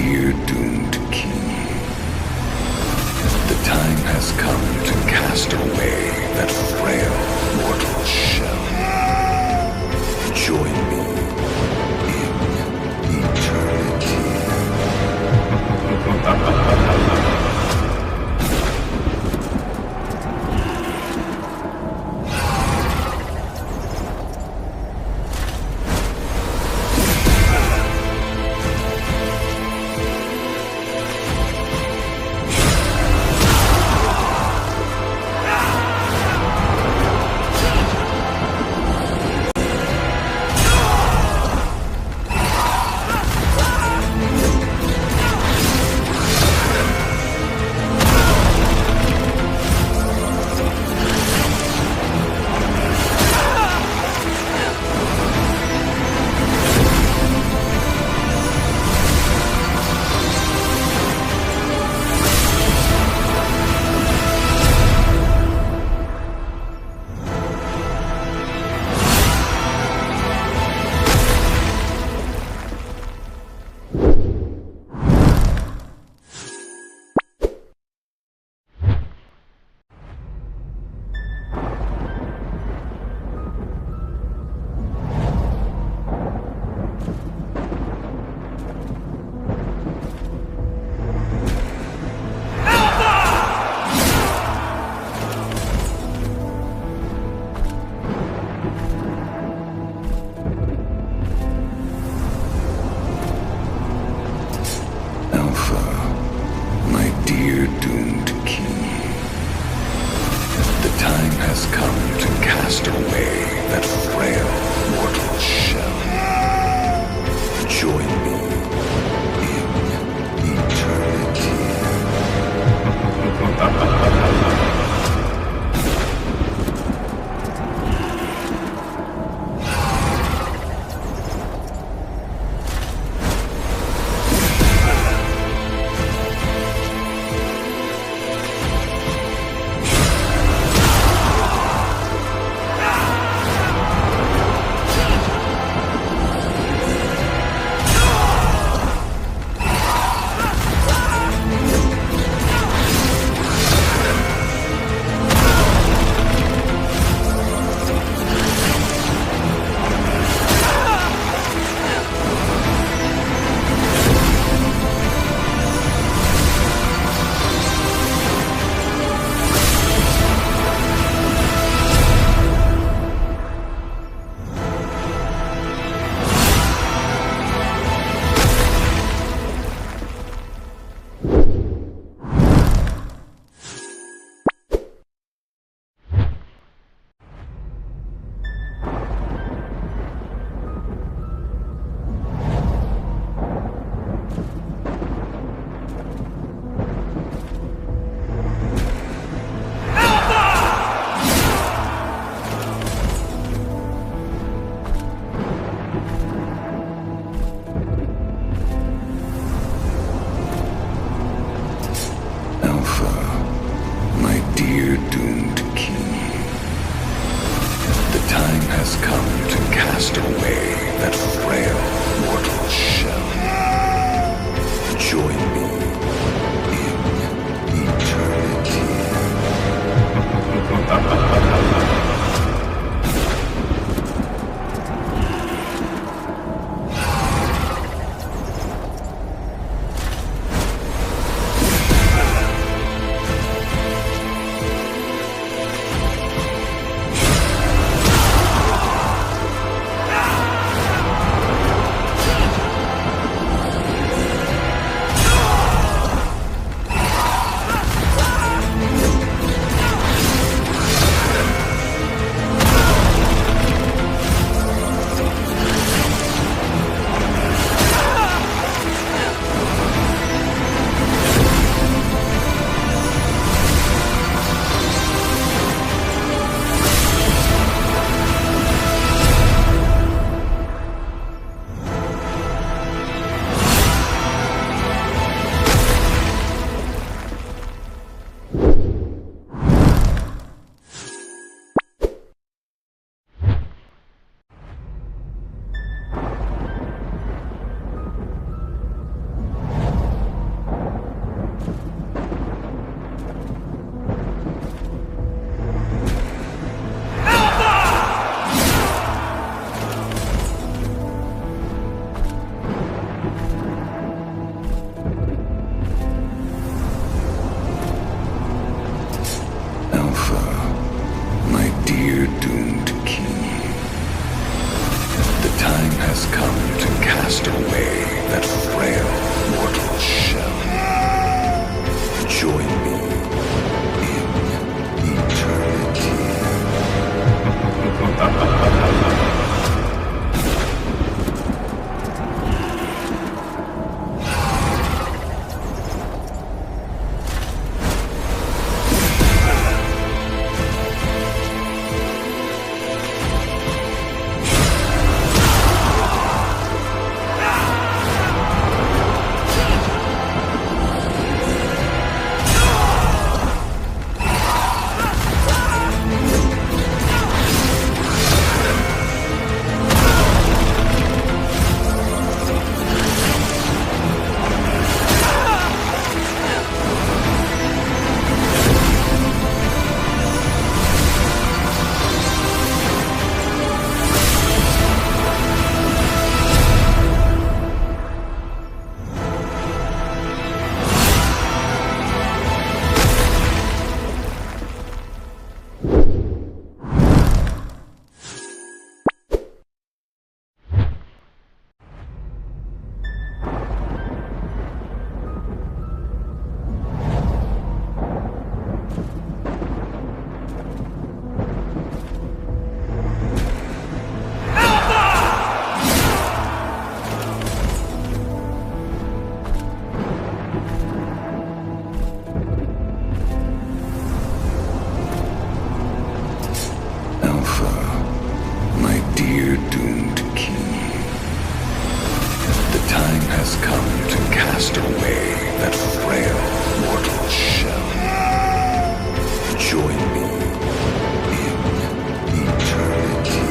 dear doomed king. The time has come to cast away that frail mortal shell. Join me in eternity. has come to cast away that frail mortal shell. Join me in eternity.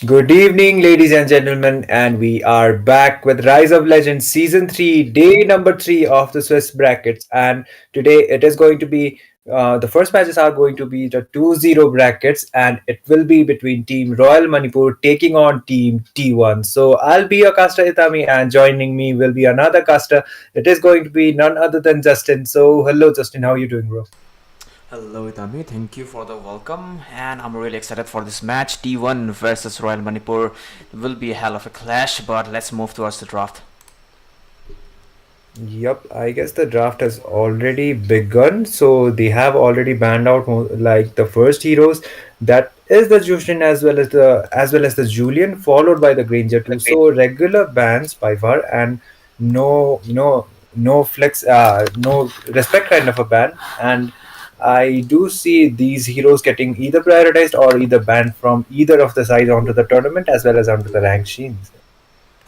Good evening, ladies and gentlemen, and we are back with Rise of Legends Season 3, day number 3 of the Swiss brackets. And today it is going to be the first matches are going to be the 2-0 brackets, and it will be between Team Royal Manipur taking on Team T1. So I'll be your caster Itami, and joining me will be another caster. It is going to be none other than Justin. So, hello, Justin, how are you doing, bro? Hello Itami, thank you for the welcome and I'm really excited for this match. T1 versus Royal Manipur. It will be a hell of a clash, but let's move towards the draft. Yep, I guess the draft has already begun. So they have already banned out like the first heroes. That is the Jushin as well as the Julian, followed by the Granger too. So regular bans by far, and no flex, no respect kind of a ban. And I do see these heroes getting either prioritized or either banned from either of the sides onto the tournament as well as onto the rank sheens.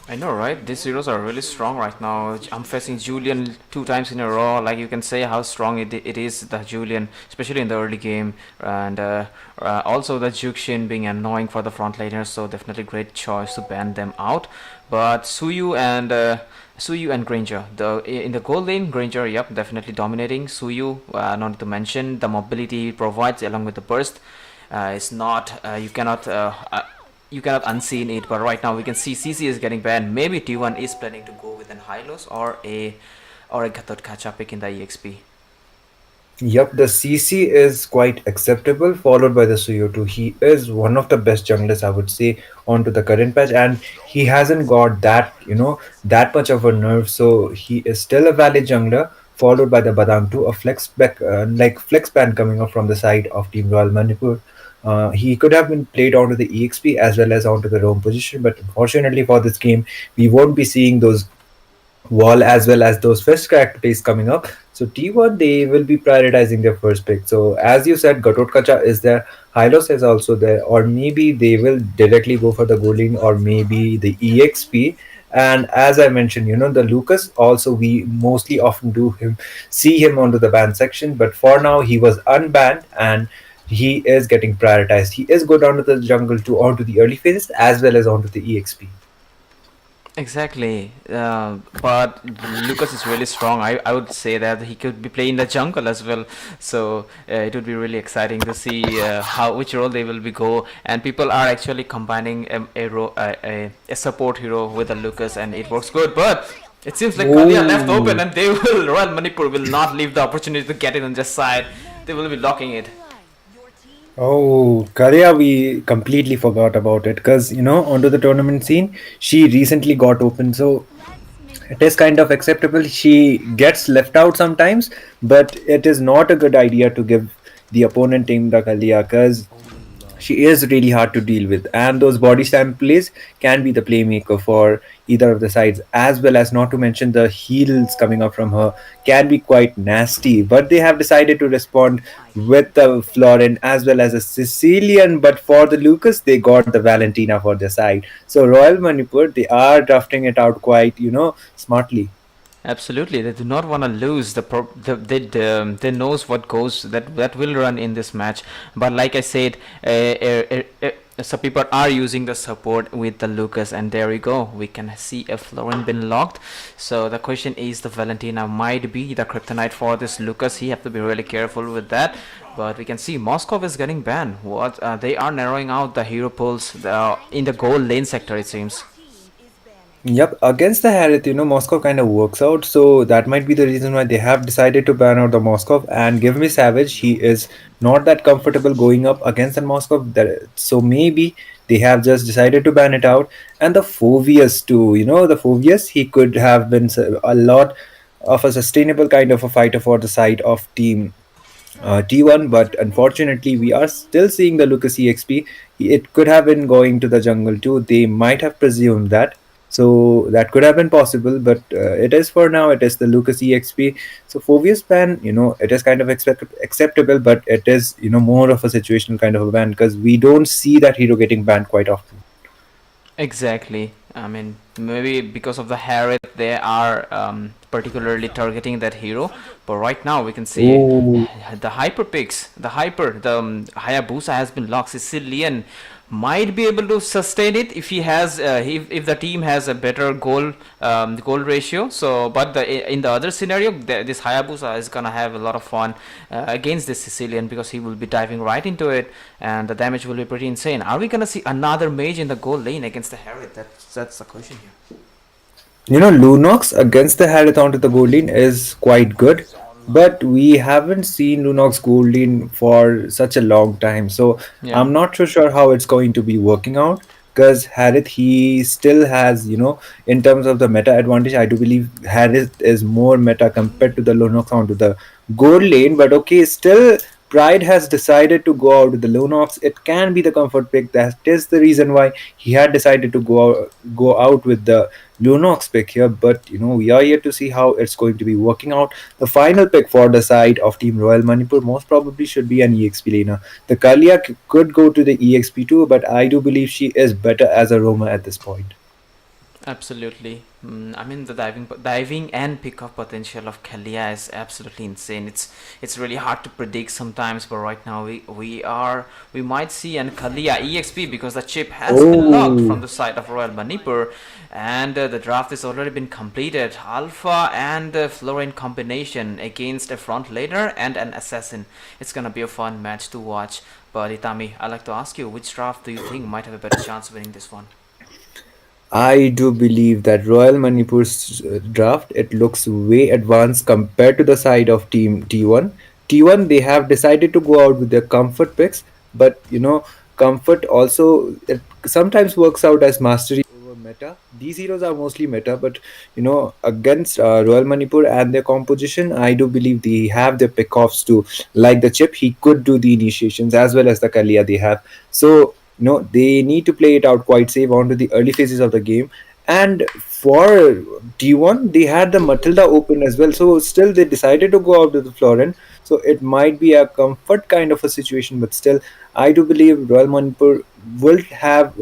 I know, right? These heroes are really strong right now. I'm facing Julian 2 times in a row. Like you can say how strong it is, the Julian, especially in the early game, and also the Jukshin being annoying for the front laners. So definitely great choice to ban them out. But Suyu and Granger, the in the gold lane, Granger, yep, definitely dominating. Suyu, not to mention the mobility he provides along with the burst. It's not you cannot you cannot unseen it. But right now we can see CC is getting banned. Maybe T1 is planning to go with an Hylos or a Gatot Kacha pick in the EXP. Yep, the CC is quite acceptable, followed by the Suyoto. He is one of the best junglers, I would say, onto the current patch, and he hasn't got that, that much of a nerve. So he is still a valid jungler, followed by the Badang 2, a flex back, like flex ban coming up from the side of Team Royal Manipur. He could have been played onto the EXP as well as onto the roam position, but unfortunately for this game, we won't be seeing those wall as well as those first character plays coming up. So T1 they will be prioritizing their first pick. So as you said, Gatotkacha is there, Hylos is also there, or maybe they will directly go for the Golin or maybe the EXP. And as I mentioned, the Lucas also we mostly often do him see him onto the ban section, but for now he was unbanned and he is getting prioritized. He is good onto the jungle to onto the early phases as well as onto the EXP. Exactly, but Lucas is really strong. I would say that he could be playing the jungle as well. So it would be really exciting to see how which role they will be go. And people are actually combining a support hero with a Lucas, and it works good. But it seems like Kalia left open, Oh. and they will Royal Manipur will not leave the opportunity to get it on just side. They will be locking it. Oh, Karya, we completely forgot about it because, onto the tournament scene, she recently got open. So it is kind of acceptable. She gets left out sometimes, but it is not a good idea to give the opponent team the Kalia because she is really hard to deal with, and those body slam plays can be the playmaker for either of the sides, as well as not to mention the heels coming up from her can be quite nasty. But they have decided to respond with the Florin as well as a Sicilian. But for the Lucas, they got the Valentina for their side. So Royal Manipur, they are drafting it out quite, smartly. Absolutely, they do not want to lose. They knows what goes that will run in this match. But like I said, some people are using the support with the Lucas, and there we go. We can see a Florin been locked. So the question is, the Valentina might be the kryptonite for this Lucas. He have to be really careful with that. But we can see Moscow is getting banned. What they are narrowing out the hero pools in the gold lane sector, it seems. Yep, against the Harith, Moscow kind of works out. So that might be the reason why they have decided to ban out the Moscow and give me Savage. He is not that comfortable going up against the Moscow. So maybe they have just decided to ban it out. And the Phoveus too, the Phoveus, he could have been a lot of a sustainable kind of a fighter for the side of team T1, but unfortunately, we are still seeing the Lucas EXP. It could have been going to the jungle too. They might have presumed that. So that could have been possible, but it is for now, it is the Lucas EXP. So Phoveus ban, it is kind of acceptable, but it is, more of a situational kind of a ban because we don't see that hero getting banned quite often. Exactly. I mean, maybe because of the Harriet, they are particularly targeting that hero. But right now, we can see Oh, the hyper picks, the Hayabusa has been locked. Sicilian might be able to sustain it if he has, if the team has a better goal ratio. So, but in the other scenario, this Hayabusa is gonna have a lot of fun against this Sicilian because he will be diving right into it, and the damage will be pretty insane. Are we gonna see another mage in the goal lane against the Harriet? That's the question here. Lunox against the Harith onto the Goldeen is quite good, but we haven't seen Lunox Goldeen for such a long time. So Yeah. I'm not so sure how it's going to be working out because Harith, he still has, in terms of the meta advantage, I do believe Harith is more meta compared to the Lunox onto the gold lane. But okay, still. Pride has decided to go out with the Lunox. It can be the comfort pick. That is the reason why he had decided to go out with the Lunox pick here, but we are yet to see how it's going to be working out. The final pick for the side of Team Royal Manipur most probably should be an EXP laner. The Kalia could go to the EXP too, but I do believe she is better as a roamer at this point. Absolutely. I mean, the diving and pickup potential of Kalia is absolutely insane. It's really hard to predict sometimes, but right now we might see an Kalia EXP because the chip has been locked from Oh, the side of Royal Manipur, and the draft has already been completed. Alpha and Florine combination against a front laner and an assassin. It's gonna be a fun match to watch. But Itami, I'd like to ask you, which draft do you think might have a better chance of winning this one? I do believe that Royal Manipur's draft, it looks way advanced compared to the side of Team T1. T1, they have decided to go out with their comfort picks, but comfort also it sometimes works out as mastery over meta. These heroes are mostly meta, but against Royal Manipur and their composition, I do believe they have their pickoffs too. Like the chip, he could do the initiations as well as the Kalia they have. So they need to play it out quite safe onto the early phases of the game. And for T1, they had the Matilda open as well, so still they decided to go out with the Florin. So it might be a comfort kind of a situation, but still I do believe Royal Manipur will have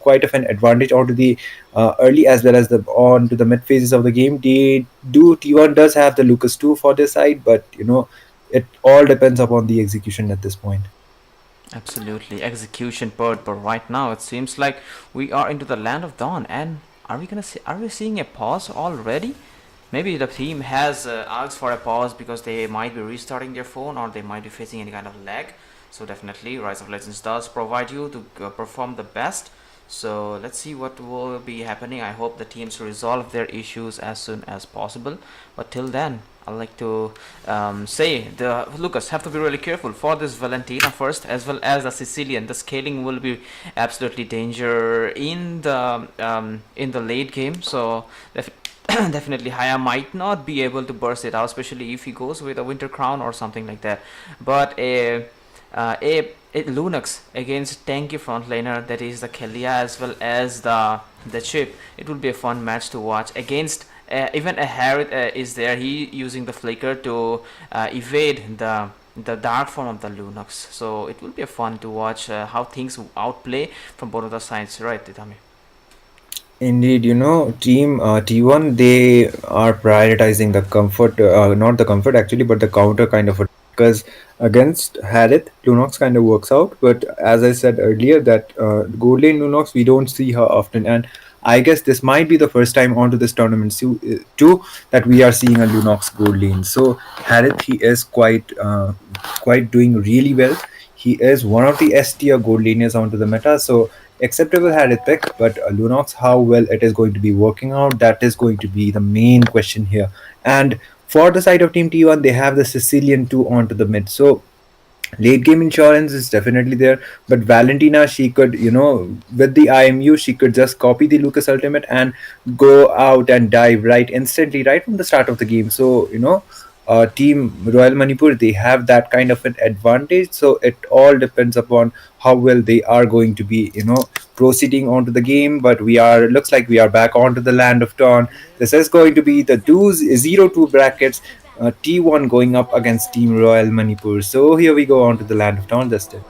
quite of an advantage onto the early as well as the on to the mid phases of the game. They do T1 does have the Lucas 2 for their side, but it all depends upon the execution at this point. Absolutely, execution part. But right now, it seems like we are into the land of dawn. And are we seeing a pause already? Maybe the team has asked for a pause because they might be restarting their phone or they might be facing any kind of lag. So definitely, Rise of Legends does provide you to perform the best. So let's see what will be happening. I hope the teams resolve their issues as soon as possible. But till then, I'd like to say the Lucas have to be really careful for this Valentina first, as well as the Sicilian. The scaling will be absolutely danger in the late game. So definitely Haya might not be able to burst it out, especially if he goes with a Winter Crown or something like that. But a Lunox against tanky frontlaner, that is the Kelia as well as the chip. It will be a fun match to watch against. Even a Harriet is there. He using the flicker to evade the dark form of the Lunox. So it will be a fun to watch how things outplay from both of the sides, right, Titami? Indeed, Team T1, they are prioritizing the comfort, not the comfort actually, but the counter kind of a because against Harith, Lunox kind of works out. But as I said earlier, that gold lane Lunox, we don't see her often. And I guess this might be the first time onto this tournament too that we are seeing a Lunox gold lane. So Harith, he is quite doing really well. He is one of the S tier gold laners onto the meta. So acceptable Harith pick, but Lunox, how well it is going to be working out, that is going to be the main question here. And for the side of Team T1, they have the Sicilian 2 onto the mid. So late game insurance is definitely there, but Valentina, she could, with the IMU, she could just copy the Lucas ultimate and go out and dive right instantly, right from the start of the game. So, Team Royal Manipur, they have that kind of an advantage. So it all depends upon how well they are going to be, proceeding onto the game. But looks like we are back onto the land of dawn. This is going to be the 0-2 brackets. T1 going up against Team Royal Manipur. So here we go on to the land of dawn, Justin.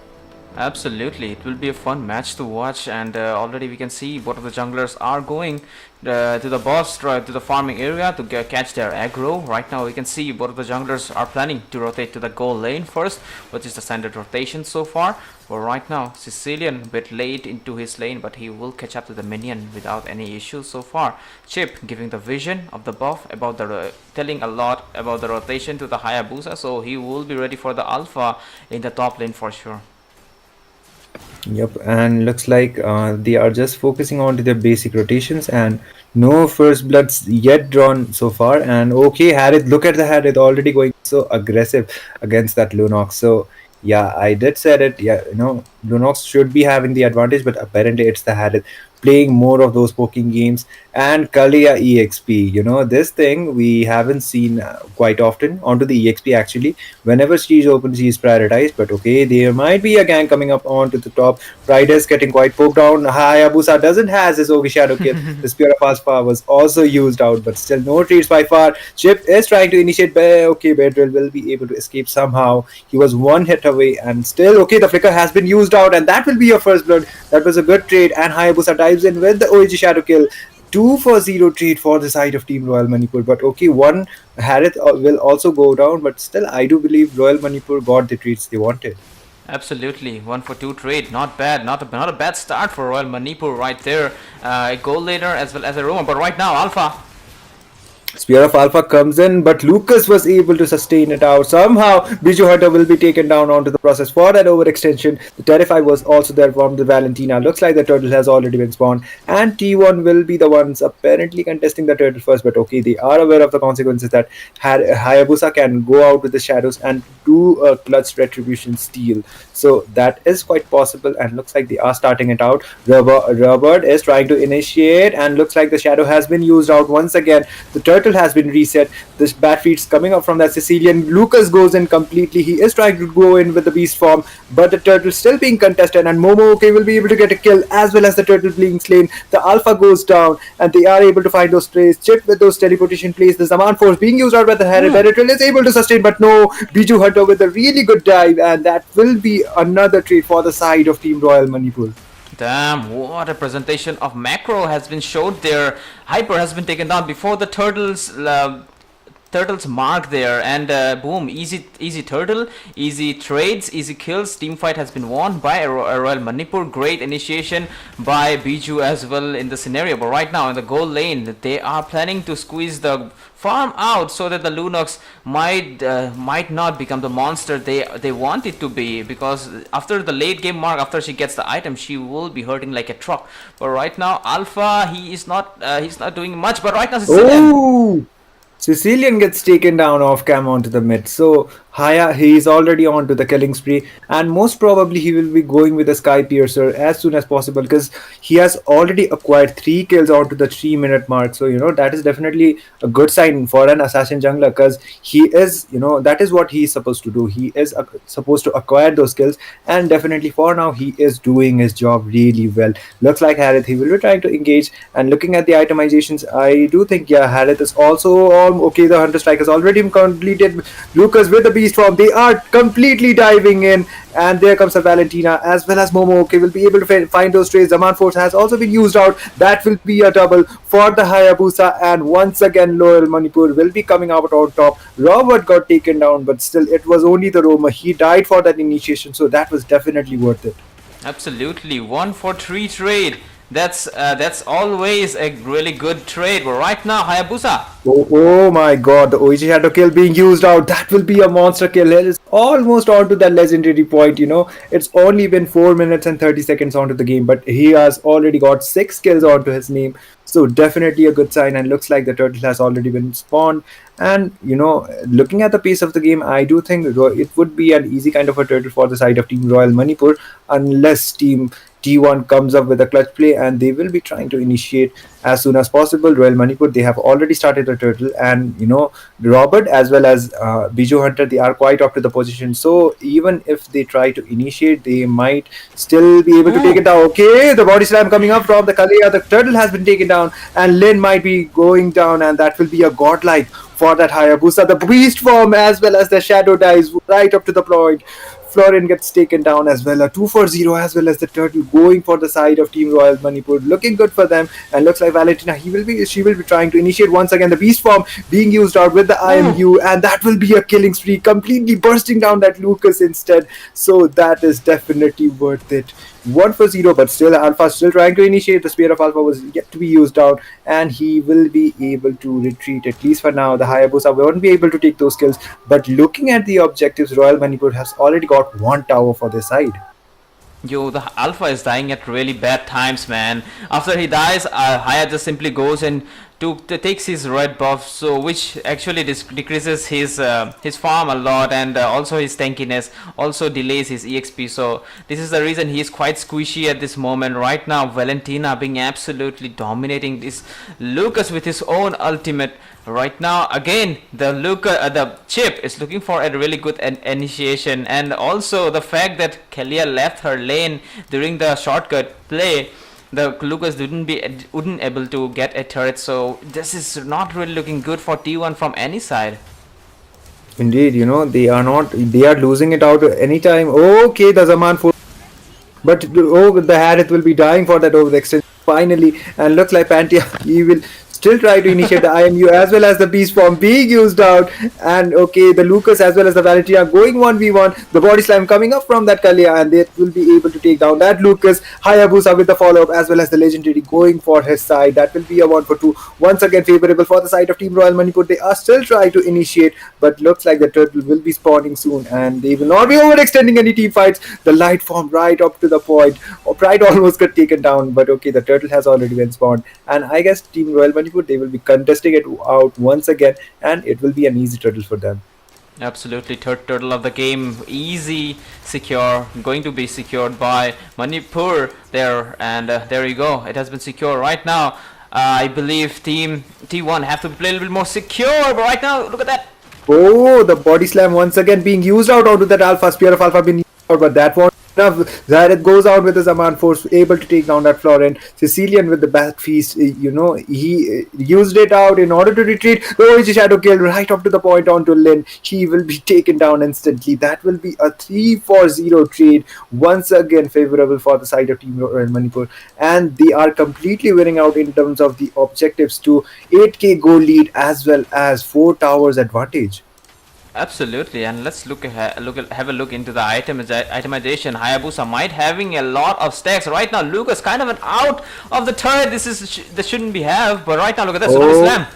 Absolutely, it will be a fun match to watch, and already we can see both of the junglers are going to the boss, to the farming area to catch their aggro. Right now, we can see both of the junglers are planning to rotate to the goal lane first, which is the standard rotation so far. But right now, Sicilian a bit late into his lane, but he will catch up to the minion without any issues so far. Chip giving the vision of the buff about telling a lot about the rotation to the Hayabusa, so he will be ready for the alpha in the top lane for sure. Yep, and looks like they are just focusing on to their basic rotations and no first bloods yet drawn so far. And okay, Harith, look at the Harith already going so aggressive against that Lunox. So yeah, I did said it. Yeah, Lunox should be having the advantage, but apparently it's the Harith playing more of those poking games. And Kalia EXP, this thing we haven't seen quite often onto the EXP actually. Whenever she's open, she's prioritized. But okay, there might be a gang coming up onto the top. Pride is getting quite poked down. Hayabusa doesn't has his Ogi Shadow kill. The Spear of Aspa was also used out, but still no treats by far. Chip is trying to initiate. Okay, Bedrill will be able to escape somehow. He was one hit away, and still okay. The flicker has been used out, and that will be your first blood. That was a good trade, and Hayabusa dives in with the OG Shadow kill. 2 for 0 trade for the side of Team Royal Manipur. But okay, one Harith will also go down, but still, I do believe Royal Manipur got the trades they wanted. Absolutely, 1 for 2 trade, not bad, not a bad start for Royal Manipur right there. A goal later as well as a Roma, but right now Alpha. Spear of Alpha comes in, but Lucas was able to sustain it out. Somehow, Biju Hunter will be taken down onto the process for that overextension. The Terrify was also there from the Valentina. Looks like the turtle has already been spawned, and T1 will be the ones apparently contesting the turtle first. But okay, they are aware of the consequences that Hayabusa can go out with the shadows and do a clutch retribution steal. So that is quite possible, and looks like they are starting it out. Robert is trying to initiate, and looks like the shadow has been used out once again. The turtle has been reset. This bat feed's coming up from that Sicilian. Lucas goes in completely. He is trying to go in with the beast form, but the turtle still being contested, and Momo will be able to get a kill as well as the turtle being slain. The Alpha goes down, and they are able to find those plays. Chip with those teleportation plays. The Zaman force being used out by the Beretril is able to sustain, but no. Biju Hunter with a really good dive, and that will be another trade for the side of Team Royal Manipur. Damn, what a presentation of macro has been showed there. Hyper has been taken down before the turtle's mark there, and boom, easy turtle, easy trades, easy kills. Team fight has been won by Royal Manipur. Great initiation by Biju as well in the scenario, but right now in the goal lane they are planning to squeeze the farm out so that the Lunox might not become the monster they want it to be, because after the late game mark, after she gets the item, she will be hurting like a truck. But right now Alpha, he's not doing much, but right now Sicilian. Sicilian gets taken down off cam onto the mid. So Haya, he is already on to the killing spree, and most probably he will be going with the Sky Piercer as soon as possible, because he has already acquired 3 kills onto the 3-minute mark. So that is definitely a good sign for an assassin jungler, because he is, that is what he is supposed to do. He is supposed to acquire those kills, and definitely for now he is doing his job really well. Looks like Harith, he will be trying to engage, and looking at the itemizations, I do think Harith is also okay. The Hunter Strike has already completed. Lucas with the beast form, they are completely diving in, and there comes the Valentina as well as Momo. Okay, will be able to find those trades. Zaman Force has also been used out. That will be a double for the Hayabusa, and once again Royal Manipur will be coming out on top. Robert got taken down, but still it was only the Roma. He died for that initiation, so that was definitely worth it. Absolutely, 1 for 3 trade. That's always a really good trade. But right now, Hayabusa. Oh my god, the OG Shadow kill being used out. That will be a monster kill. It is almost on to that legendary point. It's only been 4 minutes and 30 seconds onto the game, but he has already got 6 kills onto his name. So definitely a good sign, and looks like the turtle has already been spawned. And looking at the pace of the game, I do think it would be an easy kind of a turtle for the side of Team Royal Manipur, unless Team T1 comes up with a clutch play, and they will be trying to initiate as soon as possible. Royal Manipur, they have already started the turtle, and Robert as well as Biju Hunter, they are quite up to the position. So even if they try to initiate, they might still be able to take it down. Okay, the body slam coming up from the Kalia. The turtle has been taken down, and Lin might be going down, and that will be a godlike for that Hayabusa. The beast form as well as the shadow dies right up to the point. Florian gets taken down as well. A 2 for 0 as well as the turtle going for the side of Team Royal Manipur. Looking good for them, and looks like Valentina, she will be trying to initiate once again. The beast form being used out with the IMU, and that will be a killing spree, completely bursting down that Lucas instead. So that is definitely worth it. 1 for 0, but still Alpha still trying to initiate. The Spear of Alpha was yet to be used out, and he will be able to retreat, at least for now. The Hayabusa won't be able to take those kills, but looking at the objectives, Royal Manipur has already got 1 tower for their side. Yo, the Alpha is dying at really bad times, man. After he dies, Haya just simply goes and takes his red buff, so which actually decreases his farm a lot, and also his tankiness, also delays his exp. So this is the reason he is quite squishy at this moment. Right now, Valentina being absolutely dominating this Lucas with his own ultimate. Right now, again, the Chip is looking for a really good initiation, and also the fact that Kalia left her lane during the shortcut play, the Lucas wouldn't able to get a turret. So this is not really looking good for T1 from any side. Indeed, they are losing it out anytime. Okay, the Zaman full, but the Harith will be dying for that overextension. finally, and looks like Pantia he will still try to initiate the IMU as well as the beast form being used out. And okay, the Lucas as well as the Valentina going 1v1. The body slam coming up from that Kalia, and they will be able to take down that Lucas. Hayabusa with the follow up as well as the legendary going for his side. That will be a 1 for 2. Once again, favorable for the side of Team Royal Manipur. They are still trying to initiate, but looks like the turtle will be spawning soon, and they will not be overextending any team fights. The light form right up to the point. Pride almost got taken down, but okay, the turtle has already been spawned, and I guess Team Royal Manipur they will be contesting it out once again, and it will be an easy turtle for them. Absolutely, third turtle of the game, easy, secure, going to be secured by Manipur there, and there you go, it has been secure right now. I believe Team T1 have to play a little bit more secure, but right now, look at that. Oh, the body slam once again being used out onto that Alpha. Spear of Alpha being used out, but that won't enough. Zared goes out with his Zaman Force, able to take down that Florent. Sicilian with the back feast, he used it out in order to retreat. Oh, it's a shadow kill right up to the point onto Lin. He will be taken down instantly. That will be a 3-4-0 trade. Once again, favorable for the side of Team Royal Manipur. And they are completely winning out in terms of the objectives to 8k goal lead as well as 4 towers advantage. Absolutely, and let's have a look into the itemization. Hayabusa might having a lot of stacks right now. Lucas kind of an out of the turret. This shouldn't be have, but right now look at this body slam.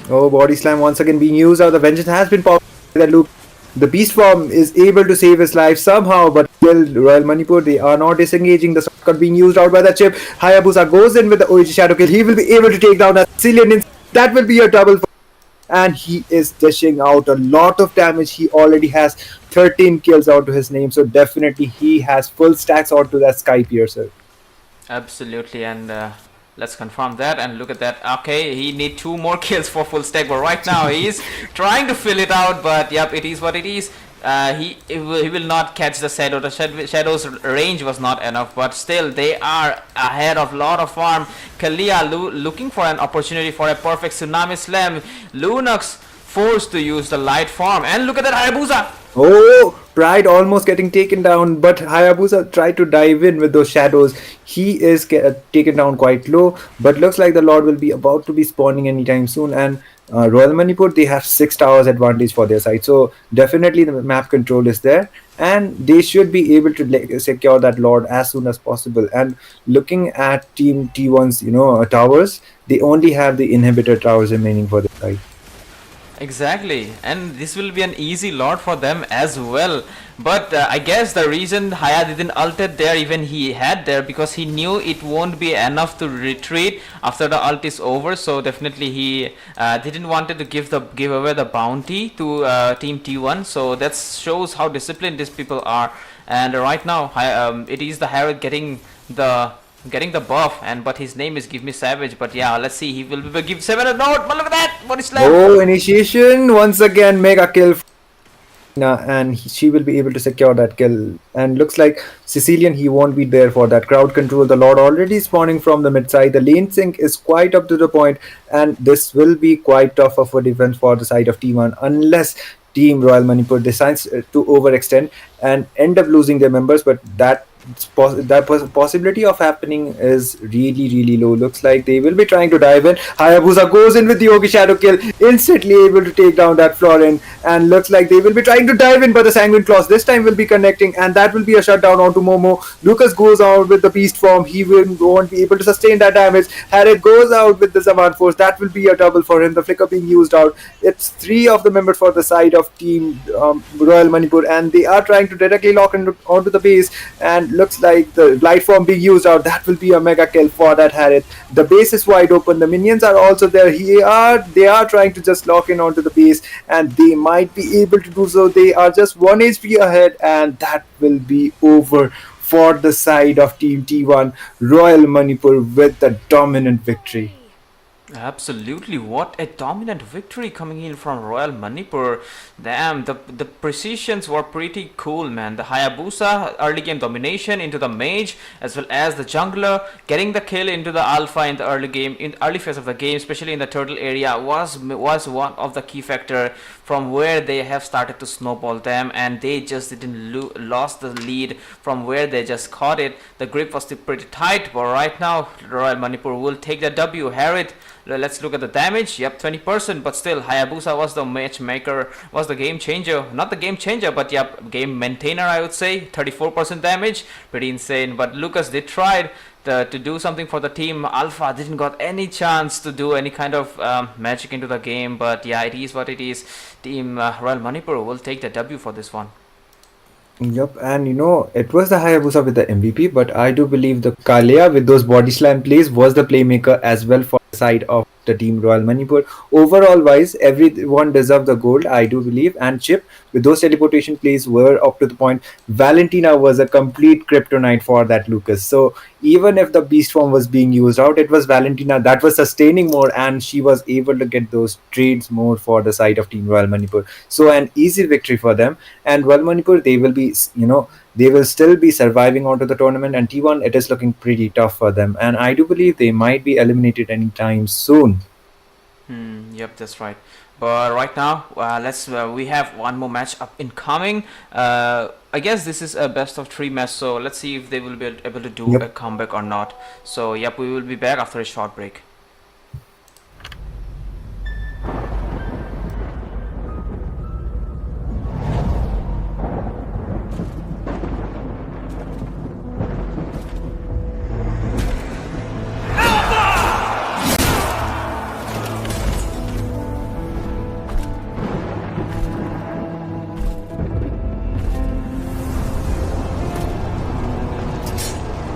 Oh, body slam once again being used out. The vengeance has been popped by that Luke. The beast form is able to save his life somehow, but still Royal Manipur they are not disengaging. The shotgun being used out by the chip. Hayabusa goes in with the OG shadow kill. He will be able to take down that Sicilian. That will be a double. And he is dishing out a lot of damage. He already has 13 kills onto his name, so definitely he has full stacks onto that Sky Piercer. Absolutely, and let's confirm that and look at that. Okay, he need 2 more kills for full stack, but right now he's trying to fill it out, but yep, it is what it is. He will not catch the shadow. The shadow's range was not enough, but still they are ahead of lot of farm. Kalia looking for an opportunity for a perfect tsunami slam. Lunox forced to use the light form, and look at that Hayabusa. Oh, Pride almost getting taken down, but Hayabusa tried to dive in with those shadows. He is taken down quite low, but looks like the Lord will be about to be spawning anytime soon, and Royal Manipur they have 6 towers advantage for their side, so definitely the map control is there, and they should be able to secure that Lord as soon as possible. And looking at Team T1's towers, they only have the inhibitor towers remaining for their side. Exactly, and this will be an easy lot for them as well. But I guess the reason Haya didn't ult it there, even he had there, because he knew it won't be enough to retreat after the ult is over. So definitely he didn't wanted to give away the bounty to Team T1. So that shows how disciplined these people are. And right now, it is the Herald getting the buff, but his name is Give Me Savage. But yeah, let's see, he will give 7 a note. But look at that, what is left? Oh, initiation once again, mega kill, and she will be able to secure that kill. And looks like Sicilian he won't be there for that crowd control. The Lord already spawning from the mid side. The lane sync is quite up to the point, and this will be quite tough of a defense for the side of T1 unless Team Royal Manipur decides to overextend and end up losing their members. But that possibility of happening is really low. Looks like they will be trying to dive in. Hayabusa goes in with the Yogi Shadow kill, instantly able to take down that Florin, and looks like they will be trying to dive in, but the Sanguine Claws this time will be connecting, and that will be a shutdown onto Momo. Lucas goes out with the Beast form. He won't be able to sustain that damage. Harriet goes out with the Zaman Force. That will be a double for him. The flicker being used out. It's 3 of the members for the side of Team Royal Manipur, and they are trying to directly lock onto the base, and looks like the light form being used out. That will be a mega kill for that Harriet. The base is wide open. The minions are also there. They are trying to just lock in onto the base, and they might be able to do so. They are just 1 HP ahead, and that will be over for the side of Team T1. Royal Manipur with the dominant victory. Absolutely, what a dominant victory coming in from Royal Manipur. Damn, the precisions were pretty cool, man. The Hayabusa early game domination into the mage, as well as the jungler getting the kill into the alpha in the early game, in early phase of the game, especially in the turtle area, was one of the key factor from where they have started to snowball them, and they just didn't lost the lead from where they just caught it. The grip was still pretty tight, but right now Royal Manipur will take the W. Harriet, let's look at the damage. Yep, 20%, but still Hayabusa was the matchmaker, was the game changer. Not the game changer, but yep, game maintainer, I would say. 34% damage, pretty insane. But Lucas did try to do something for the team. Alpha didn't got any chance to do any kind of magic into the game, but yeah, it is what it is. Team Royal Manipur will take the W for this one. Yep, and it was the Hayabusa with the MVP, but I do believe the Kalia with those body slam plays was the playmaker as well for the side of the team Royal Manipur. Overall wise, everyone deserved the gold, I do believe, and Chip with those teleportation plays were up to the point. Valentina was a complete kryptonite for that Lucas. So even if the beast form was being used out, it was Valentina that was sustaining more, and she was able to get those trades more for the side of team Royal Manipur. So an easy victory for them, and Royal Manipur, they will be, they will still be surviving onto the tournament, and T1, it is looking pretty tough for them, and I do believe they might be eliminated anytime soon. Yep, that's right. But right now, let's we have one more match up incoming. I guess this is a best of three match, so let's see if they will be able to do a Yep. comeback or not. So yep, we will be back after a short break.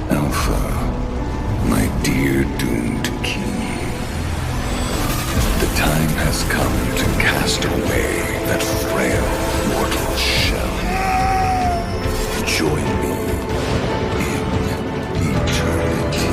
Alpha, my dear doomed king. The time has come to cast away that frail mortal shell. Join me in eternity.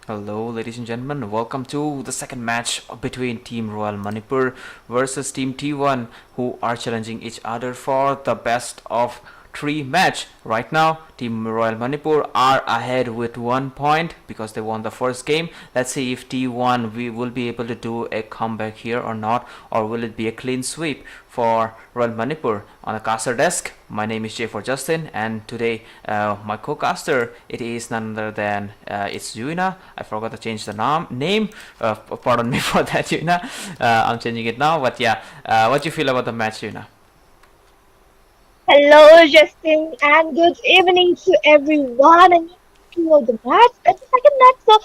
Hello, ladies and gentlemen. Welcome to the second match between Team Royal Manipur versus Team T1, who are challenging each other for the best of three match. Right now, Team Royal Manipur are ahead with 1 point because they won the first game. Let's see if T1 we will be able to do a comeback here or not, or will it be a clean sweep for Royal Manipur. On the caster desk, my name is J for Justin, and today my co-caster, it is none other than it's Yuina. I forgot to change the name. Pardon me for that, Yuina. I'm changing it now, but yeah, what do you feel about the match, Yuina? Hello, Justin, and good evening to everyone. And the match, it's the second match. So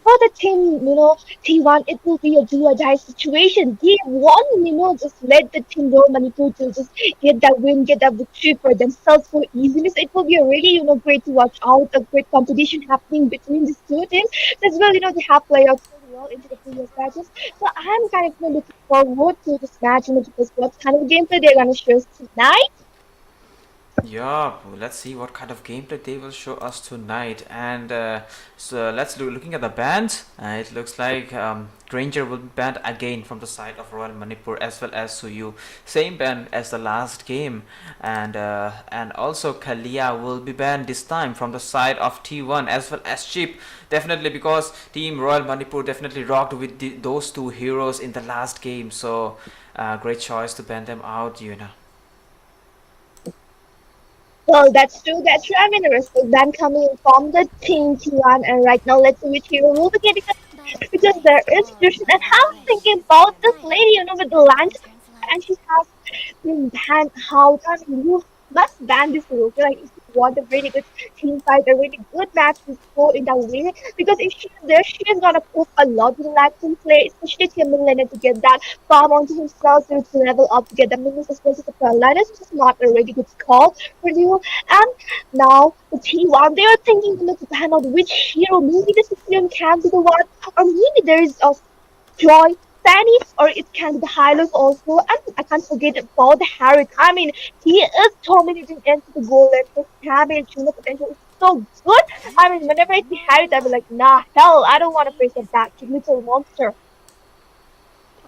for the team, T1, it will be a do or die situation. They won, just let the team go Manipur to just get that win, get that victory for themselves so easily. So it will be a really, great to watch out, a great competition happening between these two teams. So as well, they have players so well into the previous matches. So I'm kind of looking forward to this match, because what kind of gameplay they're gonna show us tonight. Yeah, let's see what kind of gameplay they will show us tonight. And so let's looking at the bans. It looks like Granger will be banned again from the side of Royal Manipur as well as Suyu. Same ban as the last game, and also Kalia will be banned this time from the side of T1 as well as Chip. Definitely because Team Royal Manipur definitely rocked with those two heroes in the last game. So great choice to ban them out, you know. Well, that's true. That's true. I mean, there is a band coming from the team T1, and right now, let's see which hero will be getting it because there is Christian. And I was thinking about this lady, with the lance, and she has been banned out. I mean, you must ban this hero. Okay? Like, if you want a really good team fight, a really good match to go in that way, because if she's there, she is gonna push a lot with the lance play, especially Timberland to get that farm onto himself to level up to get the minions as well as the Carolina. It's just not a really good call for you. And now the T1, they are thinking to plan out which hero. Maybe the Sicilian can be the one, or maybe there is a Joy, Fanny, or it can be the Hylos also. And I can't forget about the Harry. I mean, he is dominating into the goal and his damage, potential is so good. I mean, whenever I see Harry, I'll be like, nah, hell, I don't want to face that little monster.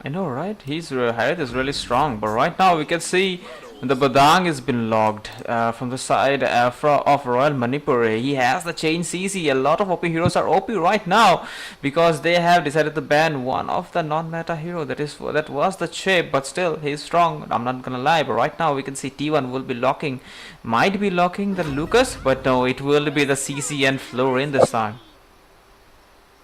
I know, right? His Harith is really strong, but right now we can see the Badang has been logged from the side of Royal Manipur. He has the chain CC. A lot of OP heroes are OP right now because they have decided to ban one of the non-meta hero. That was the chip, but still he's strong. I'm not gonna lie, but right now we can see T1 will be locking, might be locking the Lucas, but no, it will be the CC and Florin this time.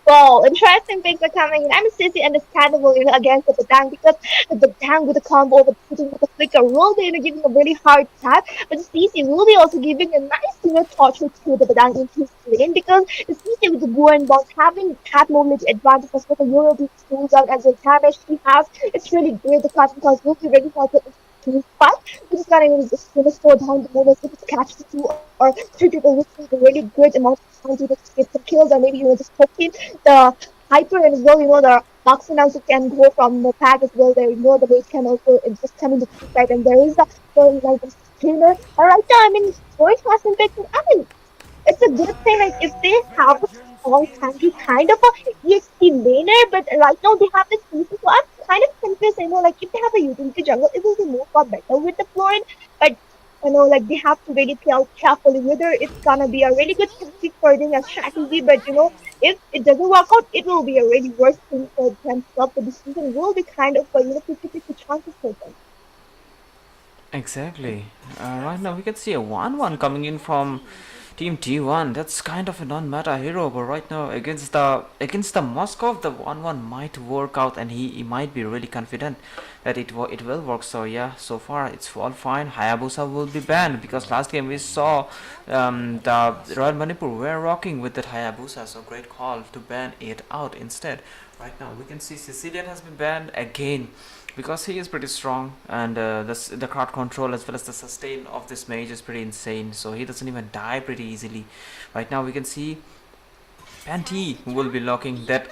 Well, interesting things are coming in. I'm seriously understandable, against the Batang because the Batang with the combo, with putting with the flicker will be, giving a really hard time. But the CC will be also giving a nice, torture to the Batang into his lane because the CC with the Boo and Boss having that moment advantage as well the Euro beat tools out as a damage she has. It's really great. The Cotton Toss will be ready for the to fight. We just gotta just slow down the moments if it's catch the two or three people with a really good amount of time to just get some kills or maybe just poking the hyper and as well, the boxing also can go from the pack as well. There, the weight can also just come into the fight and there is a like a screamer. All right now, I mean, George hasn't been. I mean, it's a good thing. Like if they have a strong tanky kind of a EXP laner, but right now they have this season, so I'm kind of confused. Like if they have a utility jungle, it will be more far better with the Florin. But like they have to really play out carefully whether it's gonna be a really good tactic for them as strategy. But if it doesn't work out, it will be a really worse thing for them. So the decision will be kind of 50-50 chances for them. Exactly. Right now we can see a 1-1 coming in from Team T1. That's kind of a non-meta hero, but right now against the Moscow, the 1-1 might work out, and he might be really confident that it will work. So yeah, so far it's all fine. Hayabusa will be banned because last game we saw the Royal Manipur were rocking with that Hayabusa. So great call to ban it out instead. Right now we can see Sicilian has been banned again because he is pretty strong, and the crowd control as well as the sustain of this mage is pretty insane, so he doesn't even die pretty easily. Right now we can see Panty will be locking that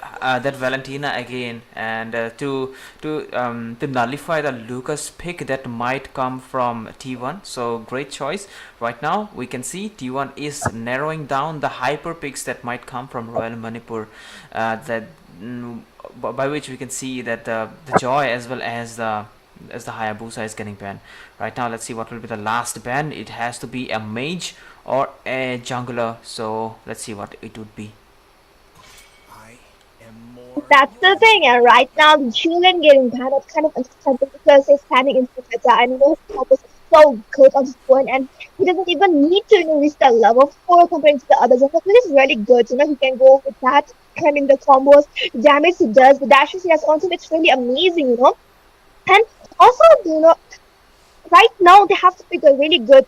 Valentina again, and to nullify the Lucas pick that might come from T1. So great choice. Right now we can see T1 is narrowing down the hyper picks that might come from Royal Manipur. That mm, by which we can see that the Joy as well as the Hayabusa is getting banned. Right now let's see what will be the last ban. It has to be a mage or a jungler. So let's see what it would be. I am more That's the thing, and right now Julian getting banned is kind of understandable because he's standing in the meta and his top is so good on this point and he doesn't even need to reach the level 4 compared to the others. And this is really good. He can go with that kind in the combos, damage he does, the dashes he has also it's really amazing. And also, right now they have to pick a really good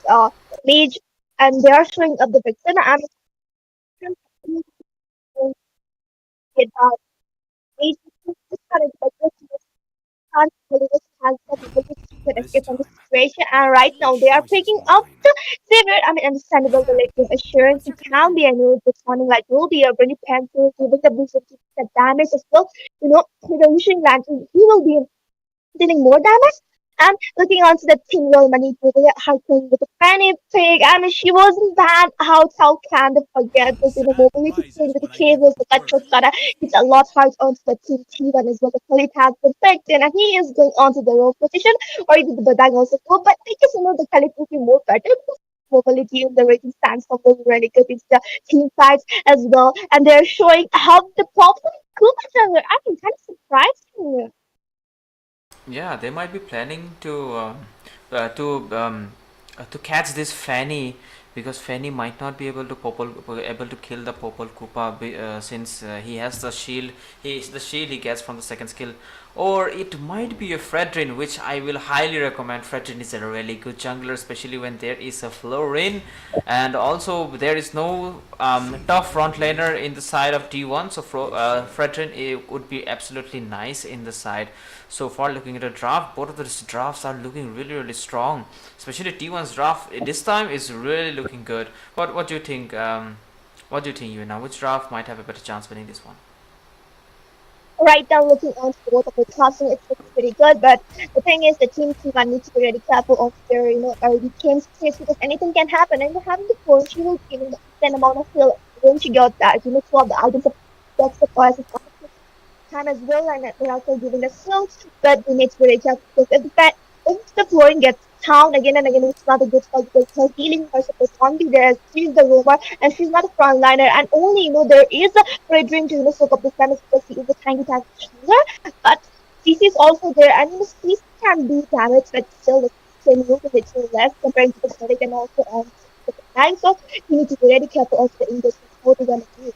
mage and they are showing up the Vixen. I'm get mage this kind of like can't believe it has such a big this escape from the time. situation. And right The now they are choice is picking up mine. the favorite. I mean, understandable the like with assurance. It can be. I know this morning like will be a really painful to with the boost of the damage as well. With the wishing lantern, he will be dealing more damage. And looking onto the Team Royal Manipur, they are playing with the Fanny Pig. I mean, she wasn't bad out. How can they forget this? Mobility playing with the cables, the control cutter. It's a lot hard onto the Team T1 as well. The Khalid has been picked in, and he is going onto the row position, or even the Badang also go. But I guess the Khalid will be more better because mobility in the rating stands for being really good into the team fights as well. And they're showing how the problem Kuba jungle. I am kind of surprised here. Yeah, they might be planning uh, to um, to catch this Fanny, because Fanny might not be able to kill the Popol Koopa, since he has the shield. The shield he gets from the second skill, or it might be a Fredrin, which I will highly recommend. Fredrin is a really good jungler, especially when there is a Florin, and also there is no tough front laner in the side of D1. So Fredrin, it would be absolutely nice in the side. So far, looking at the draft, both of these drafts are looking really strong. Especially T1's draft this time is really looking good. What do you think? What do you think, you now? Which draft might have a better chance winning this one? Right now, looking on both of the casting, it looks pretty good. But the thing is, the team T1 needs to be really careful of their, early game stage because anything can happen. And having the force, she will give the same amount of skill when she got that. Two of the items of that's the price time as well, and they're also giving us slow, but we need to really careful because if the flooring gets down again and again, it's not a good spot because her healing her supposed to be there. She's the roamer and she's not a frontliner, and only there is a red ring to soak up this damage because she is a tiny tank healer, but CC is also there, and CC can do damage, but still the same move is little less compared to the static and also the tank. So you need to be really careful of the industry how they're gonna do.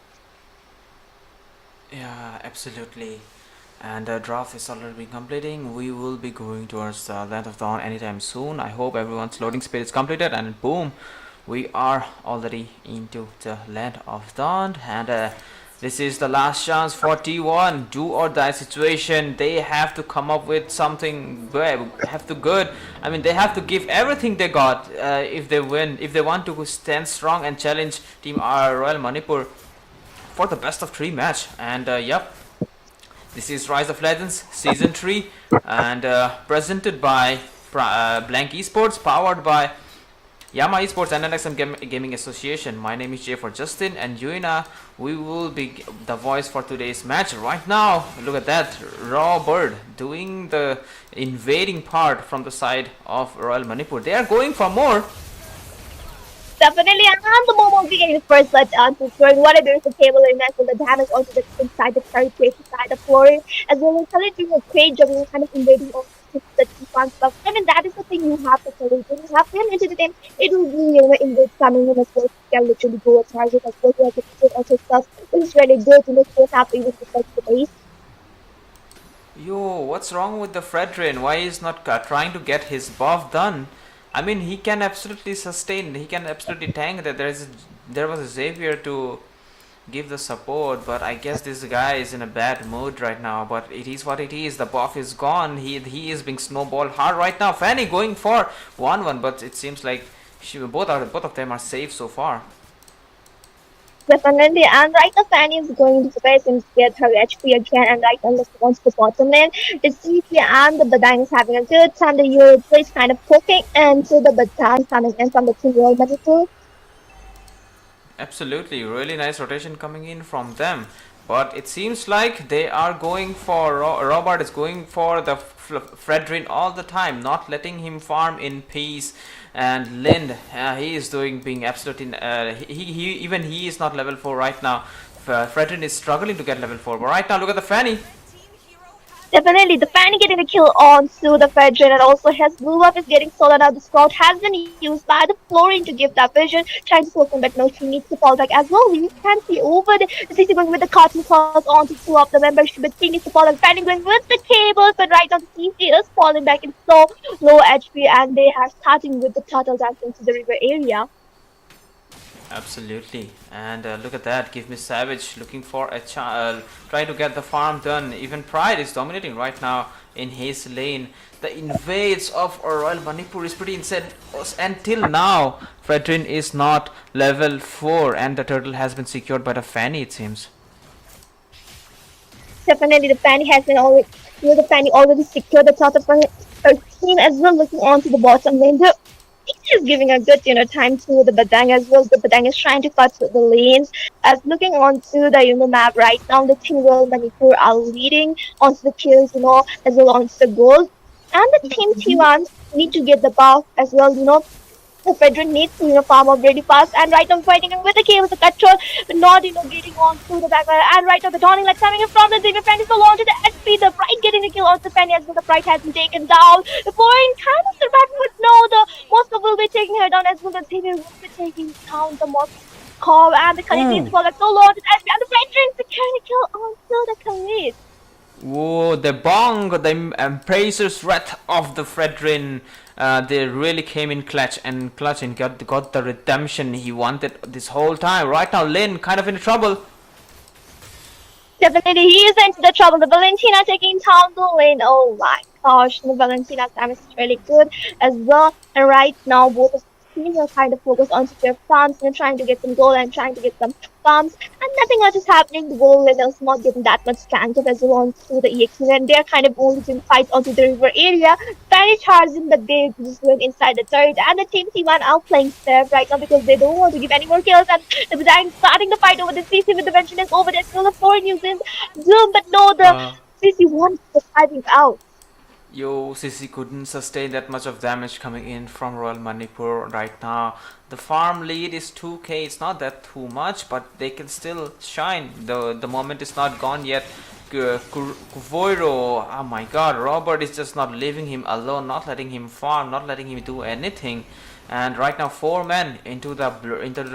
Yeah, absolutely. And the draft is already been completing. We will be going towards the Land of Dawn anytime soon. I hope everyone's loading speed is completed, and boom, we are already into the Land of Dawn. And this is the last chance for T1. Do or die situation. They have to come up with something good. I mean, they have to give everything they got if they win. If they want to stand strong and challenge Team Royal Manipur for the best of 3 match. And yep, this is Rise of Legends Season 3, and presented by Blank Esports, powered by Yama Esports and NXM Gaming Association. My name is Jay for Justin, and Yuina, we will be the voice for today's match. Right now, look at that, Raw Bird doing the invading part from the side of Royal Manipur. They are going for more. Definitely, and the moment we getting the first let to throwing what there's the table in that, so the damage also the inside the carry place inside the flooring, as well as Khalid doing a great job in kind of invading all the defense stuff. I mean, that is the thing you have to Khalid. When you have him into the game, it will be invade coming in as well. You can literally go a target as well. You have to also stuff. It's really good, so happy with the base. Yo, what's wrong with the Fredrin? Why is not trying to get his buff done? I mean, he can absolutely sustain. He can absolutely tank that. There was a Xavier to give the support, but I guess this guy is in a bad mood right now. But it is what it is. The buff is gone. He is being snowballed hard right now. Fanny going for 1-1, but it seems like both of them are safe so far. Definitely, and right now Fanny is going to space and get her HP again, and right now wants the bottom lane. It's CP and the Badang is having a good time. The Euro is kind of poking into the Badang coming in from the Team Royal Manipur. Absolutely, really nice rotation coming in from them. But it seems like they are going for Robert is going for the Fredrin all the time, not letting him farm in peace. And Lind, he is being absolutely. He is not level 4 right now. Fredrin is struggling to get level 4. But right now, look at the Fanny. Definitely, the Fanny getting a kill on to the Fedrin, and also his blue buff is getting stolen out. The Sprout has been used by the Flooring to give that vision, trying to poke him, but no, she needs to fall back as well. You can see over the CC going with the cotton claws onto 2 of the members, but she needs to fall back. Fanny going with the cables, but right now the CC is falling back in so low HP, and they are starting with the turtle dancing to the river area. Absolutely, and look at that. Give me Savage looking for a trying to get the farm done. Even Pride is dominating right now in his lane. The invades of Royal Manipur is pretty insane. Until now, Fredrin is not level 4, and the turtle has been secured by the Fanny, it seems. Definitely, the Fanny has been already, the Fanny already secured the turtle for Her team as well looking onto the bottom lane. Is giving a good, time to the Badang as well. The Badang is trying to cut through the lanes. As looking onto the, map right now, the Team Royal Manipur are leading onto the kills, as well onto the goals. And the Team T1 need to get the buff as well, the Frederick needs to, farm up really fast. And right now fighting with the cables of control, but not, getting on through the back. And right now the Dawning Light coming in from the Xavier Penny so long to the SP. The Pride getting the kill on the Penny as well. The Pride has been taken down. The foreign kind of survived, but no, the Moscow will be taking her down as well. The Xavier will be taking down the Moscow. And the Khalid needs to fall back so long to the SP. And the Frederick securing the kill onto the Khalid. Whoa, the bong, the Embracer's Wrath of the Fredrin. They really came in clutch and got the redemption he wanted this whole time. Right now, Lin kind of in trouble. Definitely, he is into the trouble. The Valentina taking down the lane. Oh my gosh, the Valentina's damage is really good as well. And right now, both of the teams are kind of focused on their farms and trying to get some gold and trying to get some farms. And nothing much is happening. The gold lane is not getting that much ganked as well onto the EXP. And they're kind of only doing fights onto the river area. Very charging, but they just went inside the turret. And the team T1 are playing safe right now because they don't want to give any more kills. And they're starting the fight over the CC with the Vengeance over there. Still the 4 using Zoom, but no, the CC1 is surviving out. Yo, CC couldn't sustain that much of damage coming in from Royal Manipur right now. The farm lead is 2k, it's not that too much, but they can still shine. The moment is not gone yet. Kuvoiro, oh my god, Robert is just not leaving him alone, not letting him farm, not letting him do anything. And right now 4 men into the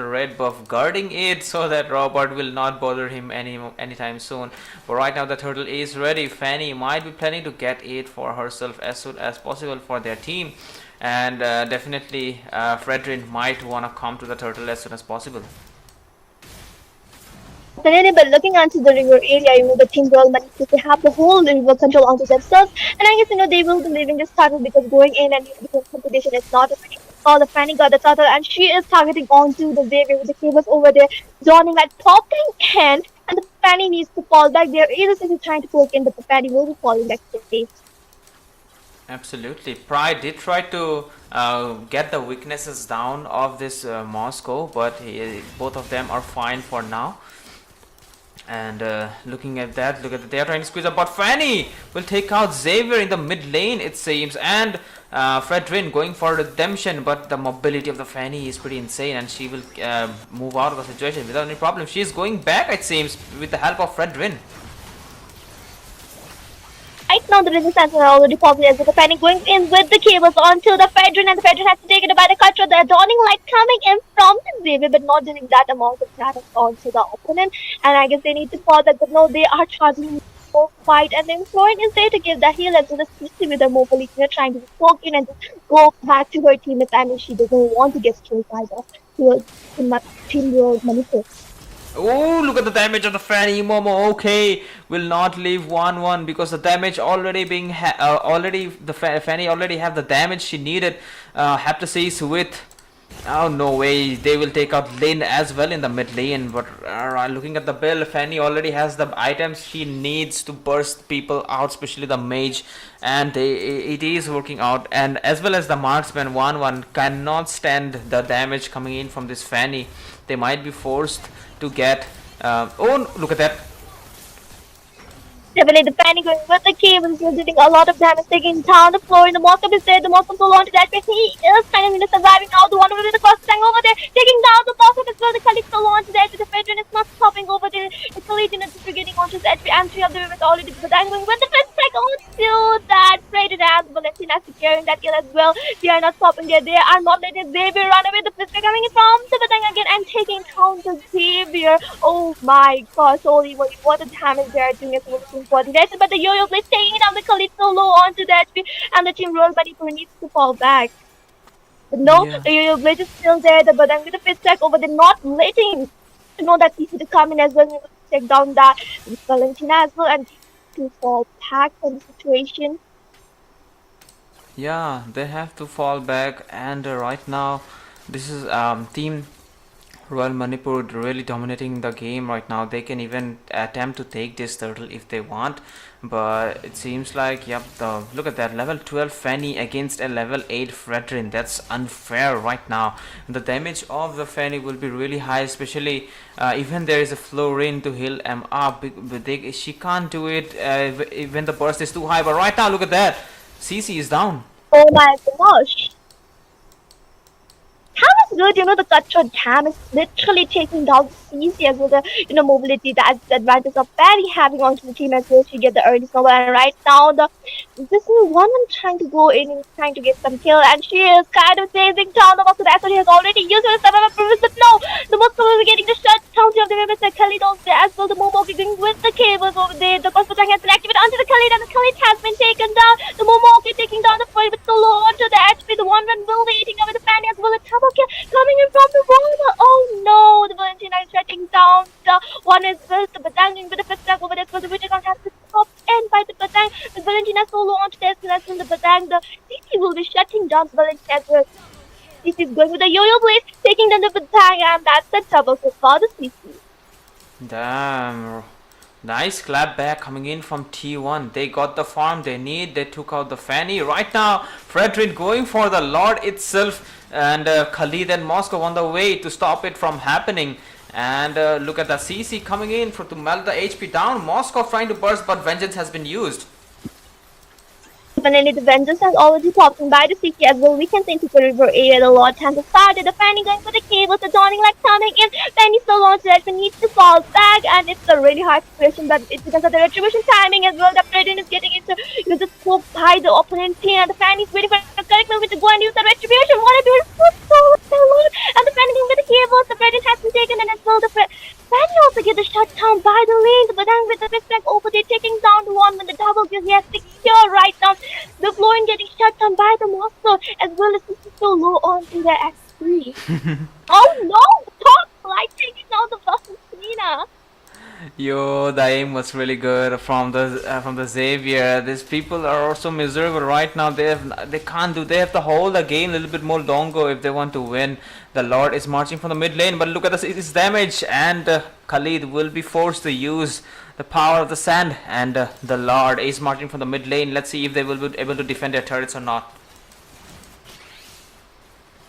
red buff guarding it so that Robert will not bother him anytime soon. But right now the turtle is ready. Fanny might be planning to get it for herself as soon as possible for their team. And definitely Fredrin might want to come to the turtle as soon as possible. But looking onto the river area, the Team Royal Manipur, they have the whole river control onto themselves. And I guess, they will be leaving this turtle because going in and because competition is not already. Oh, the Fanny got the turtle and she is targeting onto the Xavier with the cables over there. Dawning like popping in and the Fanny needs to fall back. There is a CC trying to poke in, but the Fanny will be falling back to the base. Absolutely. Pride did try to get the weaknesses down of this Moscow, but both of them are fine for now. And looking at that, they are trying to squeeze up, but Fanny will take out Xavier in the mid lane, it seems. And Fredrin going for redemption, but the mobility of the Fanny is pretty insane, and she will move out of the situation without any problem. She is going back, it seems, with the help of Fredrin. Right now, the resistance are already popular as the Fanny going in with the cables onto the Fedrin, and the Fedrin has to take it by the Cutthroat. The Dawning Light coming in from the Xavier, but not doing that amount of damage onto the opponent. And I guess they need to fall back, but no, they are charging more fight. And then Florin is there to give the heal, and so the CC with the mobile trying to poke in and just go back to her teammates. I mean, she doesn't want to get killed by the team Manipur. Oh, look at the damage of the Fanny. Momo, okay, will not leave 1-1 because the damage already being Fanny already have the damage she needed. Have to say with. Oh, no way, they will take out Lin as well in the mid lane. But looking at the build, Fanny already has the items she needs to burst people out, especially the mage, and it is working out. And as well as the marksman 1-1 cannot stand the damage coming in from this Fanny. They might be forced to get oh, look at that. Definitely the Fanny going with the cables, doing a lot of damage, taking down the floor. And the Mossop is there. The Mossop will on to that, but he is kind of surviving now. The one with the cross tank over there, taking down the Mossop as well. The Khalid still on to that, the Fedrin is not stopping over there. The Khalid is just getting onto the entry of the river already. But I'm going with the first strike onto that Fredrin and Valentina securing that kill as well. They are not stopping there. They are not letting Xavier run away. The first strike coming in from the Batang again and taking down the Xavier. Oh my gosh, holy moly, what the damage they are doing is for the rest, but the Yo-Yo Blitz taking it down the Khalid so low onto the HP, and the Team Royal Manipur needs to fall back. But no, the Yo-Yo Blitz is still there, the Badang with the fist track over there, not letting to know that PC to come in as well, and take down that Valentina as well, and to fall back from the situation. Yeah, they have to fall back, and right now, this is Team Royal Manipur really dominating the game right now. They can even attempt to take this turtle if they want, but it seems like, yep, look at that, level 12 Fanny against a level 8 Fredrin. That's unfair right now. The damage of the Fanny will be really high, especially even there is a Florin to heal him up. She can't do it when the burst is too high. But right now, look at that, CC is down. Oh my gosh. Cam is good, the cutthroat Cam is literally taking down the CC as well, the mobility, that's the advantage of Barry having onto the team as well. She get the early snowball, and right now this is one trying to go in and trying to get some kill, and she is kind of chasing down the Moscow. That's what he has already used her seven previous, but no, the Moscow will be getting the shut down of the members like Khalid over there as well. The Momo going with the cables over there. The Cosmotang has been activated onto the Khalid, and the Khalid has been taken down. The Momo taking down the fight with the low onto the HP. The one run will be eating over the fan as well. A double kill coming in from the water. Oh no, the Valentina is shutting down. The one is with the Batang with the first attack over there. So the Vijayan has been stopped in by the Batang. The Valentina solo onto the as well. The Batang, the CC will be shutting down the Valentina as well. CC is going with the yo-yo blade, taking down the Batang, and that's the double kill for the CC. Damn. Nice clap back coming in from T1. They got the farm they need. They took out the Fanny. Right now, Fredrin going for the Lord itself. And Khalid and Moscow on the way to stop it from happening. And look at the CC coming in to melt the HP down. Moscow trying to burst, but Vengeance has been used. Finally, the Vengeance has already popped in by the CC as well. We can see into the river area. The Lord has started. The Fanny going for the cables. The Dawning like coming in. Fanny still launched that we need to fall back, and it's a really hard situation, but it's because of the retribution timing as well. The Predin is getting into the scope by the opponent team, and the Fanny is waiting for the correct movement to go and use the retribution. What a beautiful football, the Lord, and the Fanny going with the cables. The Predin has been taken, and as well the Fanny also get the shut down by the lane. The Badang with the fist back over there, taking down the one with the double kill. He has secure right down. The Florin getting shut down by the Moscow, as well as this is so low on to the X3. Oh no! Top light taking down the Valentina. Yo, the aim was really good from the Xavier. These people are also miserable right now. They have to hold the game a little bit more longer if they want to win. The Lord is marching from the mid lane, but look at this damage, and Khalid will be forced to use the power of the sand, and the Lord is marching from the mid lane. Let's see if they will be able to defend their turrets or not.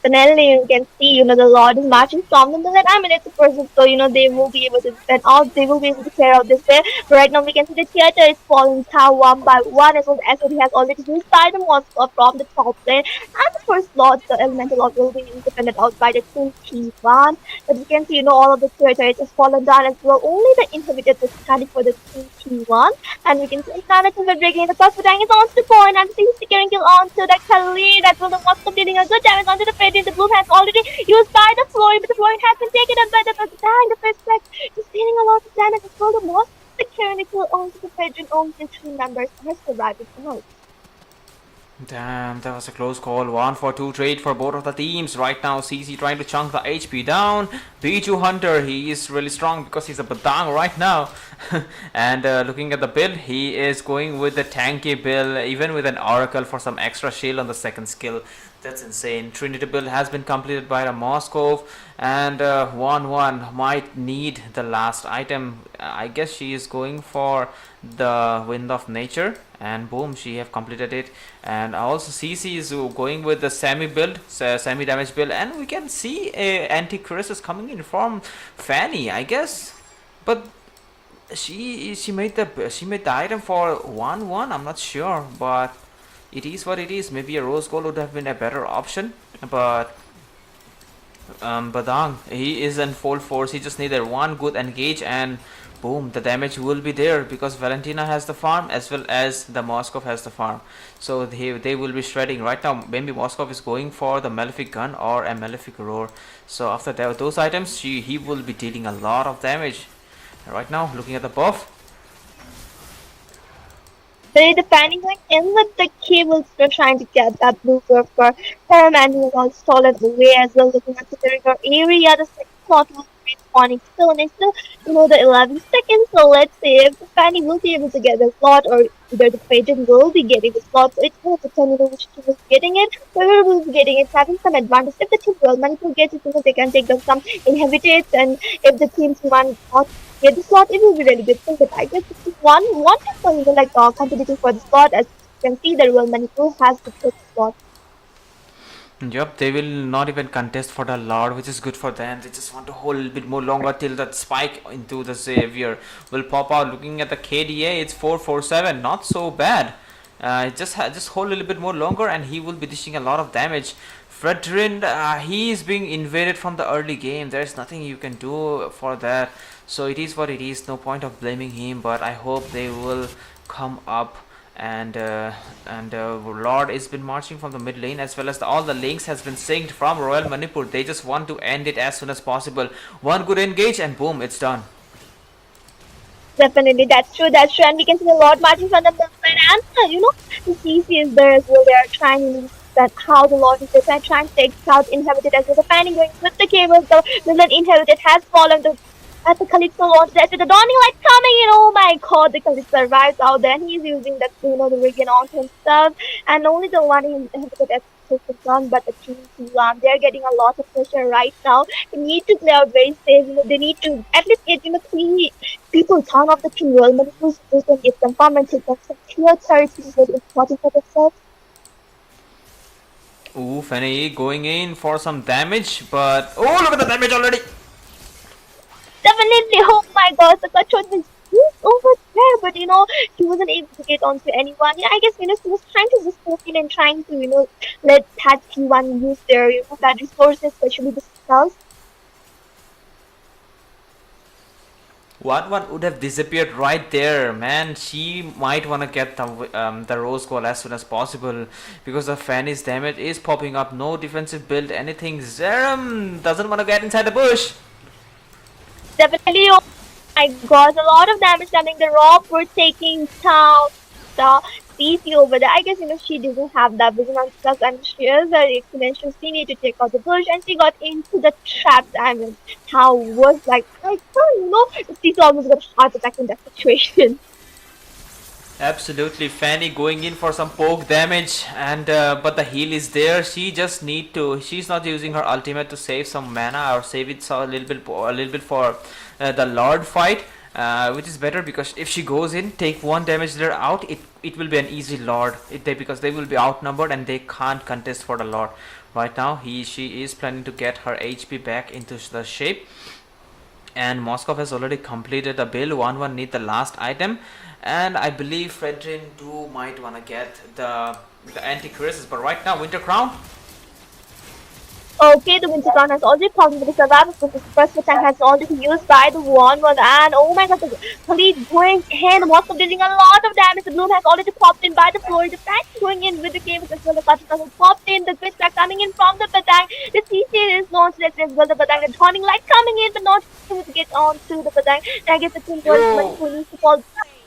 Finally, you can see, the Lord is marching from them. Like, I mean, it's a person, so, they will be able to defend out, they will be able to clear out this way. But right now, we can see the theater is falling down one by one, as well as SOD has already been inside the Moscow from the top lane. And the first Lord, the Elemental Lord, will be defended out by the team T1. But you can see, all of the theater has fallen down as well. Only the inhibitor is standing for the team T1. And we can see Islamic is breaking the first Batang is on to the point, and the securing kill onto the Khalid, as well the Moscow dealing a good damage onto the the blue has already used by the Florin, but the Florin has been taken up by the Batang. The first strike is dealing a lot of damage as well. The most securing kill onto the Fredrin. Only the 2 members are surviving out. Damn, that was a close call. 1-for-2 trade for both of the teams. Right now, CC trying to chunk the HP down. Bijou Hunter, he is really strong because he's a Batang right now. And looking at the build, he is going with the tanky build, even with an Oracle for some extra shield on the second skill. That's insane. Trinity build has been completed by the Moscow, and 1-1 might need the last item. I guess she is going for the Wind of Nature, and boom, she have completed it. And also CC is going with the semi build, semi damage build, and we can see anti-Chris is coming in from Fanny, I guess. But she made the item for 1-1. I'm not sure, but it is what it is. Maybe a rose gold would have been a better option, but Badang, he is in full force. He just needed one good engage, and boom, the damage will be there because Valentina has the farm as well as the Moskov has the farm. So they will be shredding right now. Maybe Moskov is going for the Malefic Gun or a Malefic Roar. So after that, those items, he will be dealing a lot of damage. Right now, looking at the buff, They're defending like in with the cables. They're trying to get that blue for him, and he was all stolen away as well. Looking at the territory area, the second slot will be respawning still, and it's still, the 11 seconds. So let's see if the Fanny will be able to get the slot, or either the Phaeton will be getting the slot, so it's going to determine which team is getting it, whoever will be getting it, having some advantage. If the team will Manipur gets it, because they can take down some inhabitants, and if the team one got get the slot, it will be really good thing. But I guess it's one thing for like competing for the slot, as you can see, the Royal Manipur has the first slot. Yup, they will not even contest for the Lord, which is good for them. They just want to hold a little bit more longer till that spike into the Xavier will pop out. Looking at the KDA, it's 447, not so bad. Just hold a little bit more longer, and he will be dishing a lot of damage. Fredrin, he is being invaded from the early game. There is nothing you can do for that. So it is what it is. No point of blaming him. But I hope they will come up, and Lord has been marching from the mid lane, as well as all the links has been synced from Royal Manipur. They just want to end it as soon as possible. One good engage and boom, it's done. Definitely, that's true, and we can see a lot marching from the movement, and the CC is there as well. They are trying that how the Lord is there, trying to take South inhabited as well. The fanning going with the cables, the Midland inhabited has fallen. As the Calypso launched that with the dawning light coming in, oh my god, the Calypso survives out there, and he's using that, the Regan onto himself, and only the one inhabited as done, but the team they're getting a lot of pressure right now. They need to play out very safe, they need to at least get, 3 people down of the team well, but who's can get confirmed and take up some clear territory is very important for themselves. Ooh, Fanny going in for some damage, but oh, look at the damage already. Definitely, oh my god, the control was used over there, but he wasn't able to get onto anyone. Yeah, I guess he was trying to just poke in and trying to let that T1 use their that resources, especially the skulls. One would have disappeared right there, man. She might wanna get the rose goal as soon as possible, because the Fanny's damage is popping up. No defensive build, anything. Zerum doesn't wanna get inside the bush. Definitely, oh my god, a lot of damage coming. The Rob were taking down the CC over there. I guess she doesn't have that vision on stuff, and she is an exponential. She needed to take out the bush, and she got into the trap. I mean, how was like CC almost got a heart attack in that situation. Absolutely, Fanny going in for some poke damage, and but the heal is there. She just need to. She's not using her ultimate to save some mana or save it a little bit for the Lord fight, which is better, because if she goes in, take 1 damage there out, it will be an easy Lord. Because they will be outnumbered and they can't contest for the Lord. Right now, she is planning to get her HP back into the shape. And Moskov has already completed the build. 1-1 need the last item, and I believe Fredrin 2 might wanna get the anti-crisis, but right now Winter Crown. Okay, the Winter Crown has already popped with the survivors, but the first attack has already been used by the one, and oh my god, the police going in, the Moscow dealing a lot of damage. The Bloom has already popped in by the floor, the Frank going in with the cables as well. The Cutlass has popped in, the Twitch back coming in from the Batang. The CC is launched as well. The Batang, the Dawning Light coming in, but not able to get on to the Batang. I guess the team needs to fall.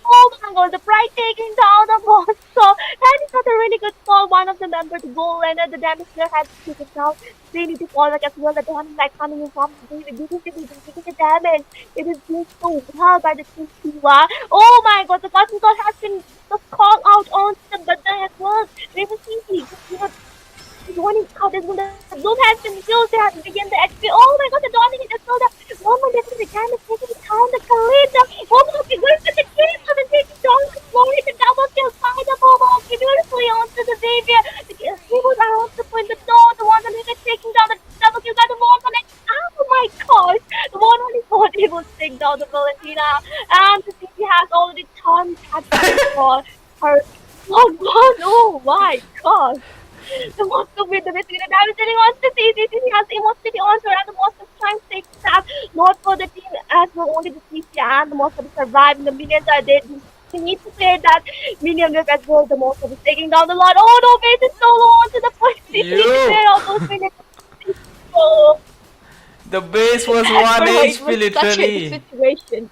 Oh my god, the Pride taking down the boss. So that is not a really good call. One of the members go, and the damage player has to take it down. They need to fall like as well. The Dawning Light coming in from David. This is taking the damage. It is doing so well by the team Siwa. Oh my god, the Cotton God has been called out on the Batang as well. They will see he's running out as well. The Bloom has been killed. They have to begin the XP. Oh my god, the Dawning is as well. The one more definitely the damage taking down the Kalita. Oh my god, we're going to the game and then taking down the floor. It's a double kill by the Moba. Okay, beautifully onto the Xavier. The cables are on the point. The one that is taking down the double kill by the Moba. Oh my gosh, the one is not able to take down the Valentina. And the CC has already turned for her. Oh god, oh my god. The Moscow with the basically damage that he wants to see. He has emotionally on her, and the Moscow is trying to take stab, not for the team as well, only the CC and the Moscow to survive. And the minions are dead. He needs to clear that minion wave as well. The Moscow is taking down the Lord. Oh no, base is so low onto the point. He needs to clear all those minions. Oh. The base was 1 HP literally. Such a situation.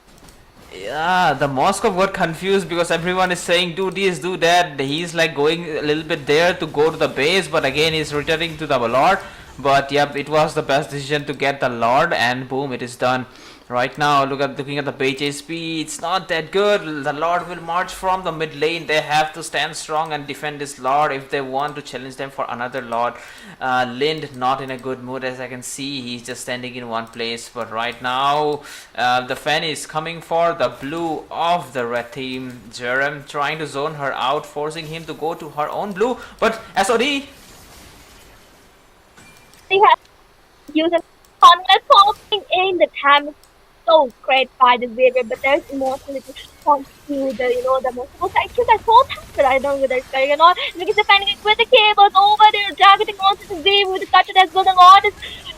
Yeah, the Moskov got confused because everyone is saying do this, do that. He's like going a little bit there to go to the base, but again he's returning to the Lord. But yep, it was the best decision to get the Lord, and boom, it is done. Right now, looking at the BHSP, it's not that good. The Lord will march from the mid lane. They have to stand strong and defend this Lord if they want to challenge them for another Lord. Lind not in a good mood, as I can see. He's just standing in one place. But right now, the fan is coming for the blue of the red team. Jerem trying to zone her out, forcing him to go to her own blue. But SOD. They have used a contact popping in the time so great by the Xavier, but there's emotionality comes to the the multiple sections. I saw that, but I don't know whether it's going or not. Because the panic with the cables over there, targeting onto the Xavier with the cutter as well. The Lord is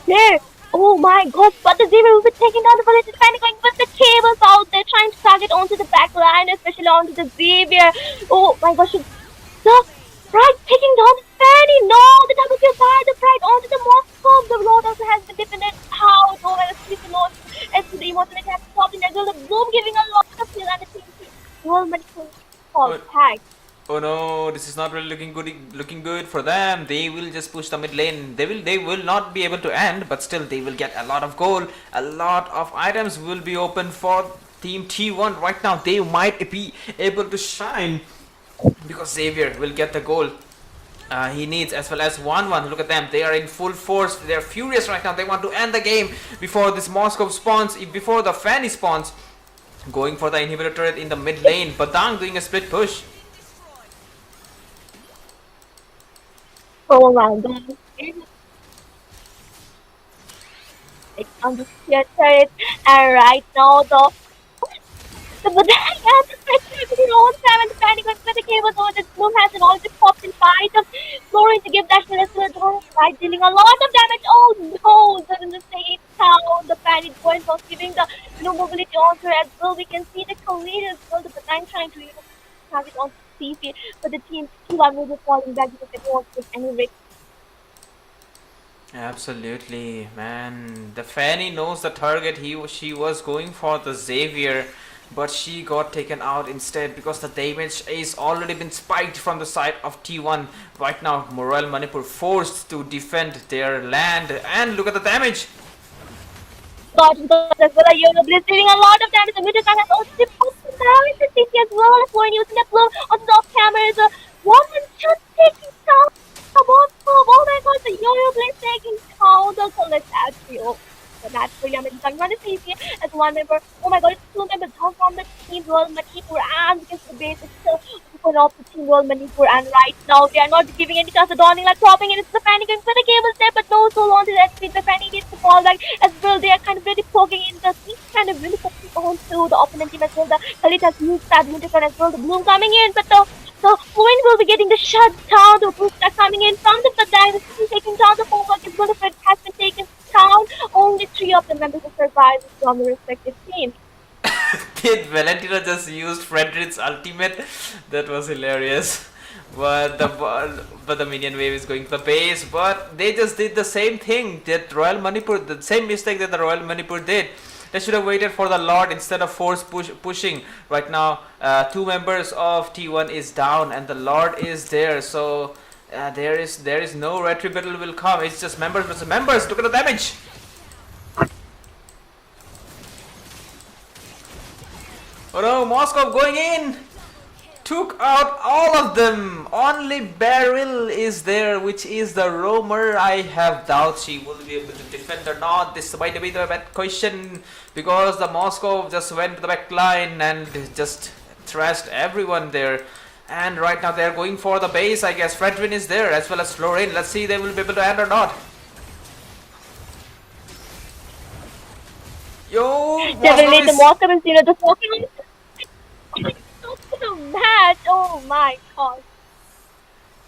there. Oh my god, but the Xavier will be taking down the bullet, is panicking with the cables out there, trying to target onto the back line, especially onto the Xavier. Oh my gosh, the Pride taking down the Fanny. No, the double kill by the Pride onto the Moscow. The Lord also has been defended out. Oh, and the Lord as the emotional attack stopped in as well. The Bloom giving a lot of kill and the team well medical call tag. Oh no, this is not really looking good for them. They will just push the mid lane. They will not be able to end, but still they will get a lot of gold. A lot of items will be open for team T1 right now. They might be able to shine because Xavier will get the goal he needs, as well as 1-1. Look at them, they are in full force. They are furious right now. They want to end the game before this Moscow spawns, before the Fanny spawns. Going for the inhibitor turret in the mid lane. Badang doing a split push. Oh my god. It's on the turret, and right now but then yeah, the pressure with your own time and the panic with the cables over the Bloom has an already popped in fight of Florin to give that little right, dealing a lot of damage. Oh no, they're in the same town. The panic points was giving the mobility onto her as well. We can see the career as well, but I'm trying to target on CP, but the team T1 will be falling back because they won't take any risk. Absolutely, man. The Fanny knows the target. She was going for the Xavier, but she got taken out instead because the damage is already been spiked from the side of T1. Right now, Royal Manipur forced to defend their land, and look at the damage. God, as well, you're receiving a lot of damage. The middle has also been posted down in the city as well. When using the blow on the off camera, is a woman just taking down. Oh my god, the yo-yo blade taking down the college actually. The match for Yemen is going to see as one member. Oh my god, it's two members down from the team Royal Manipur, and because the base is still open up the team Royal Manipur, and right now they are not giving any chance of dawning like popping in. It's the panicking for the cables there, but no soul onto that speed. The Fanny needs to fall back as well. They are kind of really poking in the team, kind of really poking onto the opponent team as well. The Khalid has used that winter as well. The Bloom coming in, but the point will be getting the shut down. The boost are coming in from the Badang. This is taking down the full work as well. The Fred has been taken down. Only 3 of the members will survive from the respective teams. Did Valentina just used Frederick's ultimate? That was hilarious. But the minion wave is going to the base. But they just did the same thing that Royal Manipur, the same mistake that the Royal Manipur did. They should have waited for the Lord instead of pushing. Right now, 2 members of T1 is down and the Lord is there. So there is no retributal will come. It's just members versus members. Look at the damage. Oh no, Moscow going in. Took out all of them. Only Beryl is there, which is the roamer. I have doubts she will be able to defend or not. This might be the bad question because the Moscow just went to the back line and just thrashed everyone there. And right now they are going for the base. I guess Fredwin is there as well as Florin. Let's see they will be able to end or not. Yo, definitely the Moscow is the Pokemon. The match. Oh my god.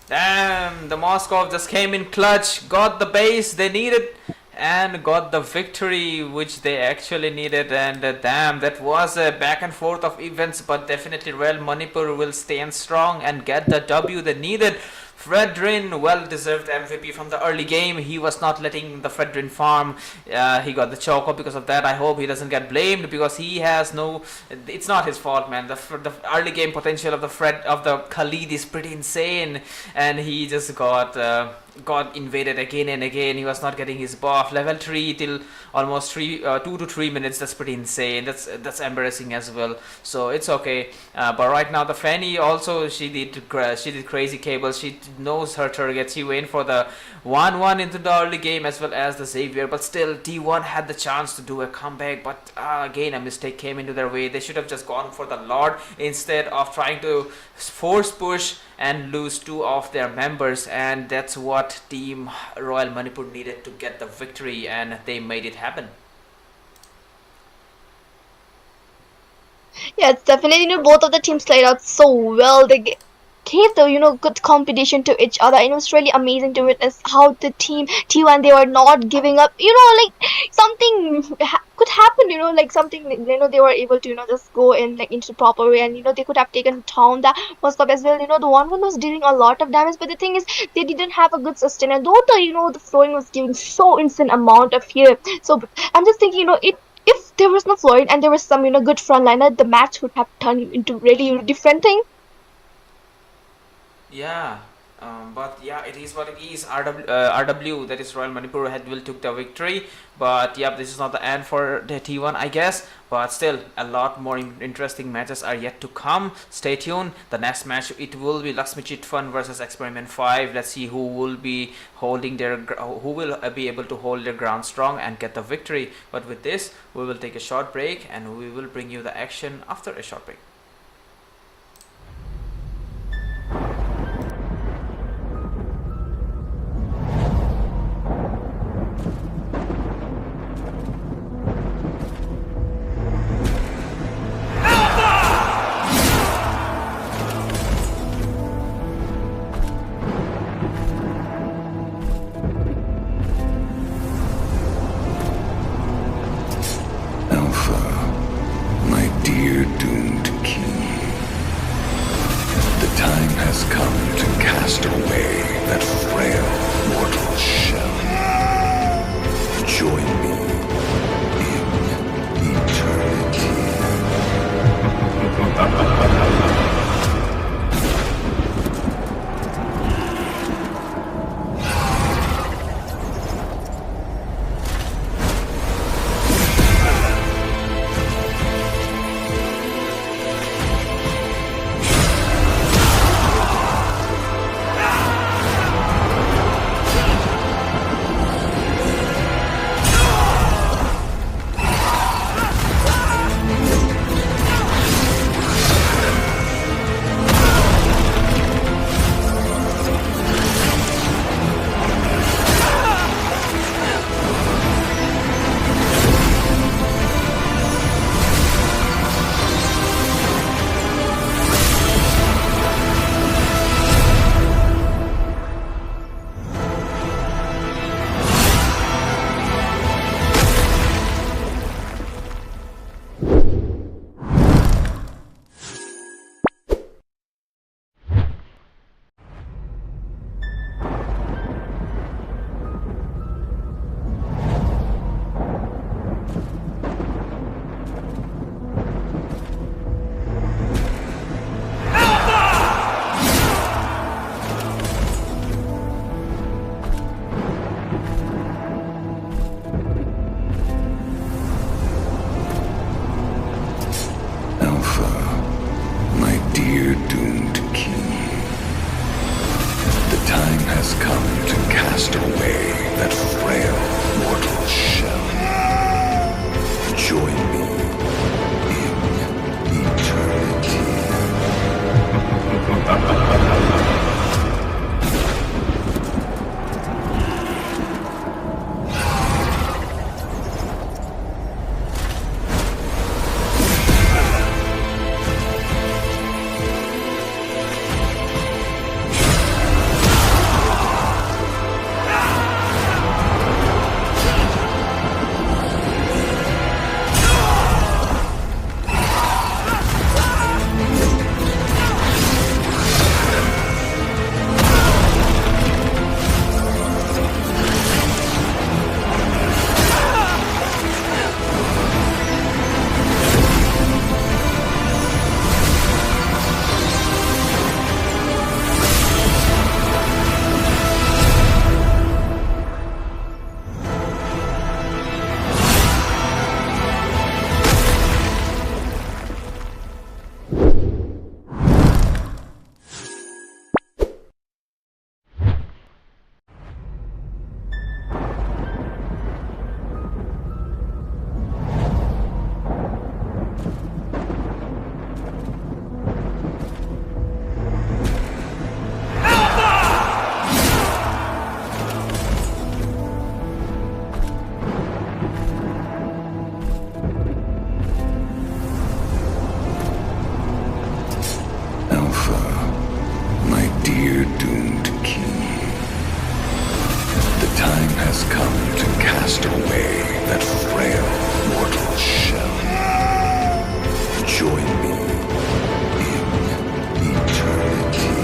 Damn, the Moscow just came in clutch, got the base they needed, and got the victory which they actually needed. And damn, that was a back and forth of events, but definitely Royal Manipur will stand strong and get the W they needed Fredrin, well-deserved MVP from the early game. He was not letting the Fredrin farm. He got the choco because of that. I hope he doesn't get blamed because he has no. It's not his fault, man. The early game potential of the Khalid is pretty insane, and he just got invaded again and again. He was not getting his buff. Level 3 till almost 2 to 3 minutes. That's pretty insane. That's embarrassing as well. So it's okay. But right now the Fanny also, she did crazy cables. She knows her targets. She went for the 1-1 into the early game as well as the Xavier. But still, T1 had the chance to do a comeback. But again, a mistake came into their way. They should have just gone for the Lord instead of trying to force push and lose 2 of their members, and that's what Team Royal Manipur needed to get the victory, and they made it happen. Yeah, it's definitely, both of the teams played out so well. They gave the, good competition to each other, and it was really amazing to witness how the team T1, they were not giving up. Like something could happen, like something, they were able to, just go in like into the proper way, and they could have taken down the first cup as well. The one was dealing a lot of damage, but the thing is they didn't have a good sustainer, though the flowing was giving so insane amount of here. So I'm just thinking, if there was no Floyd and there was some, good frontliner, the match would have turned into really different thing. Yeah, but yeah, it is what it is. RW, that is Royal Manipur, will took the victory. But yeah, this is not the end for the T1, I guess. But still, a lot more interesting matches are yet to come. Stay tuned. The next match, it will be Lakshmi Chitfund versus Experiment 5. Let's see who will be able to hold their ground strong and get the victory. But with this, we will take a short break and we will bring you the action after a short break. cast away that frail mortal shell. Join me in eternity.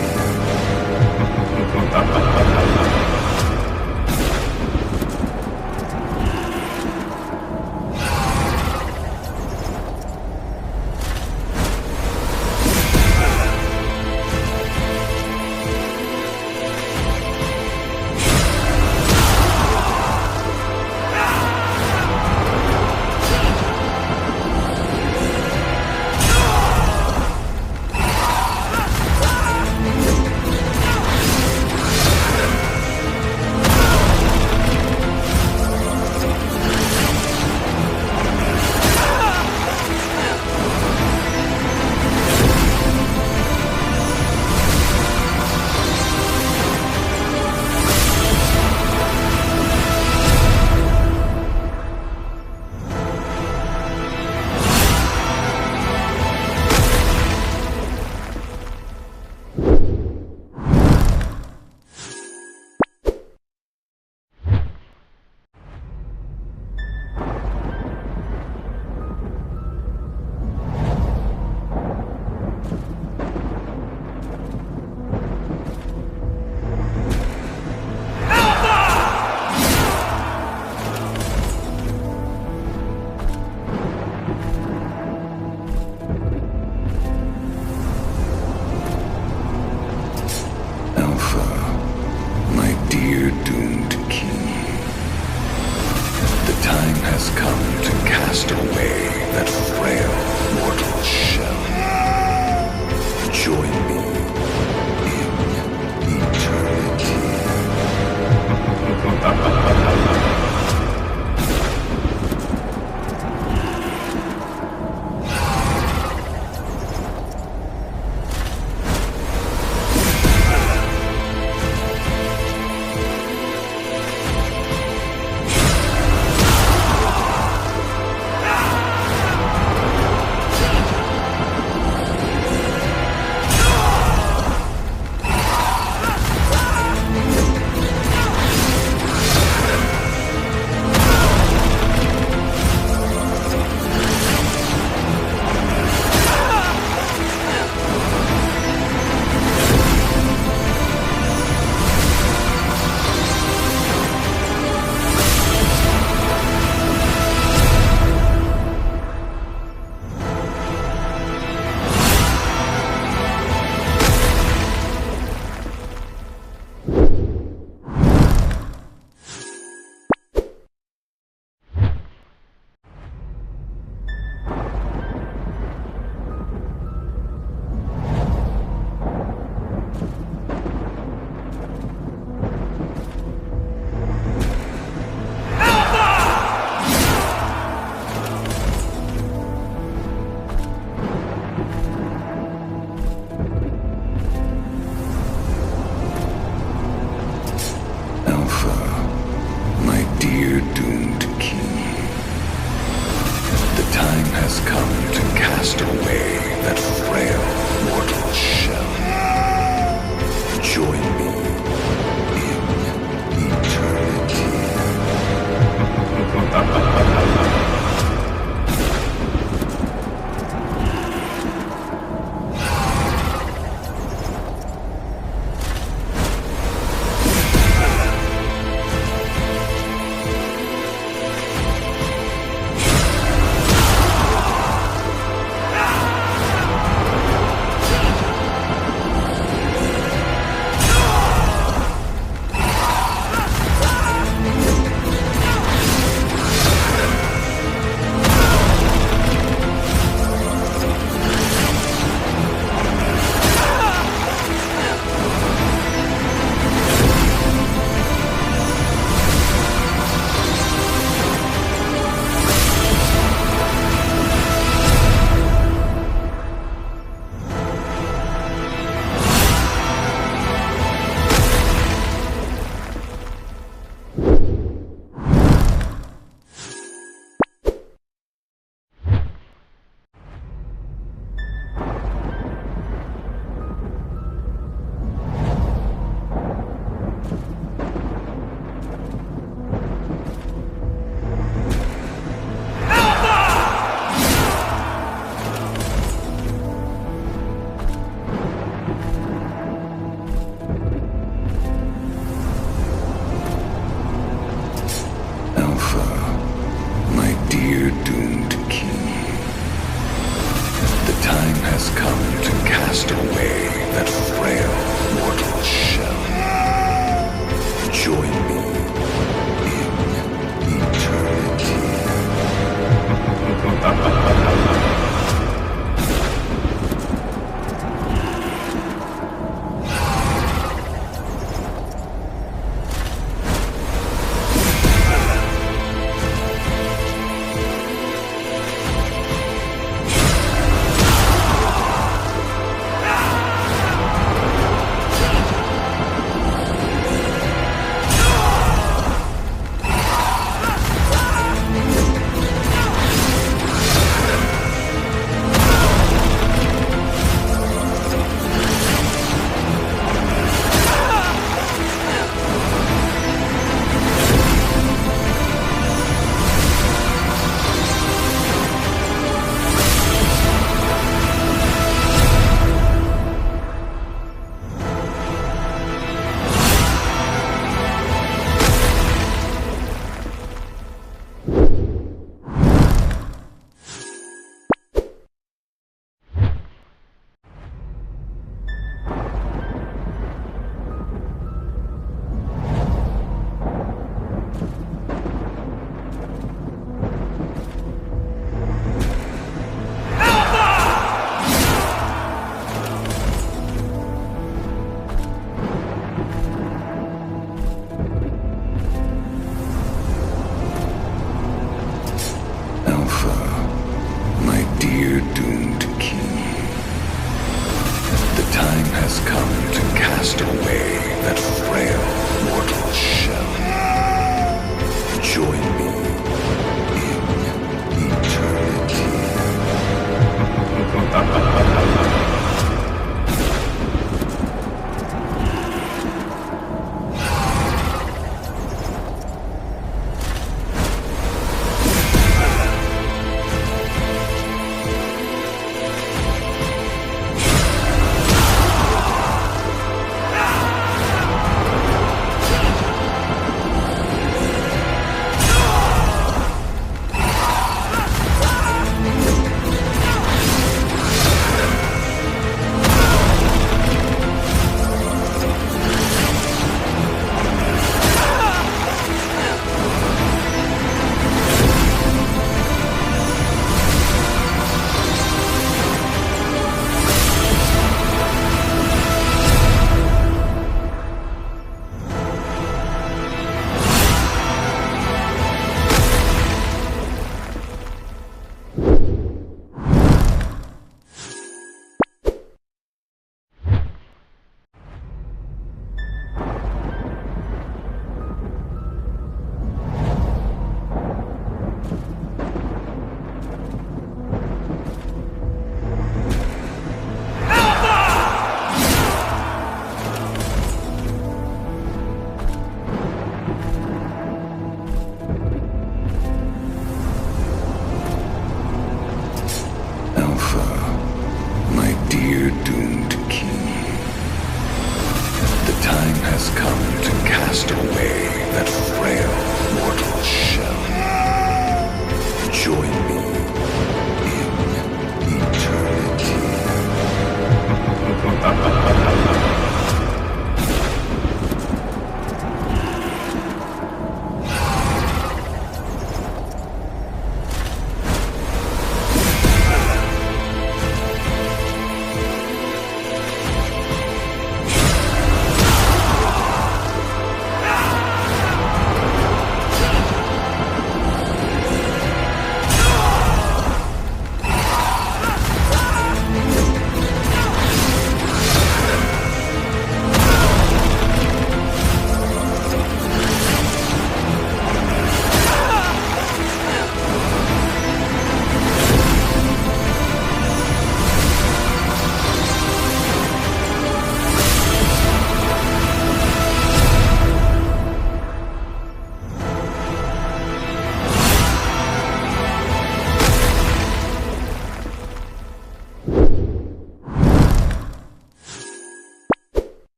has come to cast away that frail mortal shell. Join me in eternity.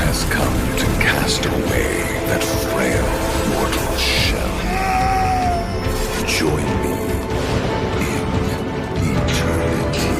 has come to cast away that frail mortal shell. Join me in eternity.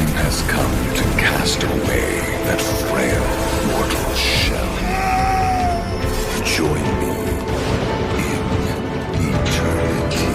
time has come to cast away that frail mortal shell. Join me in eternity.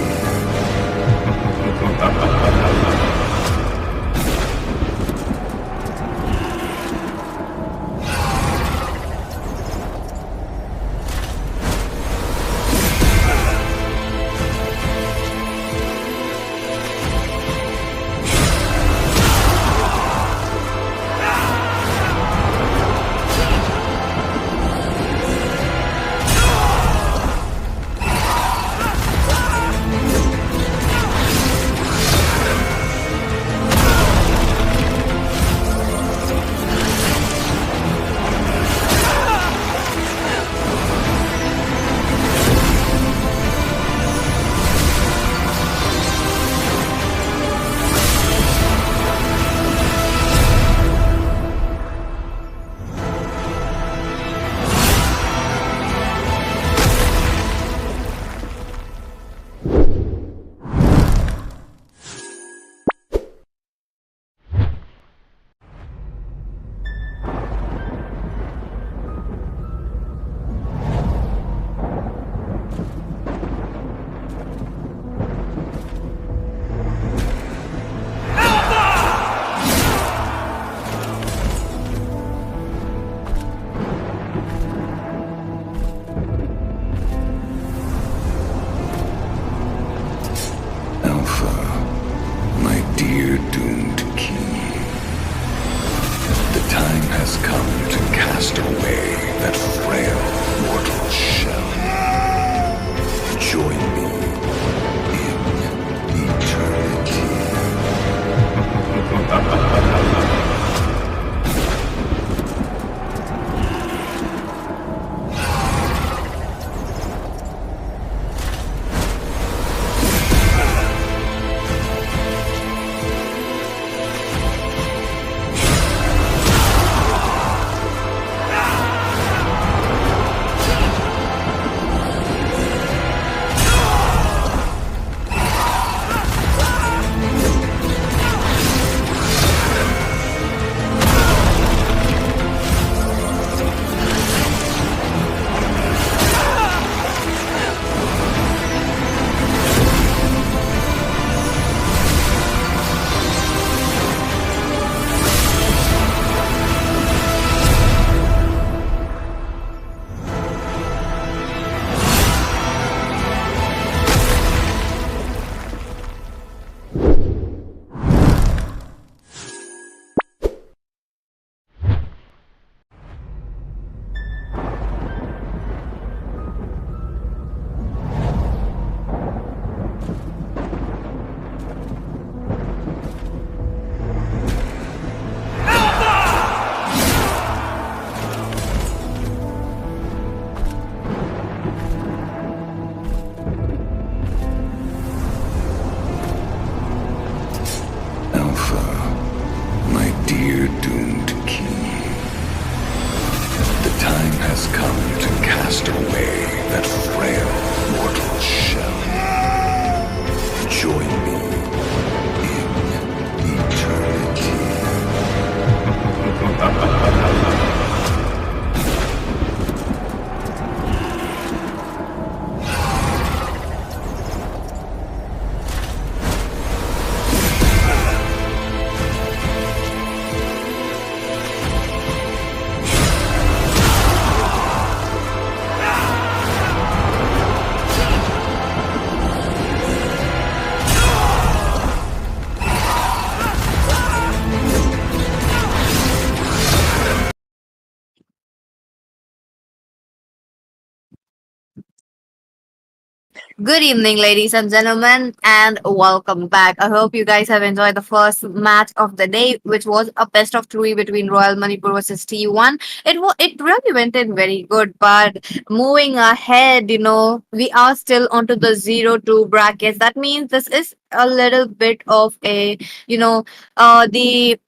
Good evening, ladies and gentlemen, and welcome back. I hope you guys have enjoyed the first match of the day, which was a best of three between Royal Manipur versus T1. It really went in very good, but moving ahead, we are still onto the 0-2 brackets. That means this is a little bit of a the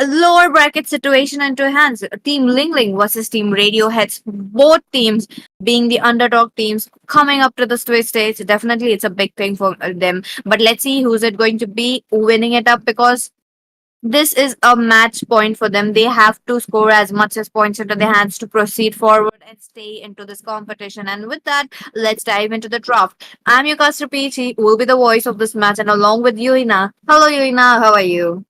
lower bracket situation into hands. Team Ling Ling versus Team Radioheads. Both teams being the underdog teams coming up to the Swiss stage. Definitely, it's a big thing for them. But let's see who's it going to be winning it up because This is a match point for them. They have to score as much as points into their hands to proceed forward and stay into this competition. And with that, let's dive into the draft. I'm your caster Peachy, who will be the voice of this match, and along with Yuina. Hello, Yuina. How are you?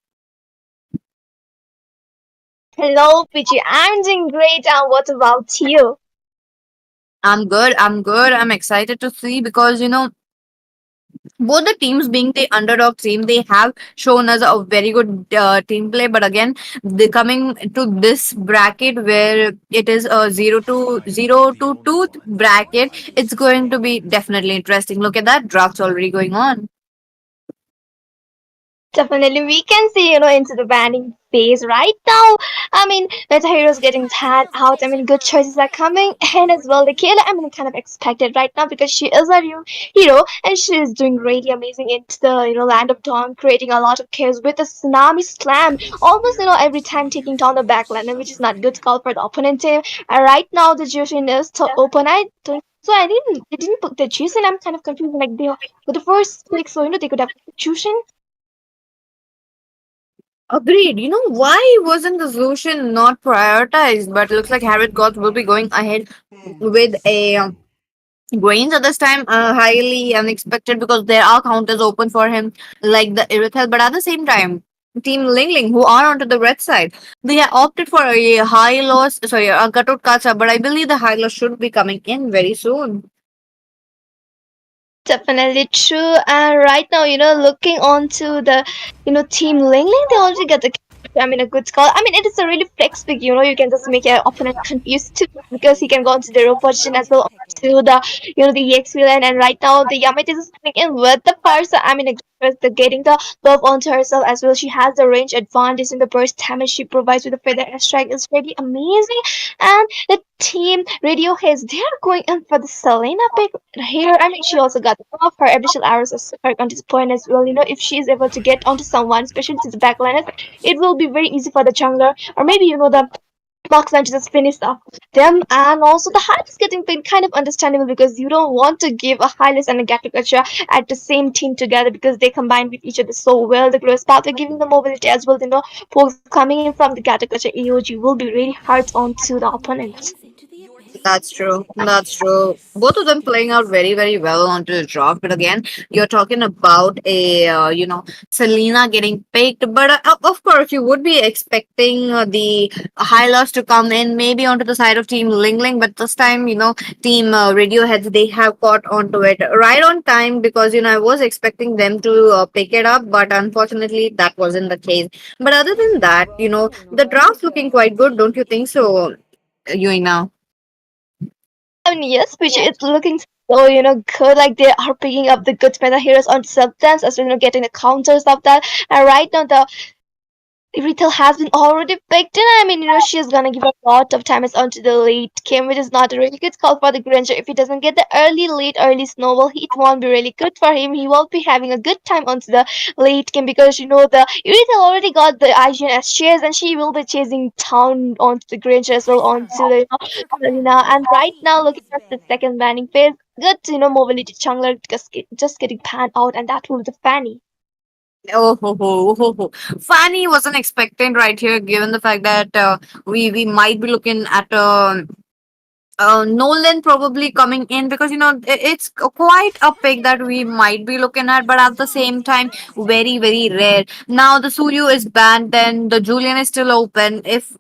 Hello, Pichi. I'm doing great. And what about you? I'm good. I'm good. I'm excited to see because both the teams being the underdog team, they have shown us a very good team play. But again, they coming to this bracket where it is a 0 to 2 bracket, it's going to be definitely interesting. Look at that, draft's already going on. Definitely, we can see, into the banning phase right now. I mean, meta heroes getting tired out. I mean, good choices are coming, and as well, the Kayla, I mean, kind of expected right now because she is a new hero and she is doing really amazing into the, land of dawn, creating a lot of chaos with a tsunami slam, almost, every time taking down the backline, and which is not good call for the opponent team. And right now, the Jushin is to open. I don't. So they didn't put the Jushin. I'm kind of confused. Like they, with the first click, so they could have Jushin. Agreed. Why wasn't the solution not prioritized? But looks like Harriet God will be going ahead with a Grains at this time highly unexpected because there are counters open for him, like the Irithel. But at the same time, Team Ling Ling, who are onto the red side, they have opted for a high loss, sorry, a Gatot Kacha. But I believe the high loss should be coming in very soon. Definitely true. And right now, looking onto the, team Ling Ling, they already get the, I mean, a good score. I mean, it is a really flex pick, you can just make your opponent confused too because he can go into the row position as well to the, the EXP line. And right now, the Yamete is coming in with the parse. I mean, the getting the buff onto herself as well. She has the range advantage in the burst damage she provides with the feather strike is really amazing. And the team Radiohead, they are going in for the Selena pick here. I mean, she also got one of her additional arrows of support on this point as well. If she is able to get onto someone, especially to the backliners, it will be very easy for the jungler, or maybe the marksman to just finish off them. And also the height is getting been kind of understandable because you don't want to give a Hylas and a Gatligacha at the same team together because they combine with each other so well. The growth path are giving the mobility as well. Folks coming in from the Gatligacha AOG will be really hard onto the opponent. That's true. That's true. Both of them playing out very, very well onto the draft. But again, you're talking about Selena getting picked. But of course, you would be expecting the Hylas to come in maybe onto the side of Team Ling Ling. But this time, Team Radioheads, they have caught onto it right on time because, I was expecting them to pick it up. But unfortunately, that wasn't the case. But other than that, the draft's looking quite good, don't you think so, Yuina? I mean, yes, which it's looking so, good. Like they are picking up the good meta heroes on substance as well, getting the counters of that. And right now, the Retail has been already picked in. I mean, she's gonna give a lot of time onto the late game, which is not a really good call for the Granger. If he doesn't get the early snowball, it won't be really good for him. He won't be having a good time onto the late game because the Retail already got the IGN as shares and she will be chasing down onto the Granger as well onto the arena. And right now, looking at the second banning phase, good mobility jungler just getting panned out, and that will be the Fanny. Oh, ho, ho, ho, ho. Fanny wasn't expecting right here, given the fact that we might be looking at Nolan probably coming in because it's quite a pick that we might be looking at, but at the same time, very very rare. Now the Suryu is banned, then the Julian is still open. If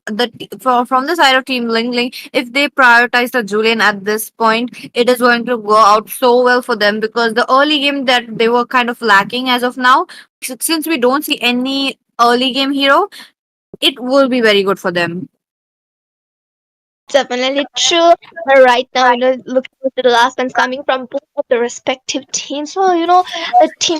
from the side of Team Ling Ling, if they prioritize the Julian at this point, it is going to go out so well for them because the early game that they were kind of lacking as of now, since we don't see any early game hero, it will be very good for them. Definitely true. But right now, looking at the last ones coming from both of the respective teams. So, the team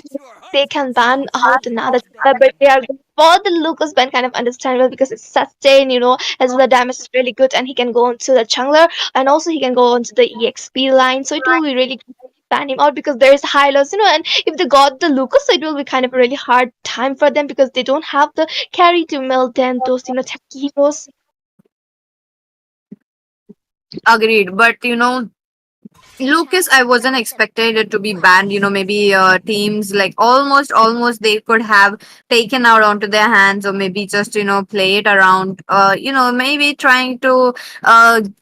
they can ban out another player, but they are going for the Lucas ban kind of understandable because it's sustain, as well the damage is really good and he can go onto the jungler and also he can go onto the EXP line. So it will be really good to ban him out because there is high loss, and if they got the Lucas, so it will be kind of a really hard time for them because they don't have the carry to melt them those, tanky heroes. Agreed, but Lucas, I wasn't expected it to be banned. Maybe teams like almost they could have taken out onto their hands, or maybe just play it around. Maybe trying to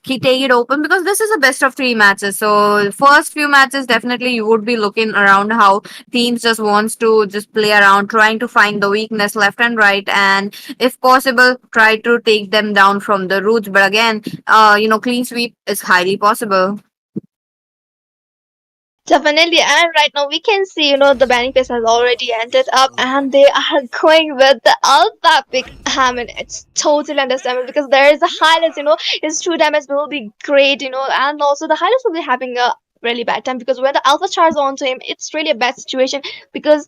take it open, because this is a best of three matches. So first few matches, definitely you would be looking around how teams just wants to just play around, trying to find the weakness left and right, and if possible, try to take them down from the roots. But again, clean sweep is highly possible. Definitely, and right now we can see, the banning phase has already ended up, and they are going with the alpha pick. I mean, it's totally understandable because there is a highlights, his true damage will be great, and also the highlights will be having a really bad time because when the alpha charge onto him, it's really a bad situation because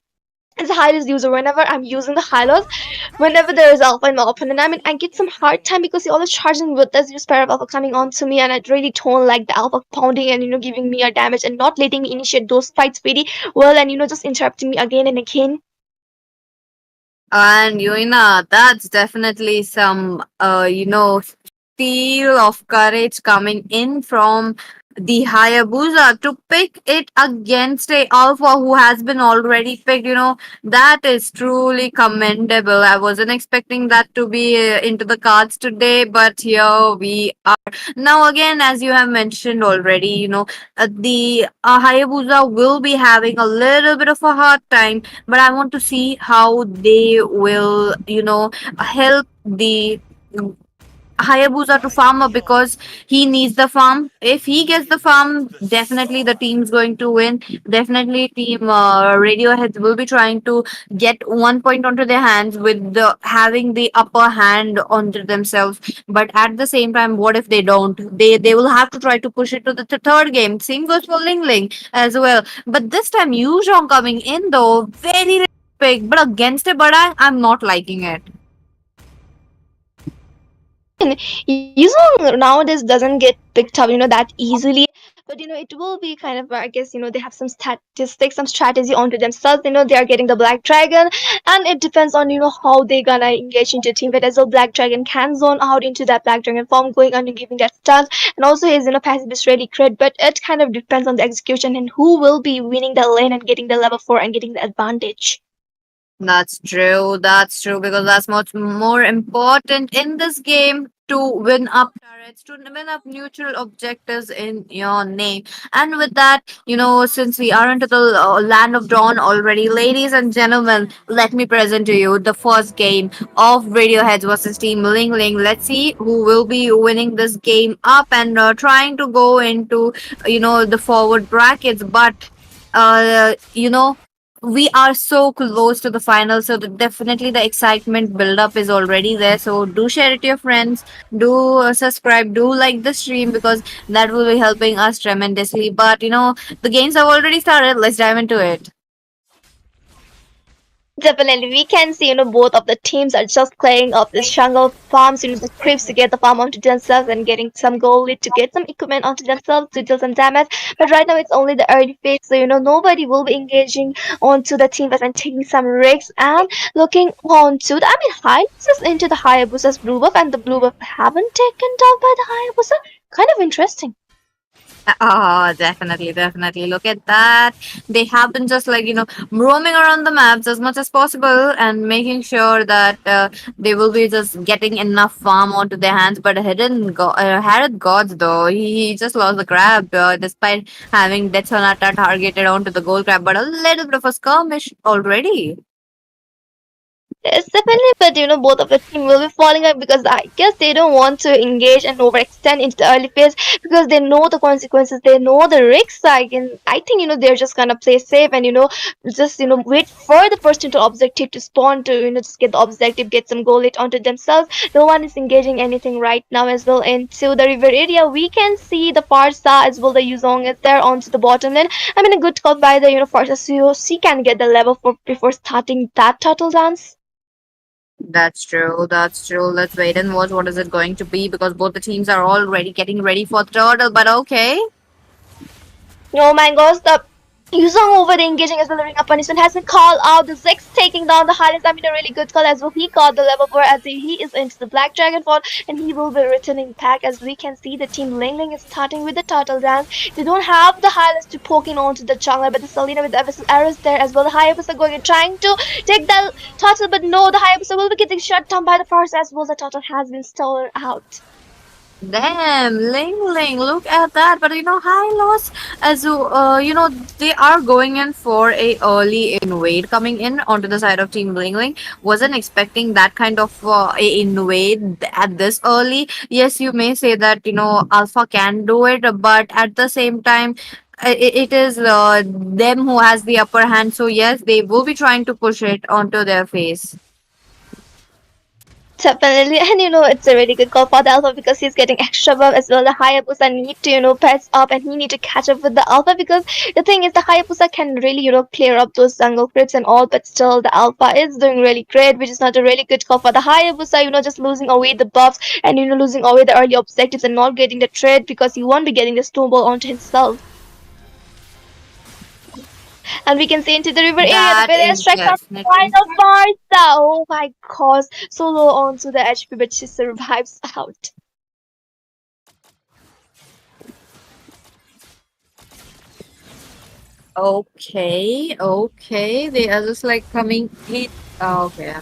as a high risk user, whenever I'm using the high lows, whenever there is alpha in my opponent, I mean, I get some hard time because he always charging with this use pair of alpha coming on to me, and I really don't like the alpha pounding and giving me a damage and not letting me initiate those fights pretty well, and just interrupting me again and again. And that's definitely some steel of courage coming in from the Hayabusa to pick it against a alpha who has been already picked. That is truly commendable. I wasn't expecting that to be into the cards today, but here we are. Now, again, as you have mentioned already, the Hayabusa will be having a little bit of a hard time, but I want to see how they will, help the Hayabusa to farm up, because he needs the farm. If he gets the farm, definitely the team's going to win. Definitely, team Radioheads will be trying to get 1 point onto their hands with having the upper hand onto themselves. But at the same time, what if they don't? They will have to try to push it to the third game. Same goes for Ling Ling as well. But this time, Yu Zhong coming in though, very big. But against a Badang, I'm not liking it. Yuzong nowadays doesn't get picked up, that easily. But it will be kind of, I guess, they have some statistics, some strategy onto themselves. They are getting the Black Dragon, and it depends on how they gonna engage into team fight as well. Black Dragon can zone out into that Black Dragon form, going on and giving that stun, and also his passive is really great. But it kind of depends on the execution and who will be winning the lane and getting the level 4 and getting the advantage. That's true. That's true, because that's much more important in this game to win up turrets, to win up neutral objectives in your name. And with that, since we are into the land of dawn already, ladies and gentlemen, let me present to you the first game of Radioheads versus Team Ling Ling. Let's see who will be winning this game up and trying to go into, the forward brackets. But, we are so close to the final, so definitely the excitement build up is already there. So do share it to your friends, do subscribe, do like the stream, because that will be helping us tremendously. But the games have already started. Let's dive into it. Definitely, we can see, both of the teams are just clearing up this jungle farms, the creeps to get the farm onto themselves and getting some gold lead to get some equipment onto themselves to deal some damage. But right now, it's only the early phase, so, nobody will be engaging onto the team and taking some risks and looking onto the, I mean, highlights into the Hayabusa's blue buff, and the blue buff haven't taken down by the Hayabusa. Kind of interesting. Ah, definitely, definitely. Look at that. They have been just like, roaming around the maps as much as possible and making sure that they will be just getting enough farm onto their hands. But Harith Gods, though, he just lost the crab despite having Death Sonata targeted onto the gold crab. But a little bit of a skirmish already. It's definitely, but both of the team will be falling out because I guess they don't want to engage and overextend into the early phase because they know the consequences, they know the risks. I think they're just gonna play safe and just wait for the first into objective to spawn to just get the objective, get some goal it onto themselves. No one is engaging anything right now as well into the river area. We can see the Farsa as well. The Yuzong is there onto the bottom lane. I mean, a good call by the Farsa, so she can get the level 4 before starting that turtle dance. That's true. That's true. Let's wait and watch what is it going to be, because both the teams are already getting ready for the turtle. But okay. Oh my gosh, the Yuzong over the engaging as well, the ring of punishment has been called out. The Zix taking down the highlights. I mean, a really good call as well. He got the level 4 as he is into the Black Dragon form and he will be returning back. As we can see, the team Ling Ling is starting with the turtle dance. They don't have the highlights to poking onto the jungler, but the Selena with the Abyssal arrows there as well. The Hayabusa going and trying to take the turtle, but no, the Hayabusa will be getting shut down by the force as well. The turtle has been stolen out. Damn, Ling Ling, look at that. But high loss as they are going in for a early invade coming in onto the side of Team Ling Ling. Wasn't expecting that kind of a invade at this early. Yes, you may say that Alpha can do it, but at the same time, it is them who has the upper hand. So yes, they will be trying to push it onto their face. Definitely, and it's a really good call for the alpha because he's getting extra buff as well. The Hayabusa need to, pass up and he need to catch up with the alpha because the thing is the Hayabusa can really, clear up those jungle creeps and all, but still the alpha is doing really great, which is not a really good call for the Hayabusa, just losing away the buffs and losing away the early objectives and not getting the trade because he won't be getting the snowball onto himself. And we can see into the river area, the That Belair is strikes out definitely. final Barca. Oh my gosh, so low onto the HP, but she survives out. Okay, okay. They are just like coming in. Oh, okay.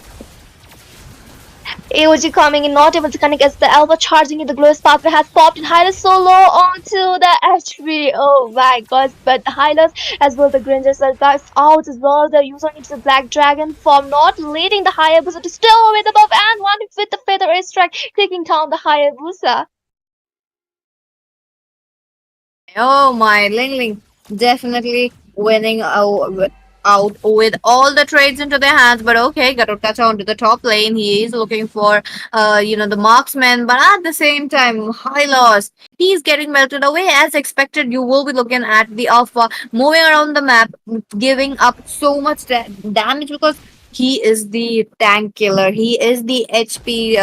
AOG coming in, not able to connect as the Alpha charging in the glorious pathway has popped in Hylas solo onto the HP. Oh my gosh, but Hylas as well the Granger survives out as well. The user into the Black Dragon form, not leading the Hayabusa to still with above and one with the Feather Airstrike taking down the Hayabusa. Oh my, Ling Ling definitely winning out with all the trades into their hands. But okay, Garukacha onto the top lane. He is looking for, the marksman. But at the same time, high loss. He's getting melted away as expected. You will be looking at the Alpha moving around the map, giving up so much damage because he is the tank killer. He is the HP,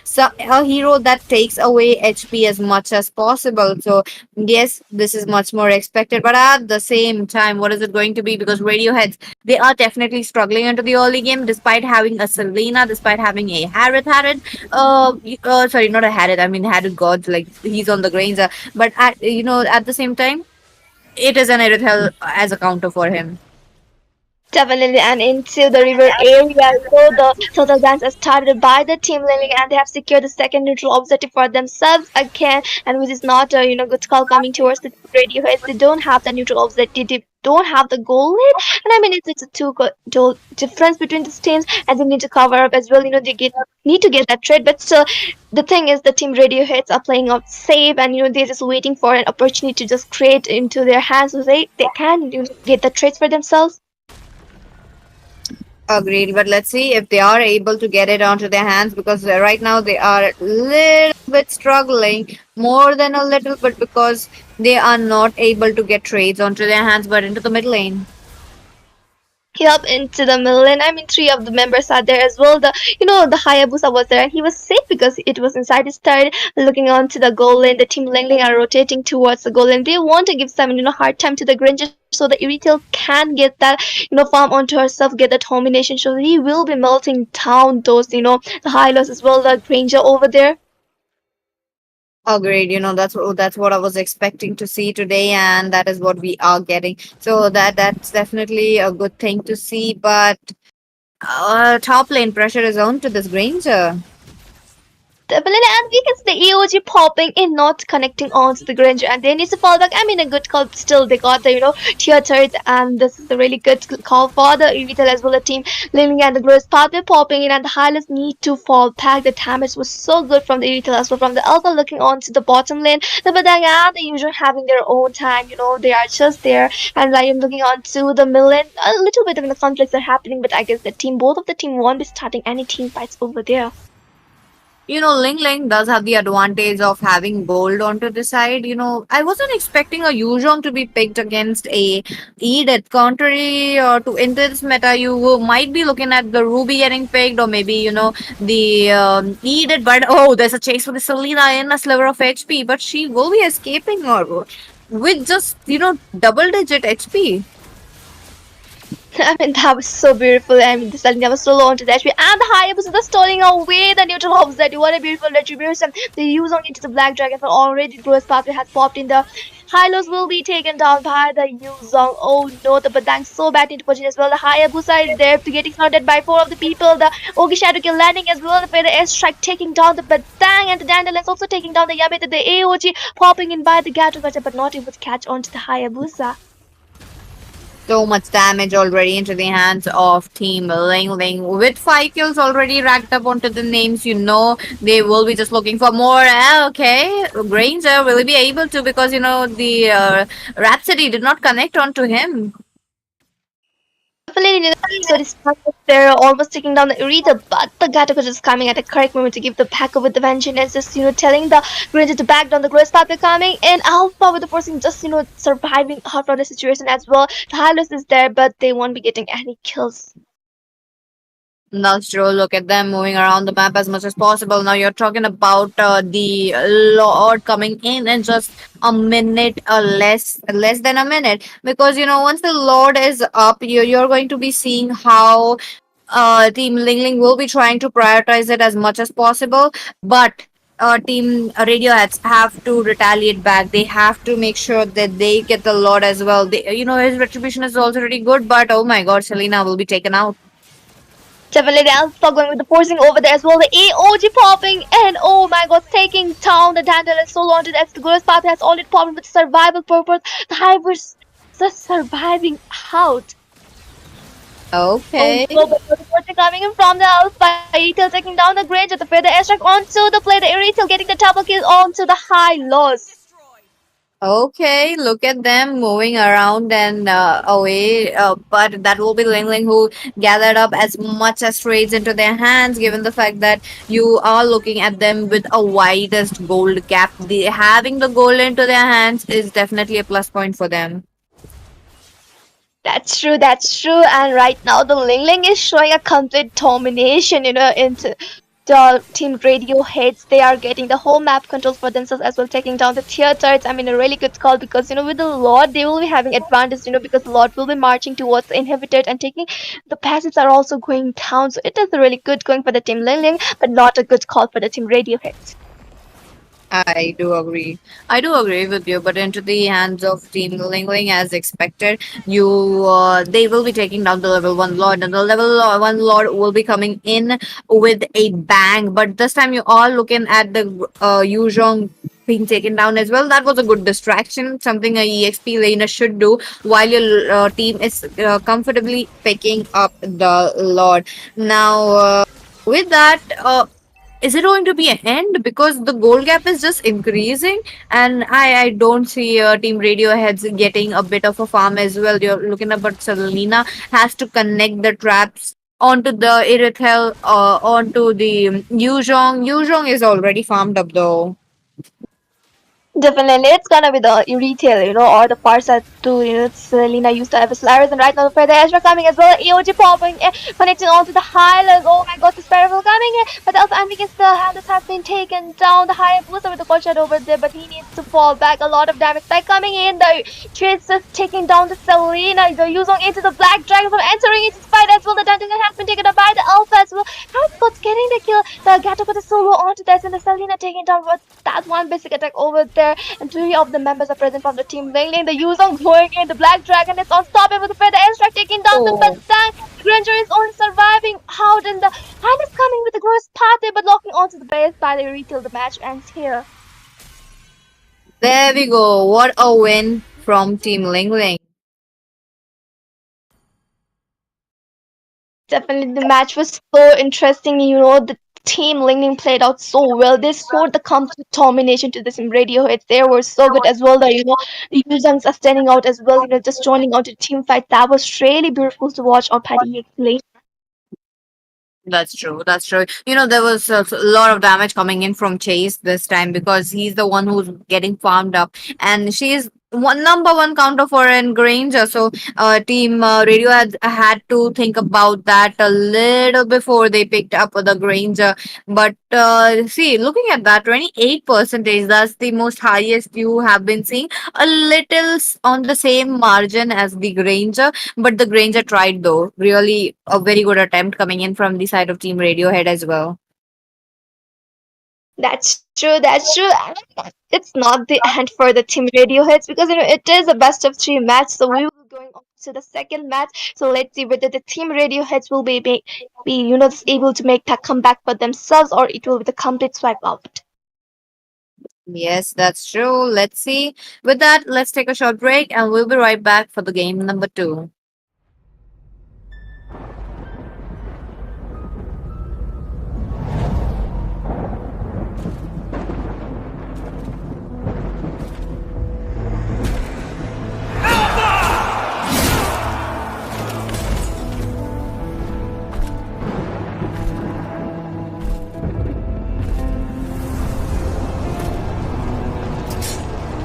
so a hero that takes away HP as much as possible. So yes, this is much more expected, but at the same time, what is it going to be? Because Radioheads, they are definitely struggling into the early game despite having a Selena, despite having a Harriet. Sorry, not a Harriet. I mean Harriet God, like he's on the Granger. But at the same time, it is an Erythel as a counter for him. Definitely, and into the river area. So the total dance is started by the team Lily, and they have secured the second neutral objective for themselves again, and which is not a good call coming towards the Radioheads. They don't have the neutral objective. They don't have the goal lead, and I mean it's a two difference between these teams, and they need to cover up as well. They need to get that trade, but still, the thing is the team Radioheads are playing out safe, and they're just waiting for an opportunity to just create into their hands so they can get the trades for themselves. Agreed, but let's see if they are able to get it onto their hands because right now they are a little bit struggling, more than a little bit because they are not able to get trades onto their hands, but into the mid lane. Yep, into the middle, and I mean three of the members are there as well. The Hayabusa was there, and he was safe because it was inside his turret, looking onto the goal lane. The team Lingling are rotating towards the goal lane. They want to give some hard time to the Granger so the Irithel can get that farm onto herself, get that domination. So he will be melting down those the Hylos as well, the Granger over there. Agreed, that's what I was expecting to see today, and that is what we are getting. So that's definitely a good thing to see. But top lane pressure is on to this Granger. Definitely, and we can see the EOG popping in, not connecting on to the Granger, and they need to fall back. I mean, a good call. Still, they got the tier turret, and this is a really good call for the Evital as well. The team Lily and the Glorious Pathway popping in, and the Hylas need to fall back. The damage was so good from the Evital as well. From the Alpha looking on to the bottom lane, the Badang and the usual having their own time. They are just there, and Lion looking on to the middle lane. A little bit of the conflicts are happening, but I guess both of the team won't be starting any team fights over there. Ling Ling does have the advantage of having gold onto the side. I wasn't expecting a Yuzhong to be picked against a Edith. Contrary to in this meta, you might be looking at the Ruby getting picked, or maybe the Edith. But oh, there's a chase for the Selena in a sliver of HP, but she will be escaping or with just, double digit HP. I mean, that was so beautiful. I mean, the Selena was so low onto the HP, and the Hayabusa was stealing away the neutral hops. That what a beautiful retribution. They use on into the Black Dragon, for already Gross Pathway has popped in. The Hylos will be taken down by the Yuzong. Oh no, the Badang so bad into position as well. The Hayabusa is there to getting surrounded by four of the people. The Ogi Shadow Kill landing as well. The Feather Airstrike taking down the Badang, and the Dandelions also taking down the Yamete. The AOG popping in by the Gato, but not able to catch on to the Hayabusa. So much damage already into the hands of Team Ling Ling. With 5 kills already racked up onto the names, they will be just looking for more. Okay, Granger will he be able to, because the Rhapsody did not connect onto him. Definitely, so this they're almost taking down the Ureta, but the Gatakush is coming at the correct moment to give the back up with the vengeance, and just telling the Granger to back down. The Grace Pathway coming, and Alpha with the forcing just surviving out from the situation as well. The Hylos is there, but they won't be getting any kills. That's true. Look at them moving around the map as much as possible. Now you're talking about the Lord coming in just a minute, less than a minute, because once the Lord is up, you're going to be seeing how Team Ling Ling will be trying to prioritize it as much as possible, but. Team Radioheads have to retaliate back. They have to make sure that they get the Lord as well. His retribution is also pretty good, but oh my God, Selena will be taken out. Definitely, Alpha going with the forcing over there as well. The AOG popping, and oh my god, taking down the Dandelion so long as the Grace Pathway has already popped with survival purpose. The Hybris just surviving out. Oh Okay. no, but the reporter coming in from the Alpha, Irithel taking down the Granger, the Feather Airstrike onto the play, the Irithel getting the double kill onto the high loss. Okay, look at them moving around and away. But that will be Ling Ling who gathered up as much as trades into their hands, given the fact that you are looking at them with a widest gold gap. Having the gold into their hands is definitely a plus point for them. That's true. And right now, the Ling Ling is showing a complete domination, into the Team Radio heads. They are getting the whole map control for themselves as well, taking down the tier turrets. I mean, a really good call because, with the Lord, they will be having advantage, because the Lord will be marching towards the inhibited and taking the passives are also going down. So it is a really good going for the Team Ling Ling, but not a good call for the Team Radio heads. I do agree. I do agree with you, but into the hands of Team Ling Ling, as expected, they will be taking down the level one lord, and the level one lord will be coming in with a bang. But this time, you are looking at the Yuzhong being taken down as well. That was a good distraction, something a EXP laner should do while your team is comfortably picking up the lord. Now, with that. Is it going to be an end, because the goal gap is just increasing, and I don't see Team Radioheads getting a bit of a farm as well. You're looking at, but Selena has to connect the traps onto the Irithel, onto the Yuzhong is already farmed up though. Definitely, it's gonna be the retail, or the Parsa too, Selena used to have a Solaris, and right now the Feather Ezra coming as well, EOG popping, connecting onto the Highlands. Oh my god, the Sparrow coming in, but the Alpha Amicus the Handles has been taken down. The high booster with the cold shot over there, but he needs to fall back. A lot of damage by coming in. The Trace just taking down the Selena, the Yuzong into the Black Dragon from entering into the fight as well. The Dandelion has been taken up by the Alpha as well. Hardcore's getting the kill. The Gato got the solo onto that, and the Selena taking down that one basic attack over there, and three of the members are present from the team. Ling the Yuzong going in, the Black Dragon is unstoppable with the Feather Airstrike taking down the Oh, Batang. Granger is only surviving out, and the hand is coming with the gross pathway, but locking onto the base by the retail. The match ends here. there we go. What a win from Team Ling Ling. Definitely, the match was so interesting. The team Ling played out so well. They showed the complete domination to this in Radiohead. They were so good as well. The Yuzangs are standing out as well. Just joining out the team fight. That was really beautiful to watch on Paddy Play. That's true. That's true. There was a lot of damage coming in from Chase this time, because he's the one who's getting farmed up, and she's one counter for an Granger. So team Radio had to think about that a little before they picked up the Granger. But see, looking at that, 28 percentage, that's the most highest you have been seeing. A little on the same margin as the Granger, but the Granger tried though. Really a very good attempt coming in from the side of Team Radiohead as well. That's true. That's true. It's not the end for the Team Radioheads because it is a best of three match. So we will be going on to the second match. So let's see whether the Team Radioheads will be able to make that comeback for themselves, or it will be the complete swipe out. Yes, that's true. Let's see. With that, let's take a short break and we'll be right back for the game number two.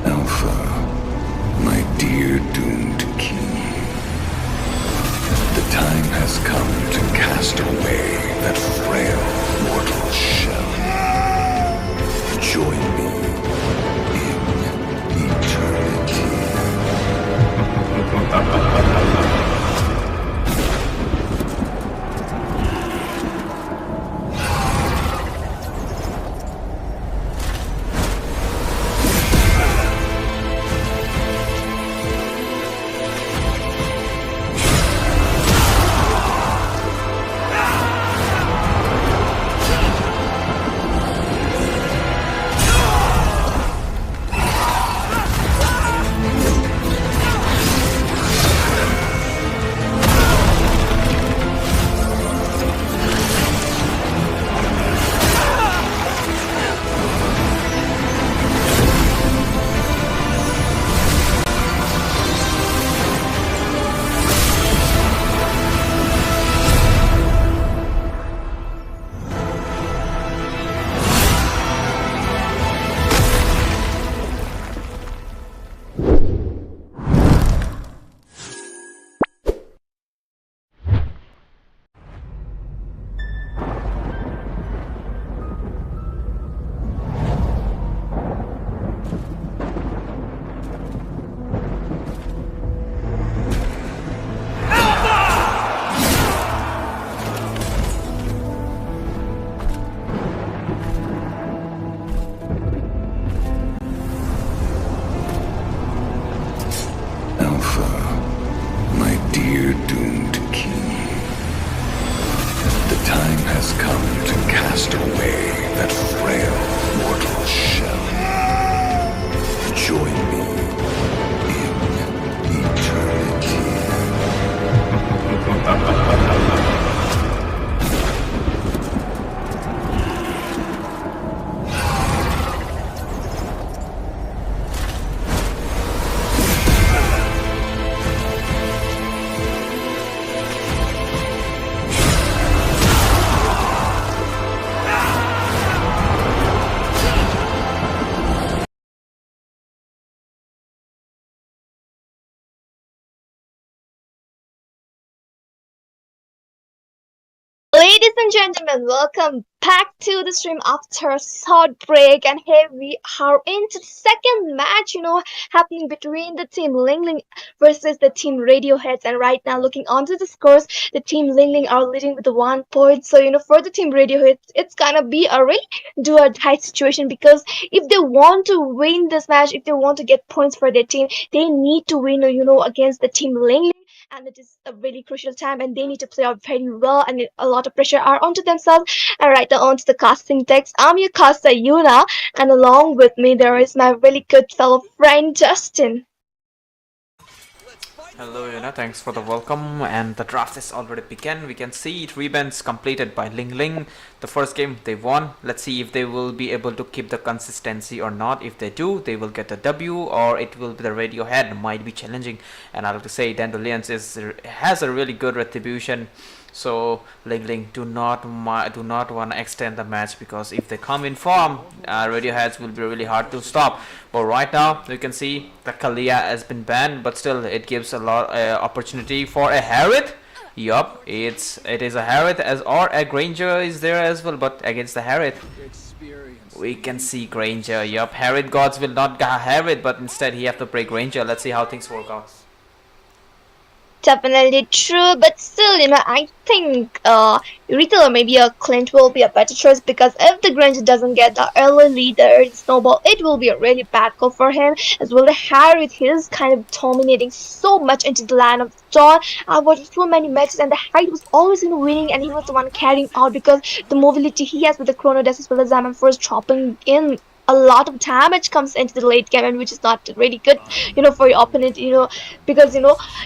Alpha, my dear doomed king. The time has come to cast away that frail mortal shell. Join me in eternity. Alpha, my dear doomed king. The time has come to cast away that frail mortal shell. Join me in eternity. Ladies and gentlemen, welcome back to the stream after a short break. And here we are into the second match, happening between the team Ling Ling versus the team Radioheads. And right now, looking onto the scores, the team Ling Ling are leading with the 1 point. So, for the team Radioheads, it's gonna be a really do or die situation because if they want to win this match, if they want to get points for their team, they need to win, against the team Ling Ling, and it is a really crucial time and they need to play out very well, and a lot of pressure are onto themselves. And right now onto the casting text, I'm your caster Yuna, and along with me there is my really good fellow friend Justin. Hello, Yuna. Thanks for the welcome. And the draft is already begun. We can see 3 bands completed by Ling Ling. The first game they won. Let's see if they will be able to keep the consistency or not. If they do, they will get a W, or it will be the Radiohead. Might be challenging. And I like to say Dandelions has a really good retribution. So Ling Ling do not want to extend the match, because if they come in form, Radioheads will be really hard to stop. But right now you can see the Kalia has been banned, but still it gives a lot opportunity for a Harriet. Yup, it is a Harriet as or a Granger is there as well, but against the Harriet we can see Granger. Yup, Harriet gods will not have it, but instead he have to break Granger. Let's see how things work out. Definitely true, but still, I think Retail or maybe a Clint will be a better choice because if the Grinch doesn't get the early leader snowball, it will be a really bad call for him. As well, the Harry with his kind of dominating so much into the land of Dawn. I watched so many matches and the Hyde was always winning and he was the one carrying out because the mobility he has with the Chrono Dash as well as Zaman first dropping in a lot of damage comes into the late game and which is not really good for your opponent because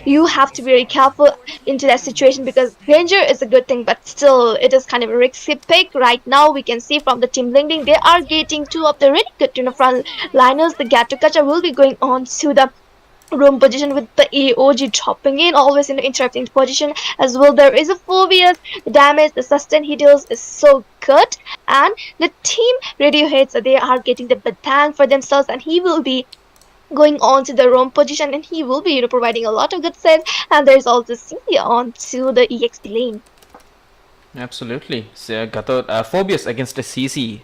you have to be very careful into that situation because Ranger is a good thing but still it is kind of a risky pick. Right now we can see from the team linking they are getting two of the really good front liners. The Gato Kacha will be going on to the room position with the AOG dropping in, always interrupting the position as well. There is a Phobias, the damage, the sustain he deals is so good, and the team Radiohead, so they are getting the Batang for themselves, and he will be going on to the roam position and he will be providing a lot of good sets, and there's also CC on to the EXP lane. Absolutely. So, Phobius against the CC.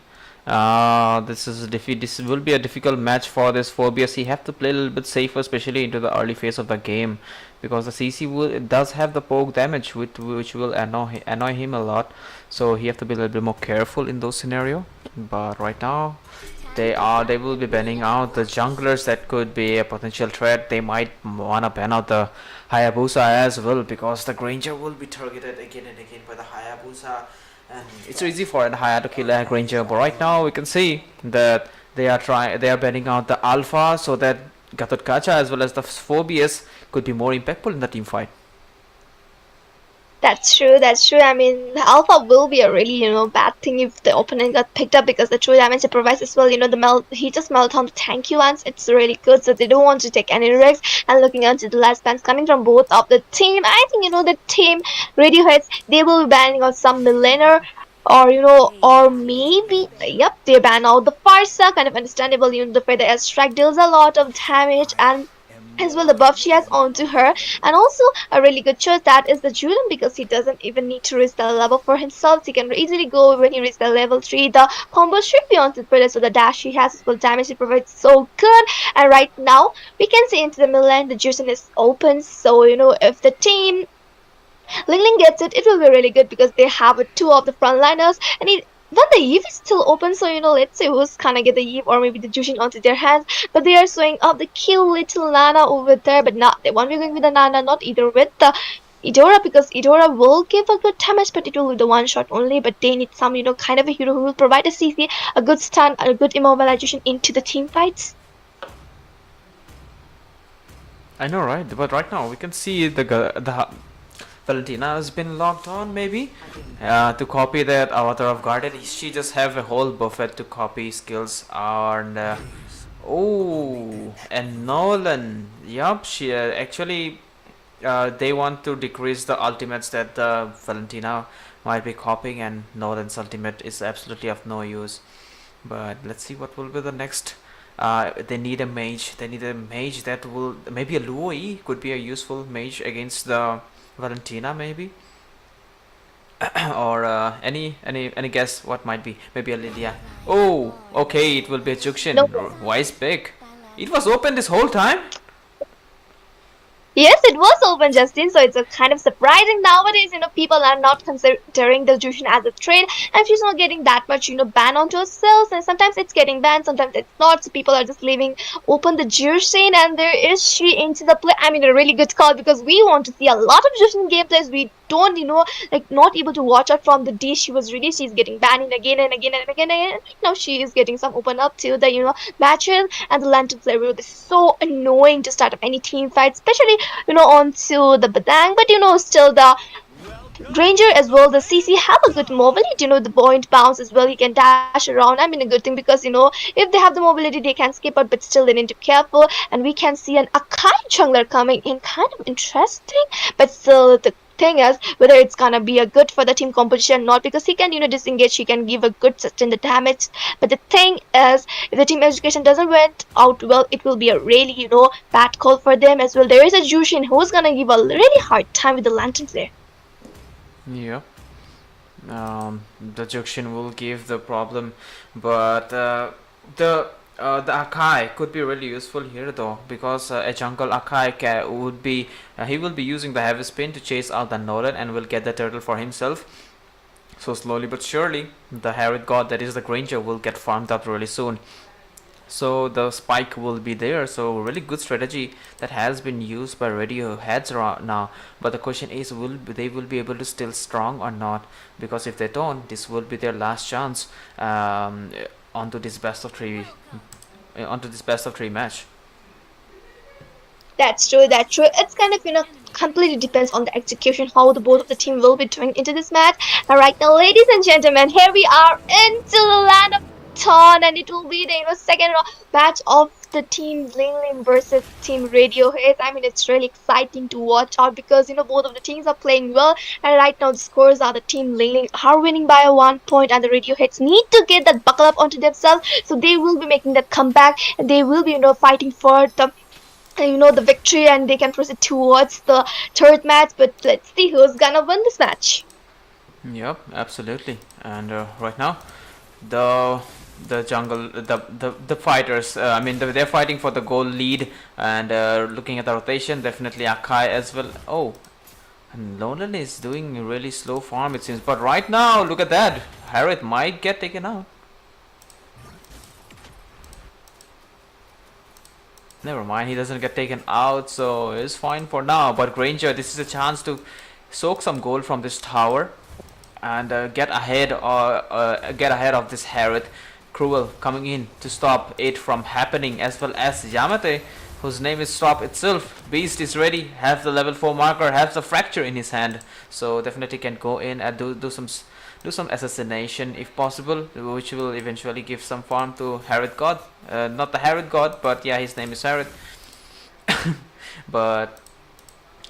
This will be a difficult match for this Phobius. He have to play a little bit safer, especially into the early phase of the game, because the CC does have the poke damage, which will annoy him a lot. So he have to be a little bit more careful in those scenario. But right now, they will be banning out the junglers that could be a potential threat. They might wanna ban out the Hayabusa as well, because the Granger will be targeted again and again by the Hayabusa, and it's easy for a Haya to kill a Granger. But right now we can see that they are banning out the Alpha, so that Gatot Kacha as well as the Phobius could be more impactful in the team fight. That's true, that's true. I mean, the alpha will be a really, bad thing if the opponent got picked up because the true damage it provides as well, he just melt on the tanky ones. It's really good, so they don't want to take any risks. And looking onto the last bans coming from both of the team, I think, the team Radioheads, they will be banning out some Millennium or or maybe yep they ban out the Farsa, kind of understandable, the fact that airstrike deals a lot of damage and as well the buff she has onto her, and also a really good choice that is the Julian because he doesn't even need to reach the level for himself. He can easily go when he reaches the level 3. The combo should be on the so the dash he has as well damage he provides so good. And right now we can see into the middle lane the Julian is open, so if the team Ling Ling gets it, it will be really good because they have two of the frontliners and then the Eve is still open, so let's say who's gonna get the Eve or maybe the Jushin onto their hands. But they are showing up the kill little Nana over there, but not they won't be going with the Nana, not either with the Idora because Idora will give a good damage, but it will be the one shot only. But they need some kind of a hero who will provide a CC, a good stun, a good immobilization into the team fights. I know, right? But right now we can see the Valentina has been logged on maybe to copy that avatar of guarded. She just have a whole buffet to copy skills and oh, and Nolan, yup, she actually they want to decrease the ultimates that the Valentina might be copying, and Nolan's ultimate is absolutely of no use. But let's see what will be the next. They need a mage. They need a mage that will maybe a Luoi could be a useful mage against the Valentina maybe. Or any guess what might be? Maybe a Lydia. Oh, okay, it will be a Jukshin. No. Wise pick. It was open this whole time. Yes, it was open, Justin, so it's a kind of surprising nowadays, people are not considering the Jushin as a trade, and she's not getting that much, ban onto herself, and sometimes it's getting banned, sometimes it's not, so people are just leaving open the Jushin, and there is she into the play. I mean, a really good call, because we want to see a lot of Jushin gameplays. We don't, not able to watch out from the day she was released. She's getting banned again and again and again, and now she is getting some open up to the, matches, and the Lantern Flare is so annoying to start up any team fight, especially onto the Badang, but still the Granger as well, the CC have a good mobility, the point bounce as well, he can dash around. I mean, a good thing because, if they have the mobility, they can skip out, but still they need to be careful. And we can see an Akai jungler coming in, kind of interesting, but still the thing is whether it's gonna be a good for the team composition or not, because he can disengage, he can give a good sustain the damage. But the thing is, if the team education doesn't went out well, it will be a really bad call for them as well. There is a Jushin who's gonna give a really hard time with the lantern flare. Yeah. The junction will give the problem, but the Akai could be really useful here though, because a jungle Akai would be he will be using the heavy spin to chase out the Nolan and will get the turtle for himself. So slowly but surely, the Harriet God, that is the Granger, will get farmed up really soon. So the spike will be there. So really good strategy that has been used by Radioheads around now. But the question is, they will be able to still strong or not? Because if they don't, this will be their last chance onto this best of three match. That's true. That's true. It's kind of completely depends on the execution how the both of the team will be doing into this match. And right now, ladies and gentlemen, here we are into the land of Ton, and it will be the second match of the team Ling Ling versus team Radiohead. I mean, it's really exciting to watch out because both of the teams are playing well, and right now the scores are the team Ling Ling are winning by a 1 point, and the Radioheads need to get that buckle up onto themselves, so they will be making that comeback, and they will be fighting for the victory, and they can proceed towards the third match. But let's see who's gonna win this match. Yep, absolutely. And right now, the jungle the fighters, I mean they're fighting for the goal lead, and looking at the rotation, definitely Akai as well. Oh, and Lonan is doing really slow farm it seems, but right now look at that, Harriet might get taken out. Never mind, he doesn't get taken out, so it's fine for now. But Granger, this is a chance to soak some gold from this tower and get ahead of this Harriet. Cruel coming in to stop it from happening, as well as Yamate, whose name is Stop itself. Beast is ready, have the level 4 marker, has the fracture in his hand, so definitely can go in and do some assassination if possible, which will eventually give some farm to Harriet God. Not the Harriet God, but yeah, his name is Harriet. But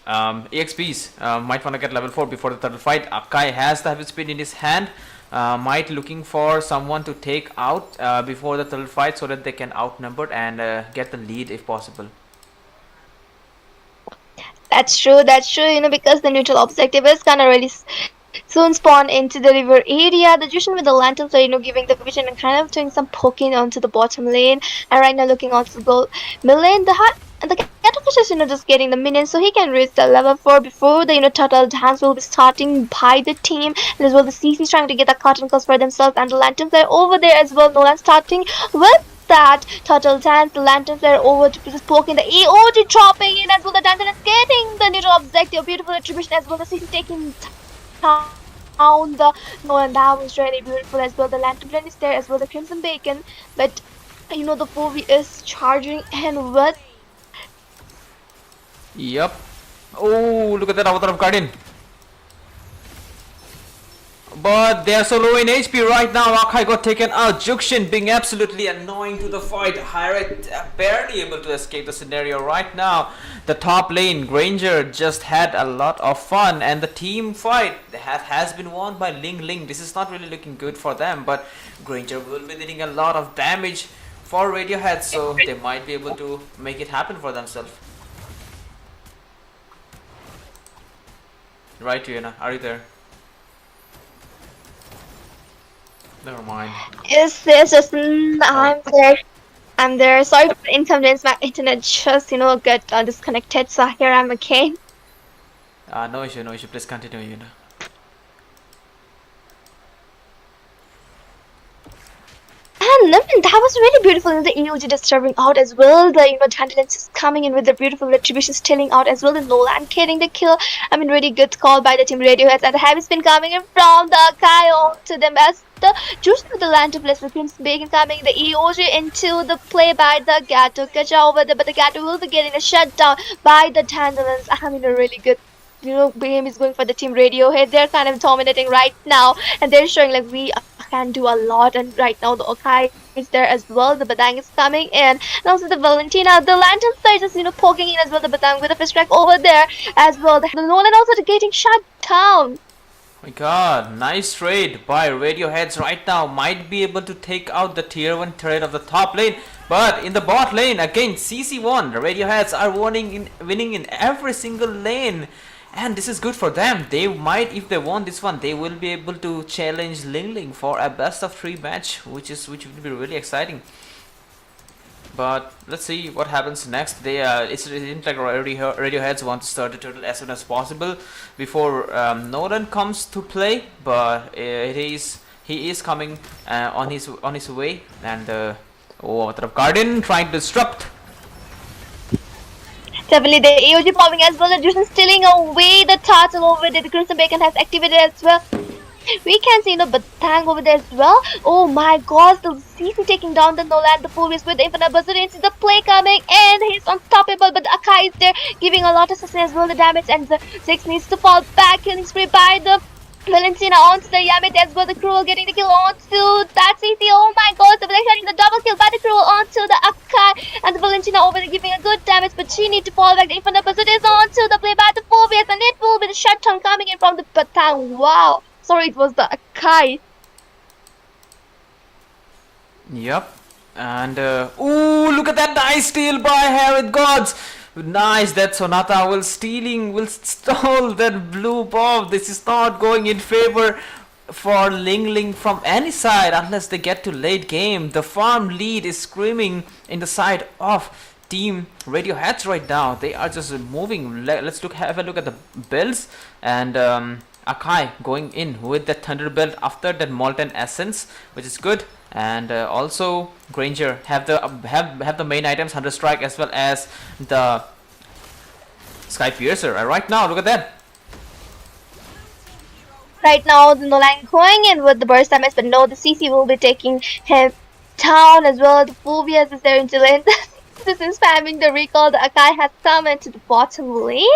EXPs might want to get level 4 before the turtle fight. Akai has the heavy speed in his hand. Might looking for someone to take out before the turtle fight, so that they can outnumber and get the lead if possible. That's true. That's true. Because the neutral objective is gonna really soon spawn into the river area. The Jushin with the lanterns are giving the vision and kind of doing some poking onto the bottom lane. And right now looking onto the goal mid lane, the Catfish is just getting the minions, so he can reach the level 4 before the turtle dance will be starting by the team. And as well the CC is trying to get the cotton calls for themselves, and the lanterns are over there as well. Nolan starting with that turtle dance, the lanterns are over to just poking the AOG, chopping in as well. The Danton is getting the neutral objective, beautiful attribution as well. The CC taking down the Nolan, that was really beautiful as well. The lantern blend is there as well, the Crimson Bacon, but the 4v is charging and with. Yep. Oh, look at that Avatar of Guardian. But they are so low in HP right now. Akai got taken out. Jukshin being absolutely annoying to the fight. Hyret barely able to escape the scenario right now. The top lane, Granger, just had a lot of fun. And the team fight has been won by Ling Ling. This is not really looking good for them. But Granger will be dealing a lot of damage for Radiohead. So they might be able to make it happen for themselves. Right, Yuna, are you there? Never mind. Yes, just I'm there. I'm there. Sorry for the inconvenience. My internet just got disconnected. So here I'm again. No issue. Please continue, Yuna. And I mean, that was really beautiful. The EOG disturbing out as well. The Dandelions is coming in with the beautiful retribution stealing out as well. The Nolan getting the kill. I mean, really good call by the team Radiohead. And the heavy spin coming in from the Kyle to them as the juice with the lantern place with Crimson Bacon coming. The EOG into the play by the Gato. Kacha over there, but the Gato will be getting a shutdown by the Dandelions. I mean, a really good game is going for the team Radiohead. They're kind of dominating right now, and they're showing like we can do a lot. And right now the Okai is there as well. The Badang is coming in, and also the Valentina, the Lanterns are just poking in as well. The Badang with a fist strike over there as well. The Nolan also getting shut down. My god, nice trade by Radioheads right now. Might be able to take out the tier 1 turret of the top lane. But in the bot lane, again, CC1. The Radioheads are winning in every single lane. And this is good for them. They might, if they won this one, they will be able to challenge Ling Ling for a best of 3 match, which will be really exciting. But let's see what happens next. It seems like Radioheads want to start the turtle as soon as possible before Nolan comes to play. But he is coming on his way, and Water of Garden trying to disrupt. Definitely the AOG popping as well. The Jushin stealing away the turtle over there. The Crimson Bacon has activated as well. We can see Batang over there as well. Oh my gosh, the CC taking down the Nolan, the Phobius with the Infinite Buzzard into the play coming, and he's unstoppable, but the Akai is there giving a lot of sustain as well, the damage, and the 6 needs to fall back, killing spree by the Valentina onto the Yamit as well, the Cruel getting the kill onto that CC. Oh my god, the Black getting the double kill by the Cruel onto the Akai, and the Valentina over there giving a good damage, but she needs to fall back. The Infinite Buzzard is onto the play by the Phobius, and it will be the shutdown coming in from the Batang. Wow. Sorry, it was the Akai. Yep. And ooh, look at that nice steal by Harriet Gods. Nice, that Sonata will stall that blue bomb. This is not going in favor for Ling Ling from any side unless they get to late game. The farm lead is screaming in the side of Team Radioheads right now. They are just moving. Let's have a look at the builds, and Akai going in with the Thunderbolt after that Molten Essence, which is good. And also Granger have the main items, Hunter Strike as well as the Sky Piercer. Right now, look at that. Right now, the Nolan going in with the burst damage, but no, the CC will be taking him down as well. The Phobias is there into lane. This is spamming the recall. The Akai has come into the bottom lane.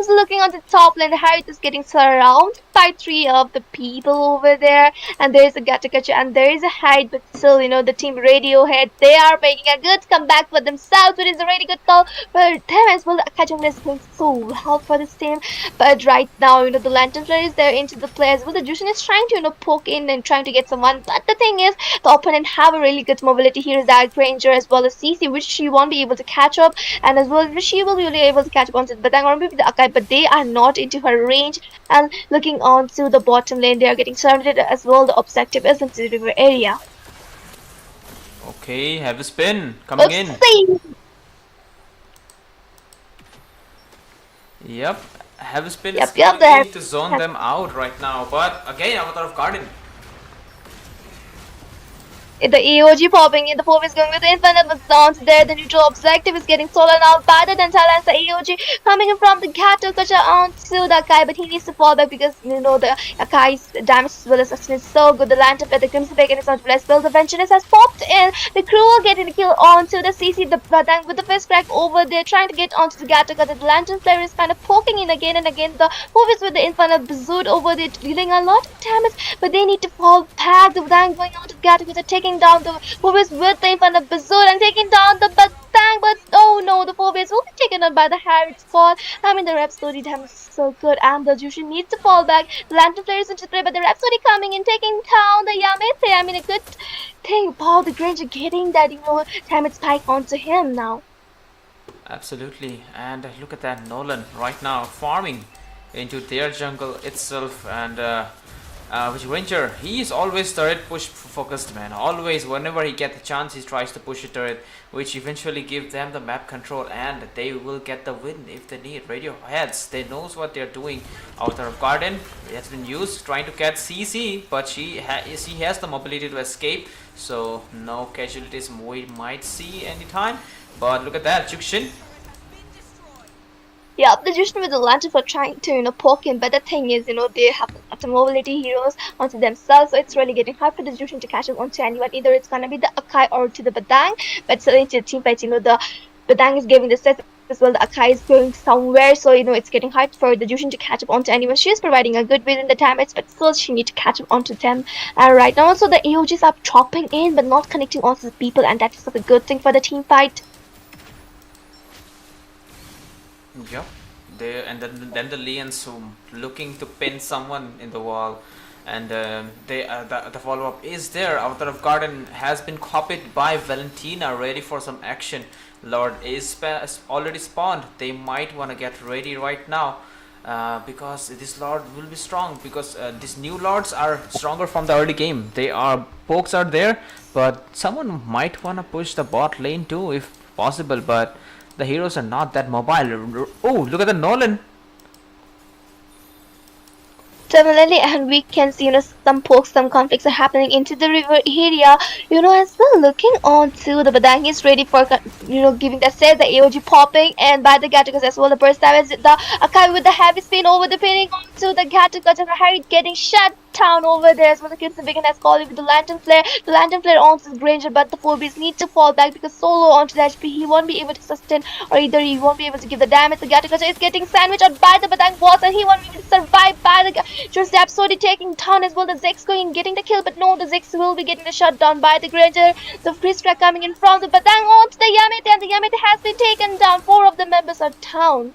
So looking on the top lane, the Harriet is getting surrounded by 3 of the people over there. And there is a Gatakacha and there is a hide. But still, the team Radiohead, they are making a good comeback for themselves. It is a really good call for them as well. The Akai jungle is going so well for this team. But right now, the Lantern Flare is there into the play as well. The Jushin is trying to, poke in and trying to get someone. But the thing is, the opponent have a really good mobility. Here is that Granger as well as CC, which she won't be able to catch up, and as well she will be really able to catch up onto the Batang or maybe the Akai, but they are not into her range. And looking on to the bottom lane, they are getting surrounded as well. The objective is into the river area. Okay, have a spin coming in. Yep, have a spin is coming in to zone them out right now, but again Avatar of Garden. The EOG popping in, the Phobe is going with the Infinite Battons there, the neutral objective is getting stolen out by the Dentala, and the EOG coming in from the Gato Kacha onto the Akai, but he needs to fall back because the Akai's damage as well as sustain is so good. The Lantern at the Crimson Bacon is on to as well. The Vengeance has popped in, the Cruel getting the kill onto the CC, the Batang with the first crack over there, trying to get onto the Gato Kacha. The Lantern player is kind of poking in again and again. The Phobe is with the Infinite Bazood over there, dealing a lot of damage, but they need to fall back. The Batang going on to the Gato Kacha, taking down the Phobius with the Infinite Bazood and taking down the Batang, but oh no, the Phobius will be taken out by the Harriet's fall. The Rhapsody damage is so good, and the Jushin needs to fall back. The Lantern Flare is into play, but the Rhapsody coming in, taking down the Yamete. A good thing about the Granger getting that, damage spike onto him now. Absolutely, and look at that Nolan right now farming into their jungle itself, and which Ranger, he is always turret push focused, man. Always, whenever he gets the chance, he tries to push a turret, which eventually gives them the map control, and they will get the win if they need. Radioheads, they knows what they're doing. Outer of Garden, it has been used trying to catch CC, but she has the mobility to escape, so no casualties we might see anytime. But look at that, Jukshin. Yeah, the Jushin with the Lantern for trying to, poke him, but the thing is, they have the mobility heroes onto themselves, so it's really getting hard for the Jushin to catch up onto anyone. Either it's gonna be the Akai or to the Batang, but still into the team fight, the Batang is giving the set as well. The Akai is going somewhere, so it's getting hard for the Jushin to catch up onto anyone. She is providing a good within the damage, but still she need to catch up onto them. And right now, also the AOGs are chopping in, but not connecting onto the people, and that is a good thing for the team fight. Yep. They and then the Lions looking to pin someone in the wall, and the follow up is there. Avatar of Garden has been copied by Valentina, ready for some action. Lord is already spawned. They might want to get ready right now. Because this lord will be strong, because these new lords are stronger from the early game. They are pokes are there, but someone might want to push the bot lane too if possible, but the heroes are not that mobile. Oh, look at the Nolan. Similarly, and we can see, some pokes, some conflicts are happening into the river area, as well. Looking on to the Badang is ready for, giving the set, the AOG popping, and by the Gattakas as well, the burst damage, the Akai with the heavy spin over the pinning onto the Gattakas, and Harry getting shut down over there as well. The Crimson Beacon has called it with the Lantern Flare onto the Granger, but the 4Bs need to fall back because solo onto the HP, he won't be able to sustain, or either he won't be able to give the damage. The Gattakas is getting sandwiched out by the Badang boss, and he won't be able to survive by the just the Absolutely taking down as well. The Zex going getting the kill, but no, the Zex will be getting the shut down by the Granger. The freeze track coming in from the Badang onto the Yamete, and the Yamete has been taken down. 4 of the members are down.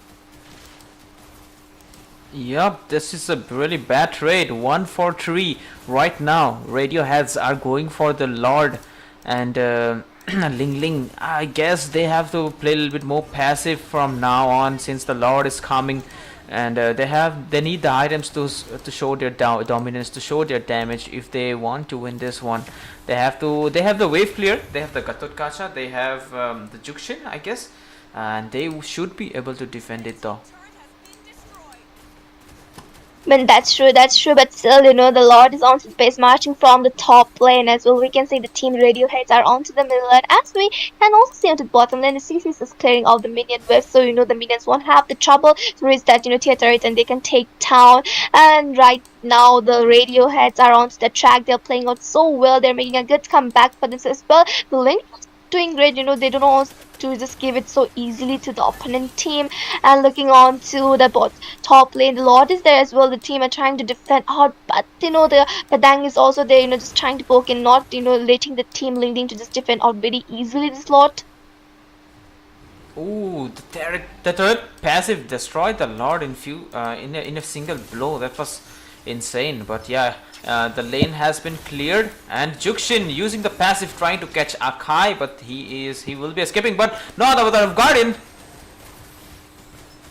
Yup, this is a really bad trade. 1-4-3 right now. Radioheads are going for the Lord, and Ling Ling, I guess they have to play a little bit more passive from now on, since the Lord is coming, and they need the items to show their dominance, to show their damage if they want to win this one. They have the wave clear, they have the Gatot Kacha, they have the Jukshin, I guess, and they should be able to defend it though. But that's true, but still, the Lord is onto the base, marching from the top lane as well. We can see the team Radioheads are onto the middle lane, as we can also see onto the bottom lane. The CCs is clearing all the minion waves, so the minions won't have the trouble to reach that, theater and they can take town. And right now, the Radioheads are onto the track. They're playing out so well. They're making a good comeback for this as well. The Link doing great, they don't want to just give it so easily to the opponent team. And looking on to the top lane, the Lord is there as well. The team are trying to defend out, but the Padang is also there, just trying to poke and not, letting the team Ling to just defend out very easily this lot. Ooh, the turret passive destroyed the Lord in a single blow. That was insane. But yeah, the lane has been cleared, and Jukshin using the passive trying to catch Akai, but he will be escaping, but not Avatar of Guardian.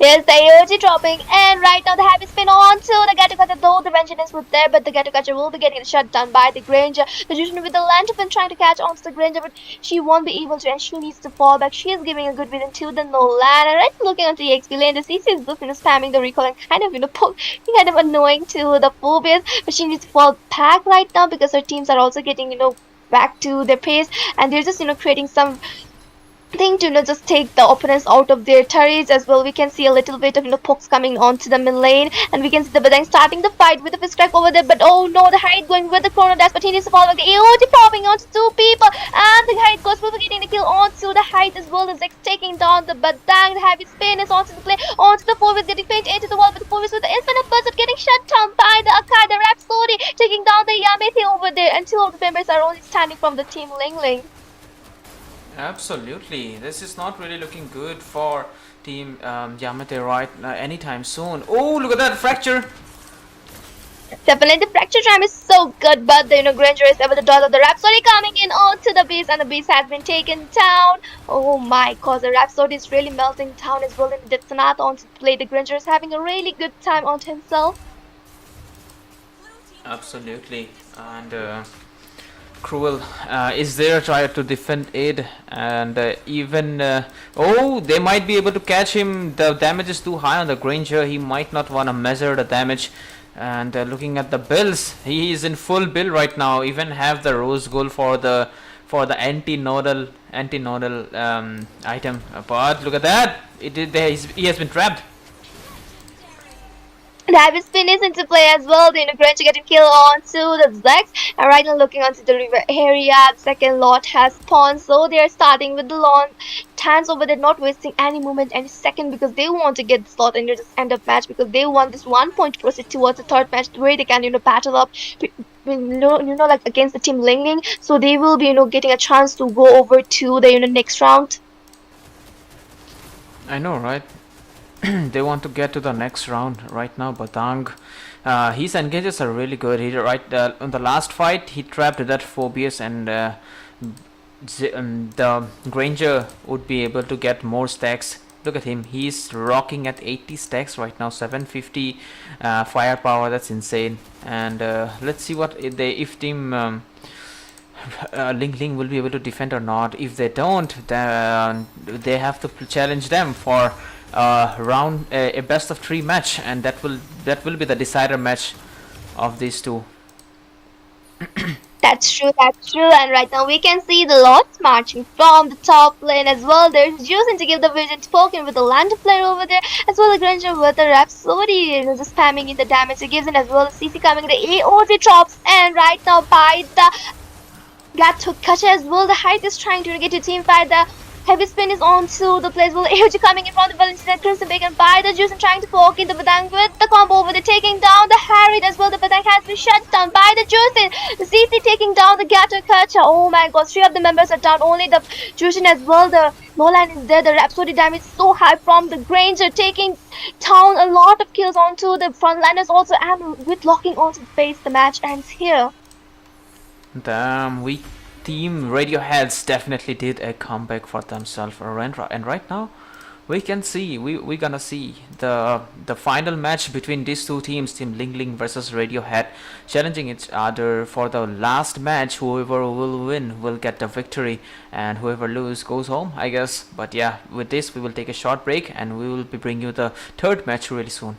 Here's the AOG dropping, and right now the heavy spin on to the Gattakas, though the Vengeance was there, but the Gattakas will be getting shut down by the Granger. The Jushin with the Lantern trying to catch on to the Granger, but she won't be able to, and she needs to fall back. She is giving a good vision to the Nolan, and right looking onto the XP lane, the CC is just spamming the recall and kind of annoying to the phobias, but she needs to fall back right now because her teams are also getting back to their pace, and they're just creating some thing to just take the opponents out of their turrets as well. We can see a little bit of pokes coming onto the mid lane, and we can see the Badang starting the fight with the fist crack over there, but oh no, the Hyde going with the Chrono Dash, but he needs to follow the AOG popping onto 2 people, and the Hyde goes will be getting the kill onto the Hyde as well. The Zex taking down the Badang. The heavy spin is onto the play, onto the 4 getting faint into the wall, but the 4 with the infinite burst getting shut down by the Akai. The Rhapsody taking down the Yamete over there, and 2 of the members are only standing from the team Ling Ling. Absolutely, this is not really looking good for team Yamete right anytime soon. Oh, look at that fracture! Definitely, the fracture time is so good, but the Granger is able to dodge of the Rhapsody coming in onto the base, and the base has been taken down. Oh my god, the Rhapsody is really melting down as well, and the Sanat onto play. The Granger is having a really good time onto himself. Absolutely, and Cruel is there, try to defend it, and oh, they might be able to catch him. The damage is too high on the Granger. He might not want to measure the damage. And looking at the builds, he is in full build right now. Even have the rose gold for the anti-nodal item. But look at that! He has been trapped. Davis spin is into play as well. The Granger getting kill on to the Zex. And right now looking onto the river area. The second lot has spawned. So they are starting with the lawn. Tans over there not wasting any moment, any second because they want to get this lot and just end up match because they want this 1 point to proceed towards the third match where they can, battle up like against the team Ling Ling. So they will be, getting a chance to go over to the next round. I know, right? They want to get to the next round right now. Batang, his engages are really good. He on the last fight he trapped that Phobius, and the Granger would be able to get more stacks. Look at him, he's rocking at 80 stacks right now, 750 firepower. That's insane. And let's see what if team Ling Ling will be able to defend or not. If they don't, then they have to challenge them for a best of 3 match, and that will be the decider match of these two. That's true, and right now we can see the lots marching from the top lane as well. There's Juicing to give the vision token with the Lantern player over there, as well as Granger with the Rhapsody, just spamming in the damage it gives in, as well as CC coming the AOT drops, and right now by the Gato Kacha as well, the height is trying to get to team fight. The heavy spin is on to the place. Well, AOG coming in from the Valentina Crimson Bacon by the Juice and trying to poke in the Badang with the combo over the taking down the Harriet as well. The Badang has been shut down by the Juice. The CC taking down the Gato Kacha. Oh my god, 3 of the members are down. Only the Juice as well. The Nolan is there. The Rhapsody damage so high from the Granger, taking down a lot of kills onto the frontliners also, and with locking onto the face, the match ends here. Damn, we team Radioheads definitely did a comeback for themselves, and right now we can see we're gonna see the final match between these two teams, Team Ling Ling versus Radiohead, challenging each other for the last match. Whoever will win will get the victory, and whoever lose goes home, I guess. But yeah, with this we will take a short break, and we will be bringing you the third match really soon.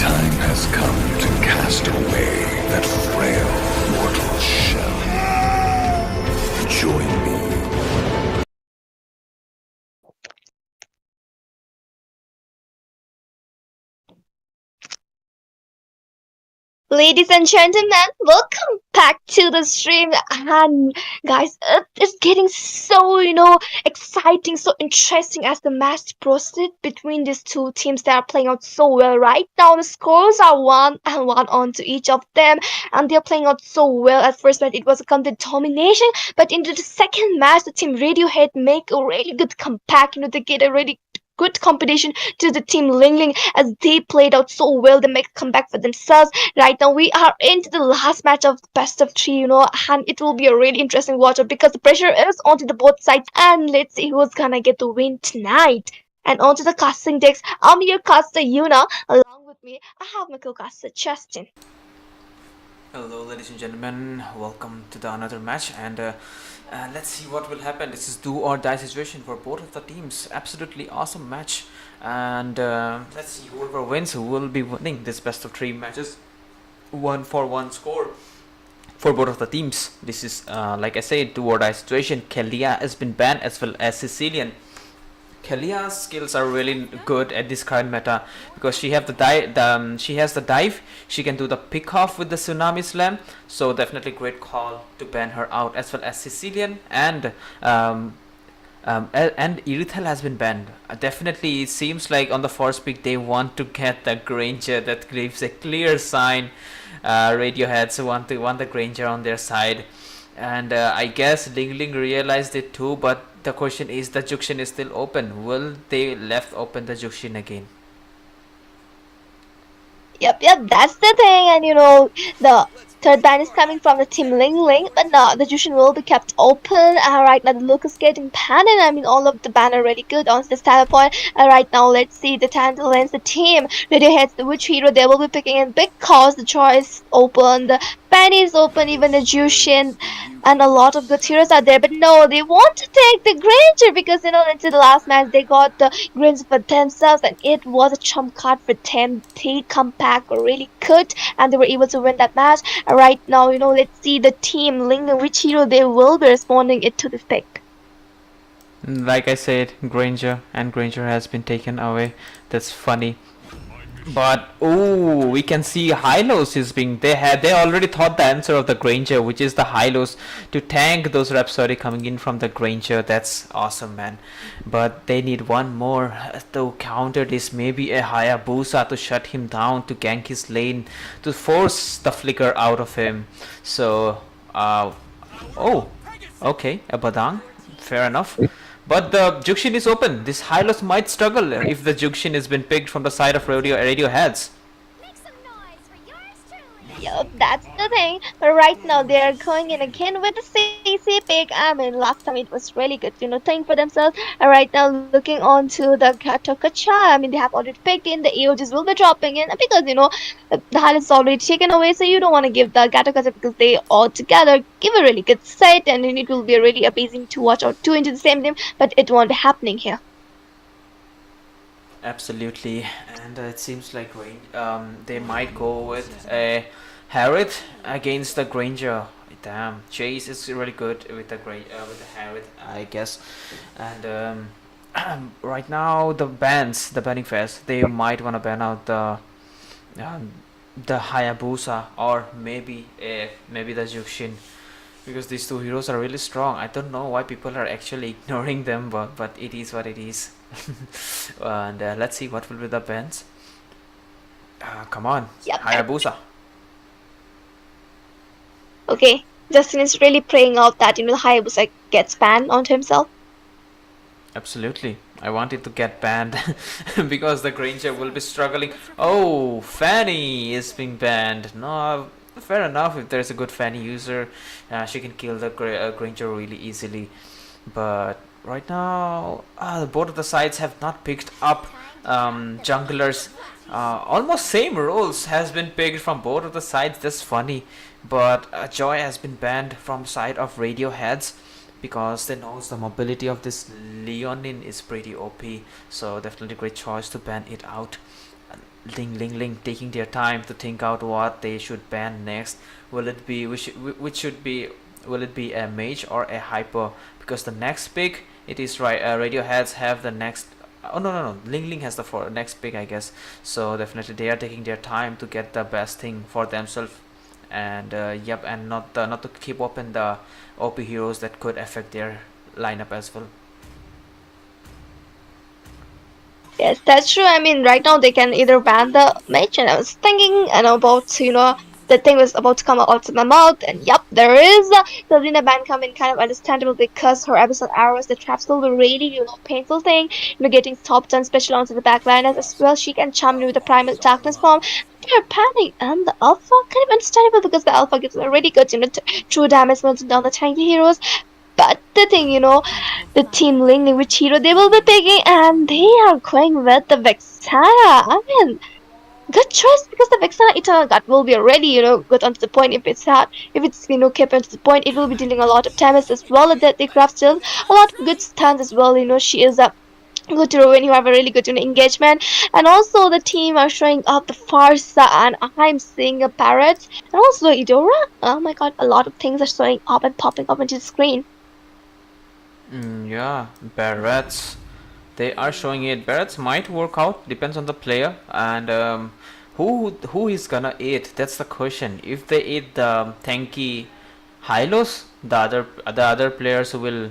time has come to cast away that frail mortal shell. Join me. Ladies and gentlemen, welcome back to the stream. And guys, it's getting so, exciting, so interesting as the match proceeds between these two teams that are playing out so well right now. The scores are 1-1 on to each of them, and they're playing out so well. At first match, it was a complete domination, but into the second match, the team Radiohead make a really good comeback. They get a really good competition to the team Ling Ling as they played out so well. They make a comeback for themselves. Right now, we are into the last match of best of three, and it will be a really interesting watch because the pressure is onto the both sides. And let's see who's gonna get the win tonight. And onto the casting decks, I'm your caster Yuna. Along with me, I have my co-caster Justin. Hello, ladies and gentlemen. Welcome to the another match, and let's see what will happen. This is do or die situation for both of the teams. Absolutely awesome match, and let's see whoever wins who will be winning this best of three matches. 1-1 score for both of the teams. This is like I said, do or die situation. Kelia has been banned as well as Sicilian. Kelia's skills are really good at this current meta because she have the she has the dive. She can do the pick off with the tsunami slam. So definitely great call to ban her out, as well as Sicilian and Irithel has been banned. Definitely, it seems like on the first pick they want to get the Granger. That gives a clear sign. Radioheads want the Granger on their side, and I guess Ling Ling realized it too. But the question is, the Jukshin is still open. Will they left open the Jukshin again? Yep, that's the thing. And the third ban is coming from the team Ling Ling, but no, the Jushin will be kept open. Right now, the look is getting banned, and I mean, all of the ban are really good on this type of point. Right now, let's see the Tantalans, the team Radioheads, which hero they will be picking in because the choice open, the Penny is open, even the Jushin, and a lot of good heroes are there. But no, they want to take the Granger because into the last match they got the Granger for themselves, and it was a trump card for them. They come back really good, and they were able to win that match. Right now, let's see the team Ling Ling, which hero they will be responding it to this pick. Like I said, Granger has been taken away. That's funny. But we can see Hylos is being they already thought the answer of the Granger, which is the Hylos, to tank those Rhapsody coming in from the Granger. That's awesome, man. But they need one more to counter this, maybe a Hayabusa to shut him down, to gank his lane, to force the flicker out of him. So okay, a Badang, fair enough. But the Jukshin is open. This Hylos might struggle if the Jukshin has been picked from the side of Radioheads. Yup, that's the thing. But right now they are going in again with the CC pick. I mean, last time it was really good, think for themselves. And right now looking on to the Gatokacha, I mean, they have already picked in. The AOGs will be dropping in because, the highlights is already taken away. So you don't want to give the Gatokacha because they all together give a really good set. And then it will be really amazing to watch out two into the same team. But it won't be happening here. Absolutely. And it seems like they might go with a Harriet against the Granger. Damn, Chase is really good with the Harriet, I guess. And right now the banning fest, they might want to ban out the Hayabusa, or maybe the Jukshin, because these two heroes are really strong. I don't know why people are actually ignoring them, but it is what it is. And let's see what will be the bans. Come on, Yep. Hayabusa. Okay, Justin is really praying out that Hayabusa gets banned onto himself. Absolutely, I want it to get banned because the Granger will be struggling. Oh, Fanny is being banned. No, fair enough. If there's a good Fanny user, she can kill the Granger really easily. But right now, both of the sides have not picked up junglers. Almost same roles has been picked from both of the sides. That's funny. But Joy has been banned from side of Radioheads because they knows the mobility of this Leonin is pretty OP. So definitely great choice to ban it out. Ling taking their time to think out what they should ban next. Will it be which should be will it be a mage or a hyper? Because the next pick, it is right. Radioheads have the next. Oh no, Ling has the next pick, I guess. So definitely they are taking their time to get the best thing for themselves. And yep, and not to keep open the OP heroes that could affect their lineup as well. Yes, that's true. I mean, right now they can either ban the mage, and I was thinking, and about, the thing was about to come out of my mouth, and yep, there is the Lina ban coming, kind of understandable because her abyssal arrows, the traps will be really, painful thing, getting stopped on special onto the backliners as well. She can charm you with the primal darkness form. They're panning, and the alpha kind of understandable because the alpha gives a really good, true damage melting down the tanky heroes. But the thing, the team Ling which hero they will be picking, and they are going with the Vexana. I mean, good choice because the Vexana Eternal Guard will be already, good onto the point if it's hard. If it's, kept onto the point, it will be dealing a lot of damage as well. That they craft still a lot of good stuns as well. She is a good hero when you have a really good engagement. And also the team are showing up the Farsa, and I'm seeing a Parrots and also Idora. Oh my god, a lot of things are showing up and popping up onto the screen. Yeah, Barrettes. They are showing it. Barrettes might work out. Depends on the player and who is gonna eat. That's the question. If they eat the tanky Hylos, the other players will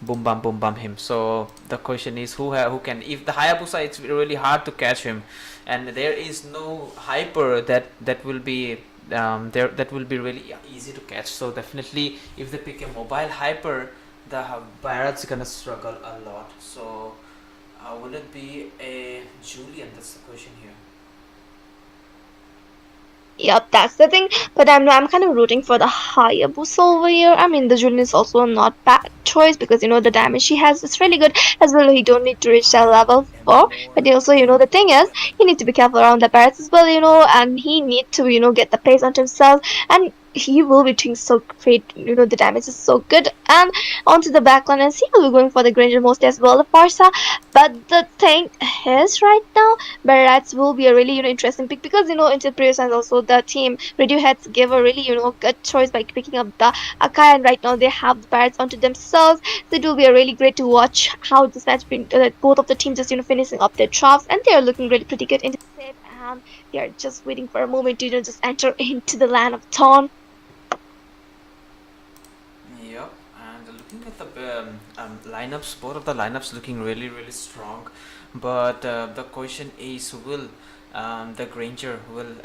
boom bam him. So the question is who can. If the Hayabusa, it's really hard to catch him, and there is no hyper that will be there that will be really easy to catch. So definitely, if they pick a mobile hyper, the Barrett's gonna struggle a lot. So will it be a Julian? That's the question here. Yep, that's the thing. But I'm kind of rooting for the Hayabusa over here. I mean, the Julian is also not bad choice because the damage he has is really good as well. He don't need to reach that level 4. But also, the thing is, he need to be careful around the barracks as well. And he need to get the pace onto himself, and he will be doing so great. The damage is so good. And onto the backline, and he will be going for the Granger most as well, the Farsa. But the thing is, right now, Barats will be a really interesting pick because into previous and also the team Radioheads gave a really good choice by picking up the Akai, and right now they have the Barats onto themselves, so it will be a really great to watch how this match been both of the teams just finishing up their drafts, and they are looking really pretty good into the save, and they are just waiting for a moment to just enter into the land of Dawn. Yep, and looking at the lineups, both of the lineups looking really strong. But the question is, will the Granger will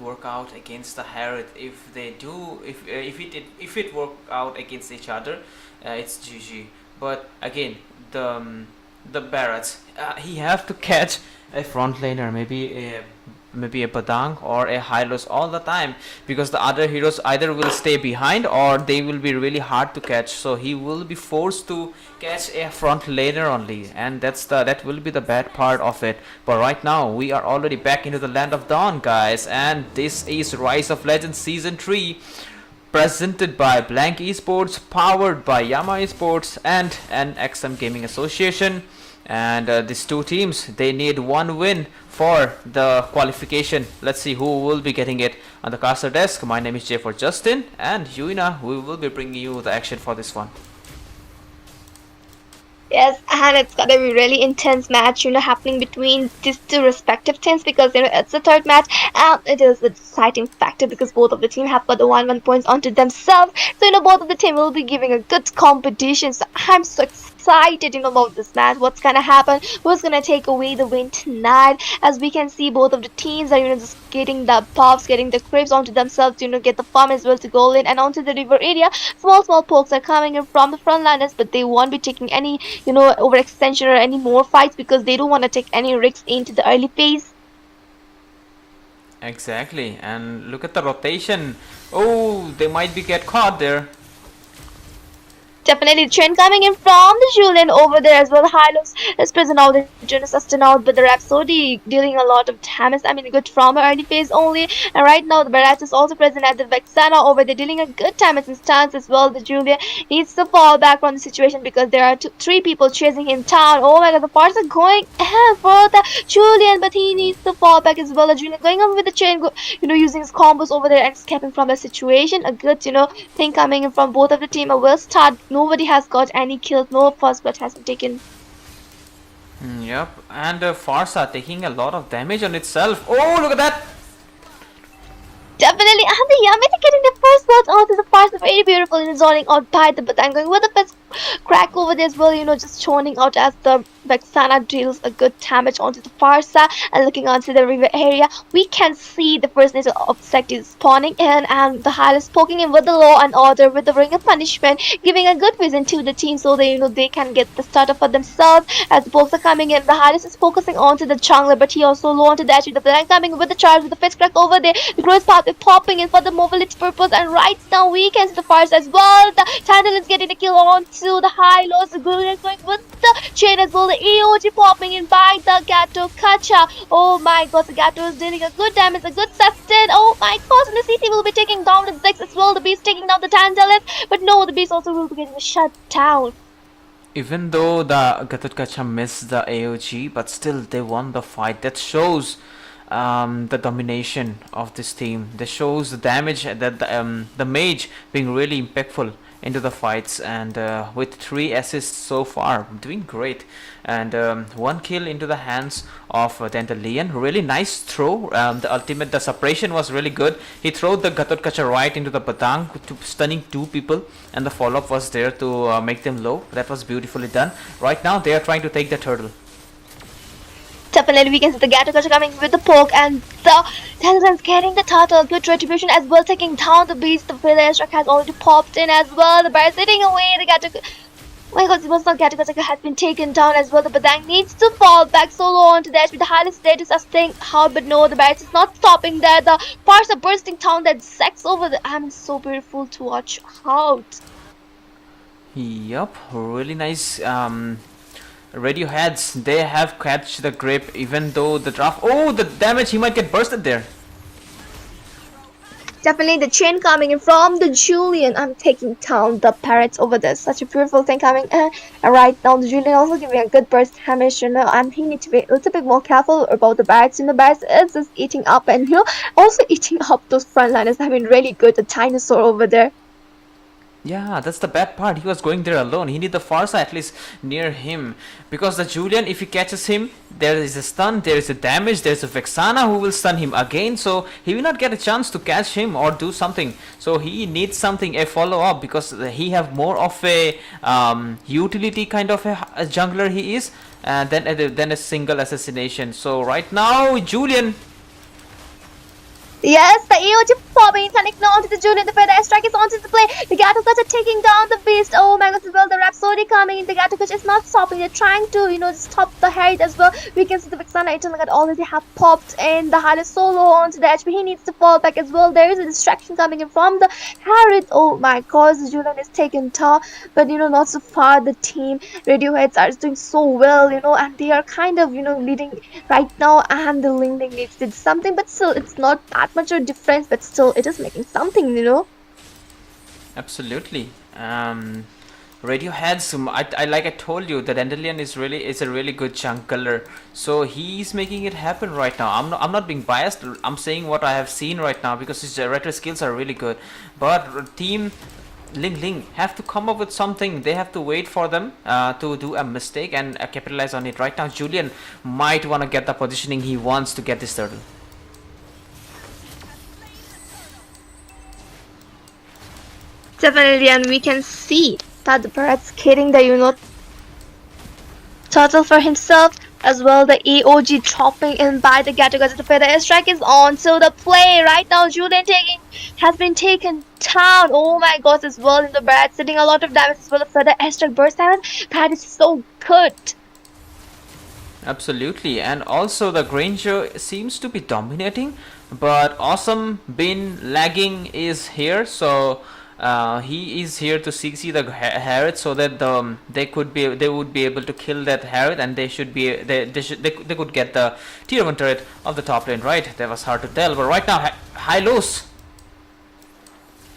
work out against the Harriet? If they do, if it work out against each other, it's GG. But again, the Barretts, he have to catch a front laner, maybe a Badang or a Hylos all the time, because the other heroes either will stay behind or they will be really hard to catch. So he will be forced to catch a front laner only, and that will be the bad part of it. But right now we are already back into the land of Dawn, guys, and this is Rise of Legends Season 3, presented by Blank Esports, powered by Yama Esports and an XM Gaming Association. And these two teams, they need one win for the qualification. Let's see who will be getting it on the caster desk. My name is Jay for Justin, and Yuina, we will be bringing you the action for this one. Yes, and it's gonna be really intense match, happening between these two respective teams because it's the third match, and it is a deciding factor because both of the team have got the 1-1 points onto themselves. So both of the team will be giving a good competition. So I'm so excited, about this match. What's gonna happen? Who's gonna take away the win tonight? As we can see, both of the teams are just getting the pops, getting the creeps onto themselves to get the farm as well to go in and onto the river area. Small pokes are coming in from the frontliners, but they won't be taking any overextension or any more fights because they don't want to take any risks into the early phase. Exactly, and look at the rotation. Oh, they might be get caught there. Definitely trend coming in from the Julian over there as well. Hylos is present now. The June is sustained out, but the Rhapsody dealing a lot of damage. I mean, good from her early phase only. And right now, the Barat is also present at the Vexana over there, dealing a good damage in stance as well. The Julian needs to fall back from the situation because there are three people chasing him down. Oh my god, the parts are going ahead for the Julian, but he needs to fall back as well. The Julian going on with the chain, using his combos over there and escaping from the situation. A good, thing coming in from both of the team. A well start. Nobody has got any kills. No first blood has been taken. Yep, and Farsa taking a lot of damage on itself. Oh, look at that! Definitely, and the Yamete getting the first blood onto the Farsa. Very beautiful in zoning out by the Batang, going with the first crack over there as well, just zoning out as the Vexana deals a good damage onto the Farsa. And looking onto the river area, we can see the first nature object is spawning in, and the Hyla is poking in with the law and order with the ring of punishment, giving a good vision to the team so they they can get the starter for themselves. As the pokes are coming in, the Hyla is focusing onto the jungler, but he also low onto the dash with the flank coming with the charge with the fist crack over there. The growth path is popping in for the mobility purpose, and right now we can see the Farsa as well. The Tandal is getting the kill onto the high lows. The Guru is going with the chain as well. The EOG popping in by the Gato Kacha. Oh my god, the Gato is dealing a good damage, a good sustain. Oh my god, and the CT will be taking down the Zex as well. The Beast taking down the Tantalus, but no, the Beast also will be getting shut down. Even though the Gatotkacha missed the AOG, but still they won the fight. That shows the domination of this team. That shows the damage that the mage being really impactful into the fights, and with 3 assists so far, doing great. And 1 kill into the hands of Dandelion. Really nice throw. The suppression was really good. He threw the Gatotkacha right into the Batang, stunning 2 people, and the follow-up was there to make them low. That was beautifully done. Right now they are trying to take the turtle. Definitely, we can see the Gatokacha coming with the poke, and the Tenzan's getting the turtle. Good retribution as well, taking down the beast. The village truck has already popped in as well. The bear sitting away. The Gatokacha. Oh my god, it was not Gatokacha has been taken down as well. The Badang needs to fall back so low onto the edge with the highest status as staying out, but no, the bear is not stopping there. The parts are bursting down that sex over the. I'm so beautiful to watch out. Yup, really nice. Radioheads, they have catch the grip, even though the draft. Oh, the damage, he might get bursted there. Definitely the chain coming in from the Julian. I'm taking down the parrots over there. Such a beautiful thing coming right now. The Julian also giving a good burst damage, and he needs to be a little bit more careful about the bats. The bats is just eating up, and also eating up those frontliners. I mean, really good. The dinosaur over there. Yeah, that's the bad part. He was going there alone. He need the Farsa at least near him. Because the Julian, if he catches him, there is a stun, there is a damage, there is a Vexana who will stun him again. So he will not get a chance to catch him or do something. So he needs something, a follow-up, because he have more of a utility kind of a jungler he is, than a single assassination. So right now, Julian. Yes, the EOG popping, connecting onto the Julian, the feather strike is onto the play. The Gatokach are taking down the beast. Oh my god, as well, the Rhapsody coming in. The Gatokach is not stopping. They're trying to, stop the head as well. We can see the Vexana Eternal already have popped in. The Hyla is so low onto the edge, but he needs to fall back as well. There is a distraction coming in from the Harriet. Oh my god, the Julian is taken down, but not so far. The team Radioheads are doing so well, and they are kind of, leading right now, and the Ling Ling needs did something, but still, it's not that much of a difference, but still it is making something. Absolutely. Radiohead's, like I told you, the Dandelion is a really good jungler, so he's making it happen right now. I'm not being biased. I'm saying what I have seen right now because his director skills are really good, but team Ling Ling have to come up with something. They have to wait for them to do a mistake and capitalize on it. Right now Julian might want to get the positioning he wants to get this turtle. Definitely, and we can see that the Barrett's getting the turtle for himself as well. The EOG dropping in by the Gatogaz. The feather airstrike is on, so the play right now Julian has been taken down. Oh my god, as well, in the Barrett sitting a lot of damage as well. The feather airstrike burst damage, that is so good. Absolutely, and also the Granger seems to be dominating, but Awesome been lagging is here, so He is here to CC the Harriet so that they would be able to kill that Harriet, and they could get the tier 1 turret of the top lane, right? That was hard to tell, but right now Hylos.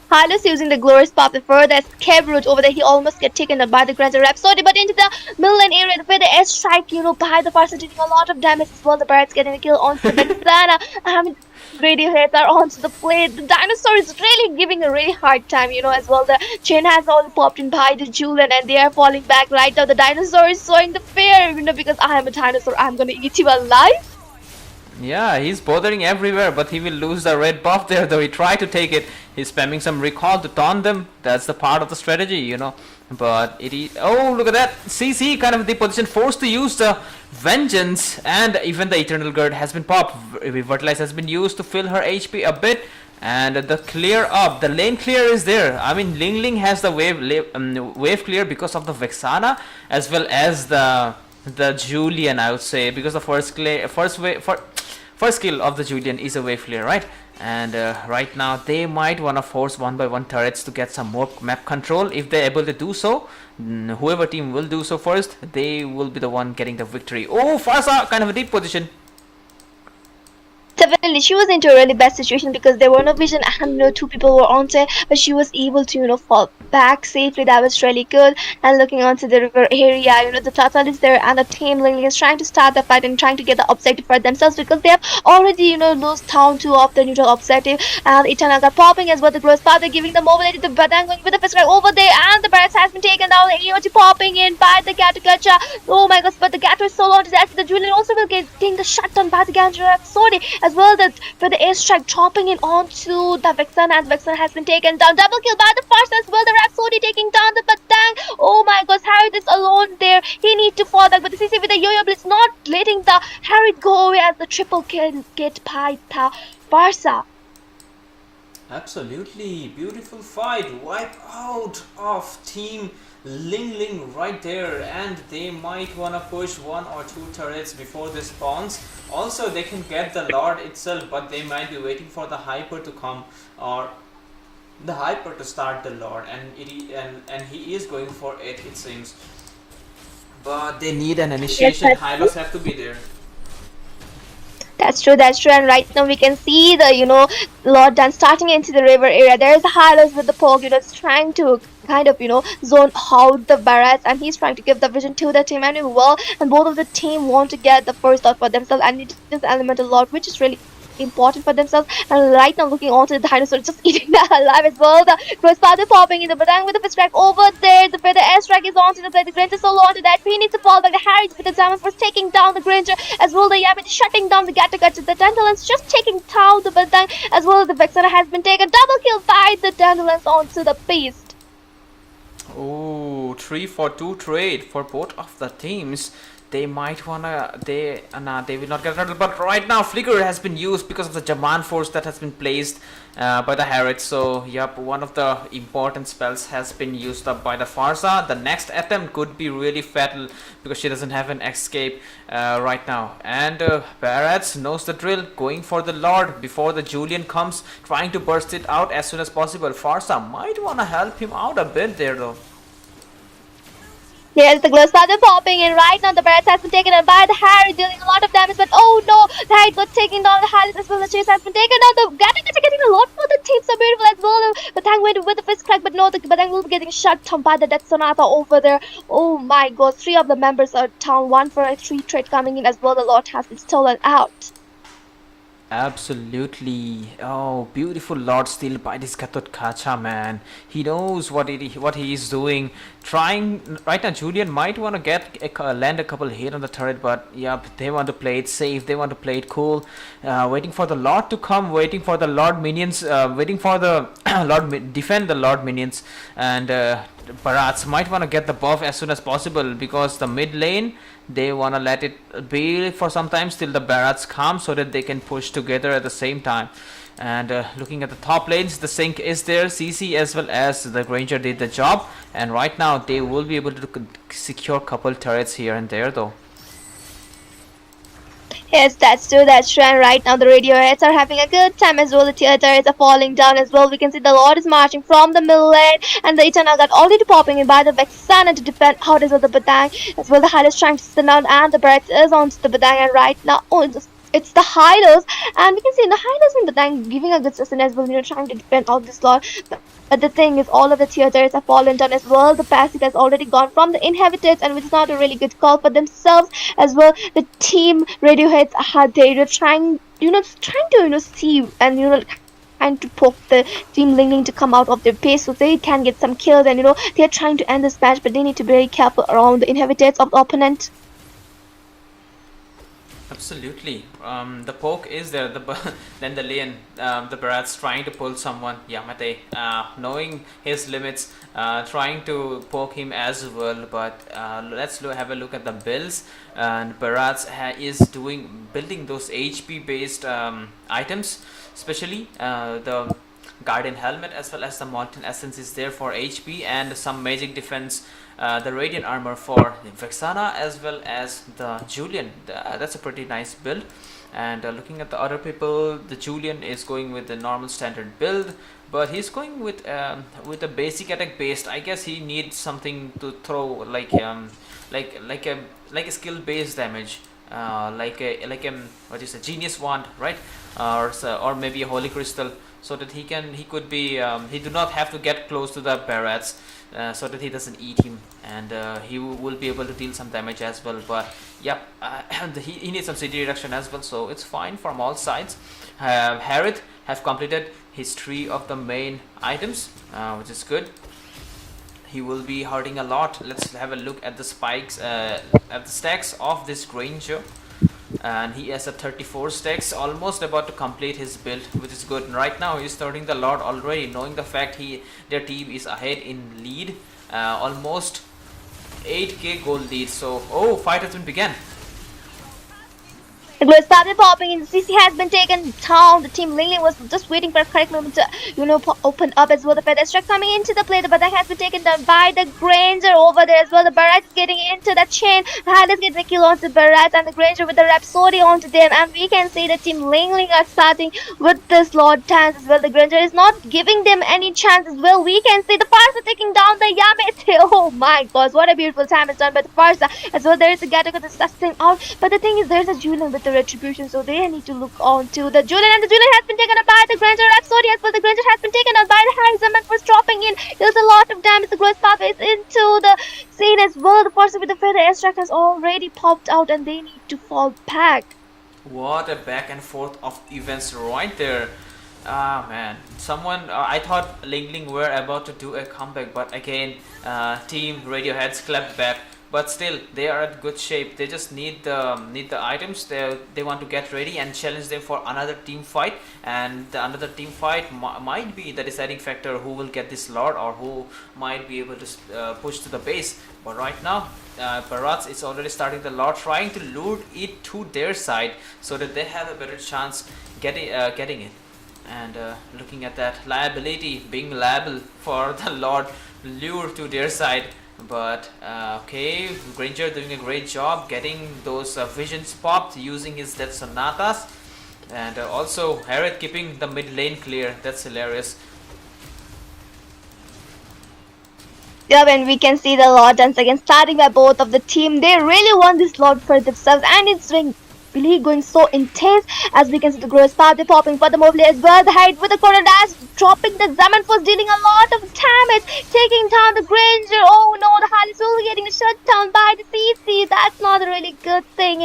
Hylos using the glorious path for the escape route over there. He almost get taken up by the Grand Rhapsody, but into the middle lane area where the airstrike, by the Farsa dealing a lot of damage as well. The Barrett's getting a kill onto the Vexana. Greedy hits are onto the plate. The dinosaur is really giving a really hard time, as well. The chain has all popped in by the Julian and they are falling back right now. The dinosaur is showing the fear, because I am a dinosaur. I'm gonna eat you alive. Yeah, he's bothering everywhere, but he will lose the red buff there, though he tried to take it. He's spamming some recall to taunt them. That's the part of the strategy, But it is... Oh, look at that. CC kind of the position, forced to use the Vengeance, and even the Eternal Guard has been popped. Revitalize has been used to fill her HP a bit. And the clear up, the lane clear is there. I mean, Ling Ling has the wave clear because of the Vexana, as well as the Julian, I would say, because the first skill of the Julian is a wave clear, right? And right now they might wanna force 1x1 turrets to get some more map control. If they're able to do so, whoever team will do so first, they will be the one getting the victory. Oh, Farsa, kind of a deep position. Definitely, she was into a really bad situation because there were no vision and two people were on it, but she was able to fall back safely. That was really good. And looking onto the river area, the turtle is there and the team Ling Ling is trying to start the fight and trying to get the objective for themselves because they have already lost down 2 of the neutral objective. And Eternal are popping as well. The gross father giving the mobility to Badang going with the fist right over there, and the barracks has been taken down. The EOT popping in by the Gatagacha. Oh my gosh, but the Gator is so long to that. The Julian also will get the shutdown by the Gandra Sorry. As well, for the airstrike dropping in onto the Vexana, and Vexana has been taken down. Double kill by the Farsa as well. The Rhapsody taking down the Batang. Oh my gosh, Harriet is alone there. He needs to fall back, but the CC with the Yo-Yo Blitz not letting the Harriet go away as the triple kill get by the Farsa. Absolutely beautiful fight. Wipe out of team Ling Ling right there, and they might wanna push 1 or 2 turrets before this spawns. Also, they can get the Lord itself, but they might be waiting for the Hyper to come, or the Hyper to start the Lord, and he is going for it seems. But they need an initiation. Yes, Hylos have to be there. That's true, and right now we can see the, Lord Dan starting into the river area. There's the Hylos with the poke, trying to kind of, zone out the barracks, and he's trying to give the vision to the team and and both of the team want to get the first out for themselves, and it is elemental Lord, which is really important for themselves. And right now looking onto the dinosaur, just eating that alive as well. The cross father popping in the Batang with the fist strike over there. The feather airstrike is onto the play. The Granger so onto that. He needs to fall back. The Harry with the diamond force taking down the Granger as well. The Yamit shutting down the Gatagacha. The Dandelions just taking down the Batang as well. The Vexana has been taken. Double kill by the Dandelions onto the beast. Oh, 3-for-2 trade for both of the teams. They might wanna, they will not get rattled, but right now Flicker has been used because of the Jaman force that has been placed by the Harriet. So yep, one of the important spells has been used up by the Farsa. The next attempt could be really fatal because she doesn't have an escape right now. And Barats knows the drill, going for the Lord before the Julian comes, trying to burst it out as soon as possible. Farsa might wanna help him out a bit there though. Yes, the gloves father popping in right now. The barracks has been taken out by the Harry, dealing a lot of damage. But oh no, the Harry got taken down. The Harris as well. The chase has been taken down. The Gatagacha getting a lot for the team. So beautiful as well. But Batang went with the fist crack, but no, the Batang will be getting shut down by the Death Sonata over there. Oh my god, 3 of the members are down. 1 for a 3 trade coming in as well. The lot has been stolen out. Absolutely. Oh, beautiful Lord Steal by this Gatotkacha, man. He knows what he is doing. Trying right now, Julian might want to land a couple hit on the turret, but yeah, they want to play it safe. They want to play it cool. Waiting for the Lord to come. Waiting for the Lord minions. Waiting for the Lord defend the Lord minions, and Barats might want to get the buff as soon as possible because the mid lane, they want to let it be for some time till the Barats come so that they can push together at the same time. And looking at the top lanes, the sync is there. CC as well as the Granger did the job, and right now they will be able to secure couple turrets here and there though. Yes, that's true, that's true. And right now the Radioheads are having a good time as well. The theater is falling down as well. We can see the Lord is marching from the middle lane, and the Eternal got already popping in by the Vexana to defend out as well the Batang. As well, the Hylos trying to sit down, and the Barracks is onto the Batang. And right now, oh, it's the Hylos, and we can see the Hylos and Batang giving a good sustain as well, trying to defend out this Lord. But the thing is, all of the theaters have fallen down as well. The passive has already gone from the inhabitants, and which is not a really good call for themselves as well. The team Radioheads are there, trying to see and trying to poke the team Lingling to come out of their base so they can get some kills, and they're trying to end this match, but they need to be very careful around the inhabitants of the opponent. Absolutely. The poke is there. Then the lane, the Barat's trying to pull someone. Yamate, knowing his limits, trying to poke him as well. But let's have a look at the builds. And Barat's is building those HP based items, especially the Guardian Helmet as well as the Molten Essence is there for HP, and some magic defense, the Radiant Armor for Vexana as well as the Julian. That's a pretty nice build. And looking at the other people, the Julian is going with the normal standard build, but he's going with a basic attack based. I guess he needs something to throw, like a skill based damage, like a what is a genius wand, right? Or maybe a holy crystal, so that he could be he do not have to get close to the Barats, so that he doesn't eat him, and he will be able to deal some damage as well. But yep, he needs some CD reduction as well, so it's fine from all sides. Harith have completed his 3 of the main items, which is good. He will be hurting a lot. Let's have a look at the spikes, at the stacks of this Granger. And he has a 34 stacks, almost about to complete his build, which is good. And right now he's starting the Lord already, knowing the fact their team is ahead in lead, almost 8k gold lead. So fight has been begun. The glow started popping in. The CC has been taken down. The team Lingling was just waiting for a correct moment to, open up as well. The Featherstruck coming into the play. The Badak has been taken down by the Granger over there as well. The Barat is getting into the chain. The Hylas getting a kill onto the Barat, and the Granger with the Rhapsody onto them. And we can see the team Lingling are starting with this Lord Tans as well. The Granger is not giving them any chance as well. We can see the Farsa taking down the Yamete. Oh my gosh, what a beautiful time is done by the Farsa as well. There is a Gattaca that's testing out. But the thing is, there's a Julian with the retribution, so they need to look on to the Julian, and the Julian has been taken up by the Granger Rhapsody as well. The Granger has been taken up by the Harrison and was dropping in. There's a lot of damage. The Growth Pathway is into the scene as well. The person with the feather extract has already popped out, and they need to fall back. What a back and forth of events right there. Man, someone I thought Lingling were about to do a comeback, but again, team Radioheads clapped back. But still, they are at good shape. They just need the items. They want to get ready and challenge them for another team fight. And the another team fight might be the deciding factor who will get this Lord, or who might be able to push to the base. But right now, Barats is already starting the Lord, trying to lure it to their side so that they have a better chance getting it. And looking at that liability, being liable for the Lord lure to their side. But okay, Granger doing a great job getting those visions popped using his Death Sonatas, and also Harith keeping the mid lane clear. That's hilarious. Yeah, when we can see the Lord once again starting by both of the team. They really want this Lord for themselves, and it's really going so intense as we can see the Gross Path popping for the Mobley as well. The height with the Coronas dropping the Zaman Force, dealing a lot of damage, taking down the Granger. Oh no, the Harley's will be getting shut down by the CC. That's not a really good thing,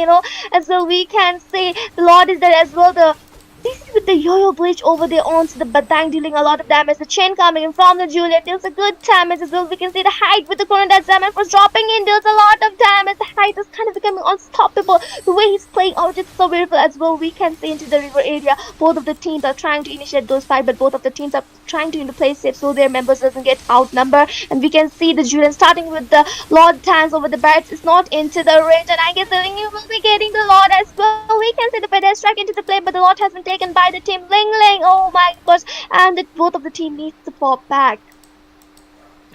as well. We can see the Lord is there as well. The CC with the Yo-Yo Bleach over there onto the Batang, dealing a lot of damage. The chain coming in from the Juliet deals a good damage as well. We can see the height with the Coronat Zaman Force dropping in, deals a lot of damage. The height is kind of becoming unstoppable. The way he's playing out is so beautiful as well. We can see into the river area. Both of the teams are trying to initiate those fights, but both of the teams are trying to play safe so their members doesn't get outnumbered. And we can see the Julian starting with the Lord Tans over the Barracks is not into the range, and I guess the Ling will be getting the Lord as well. We can see the Pedes strike into the play, but the Lord has been taken by the team Ling Ling. Oh my gosh, and both of the team needs to fall back.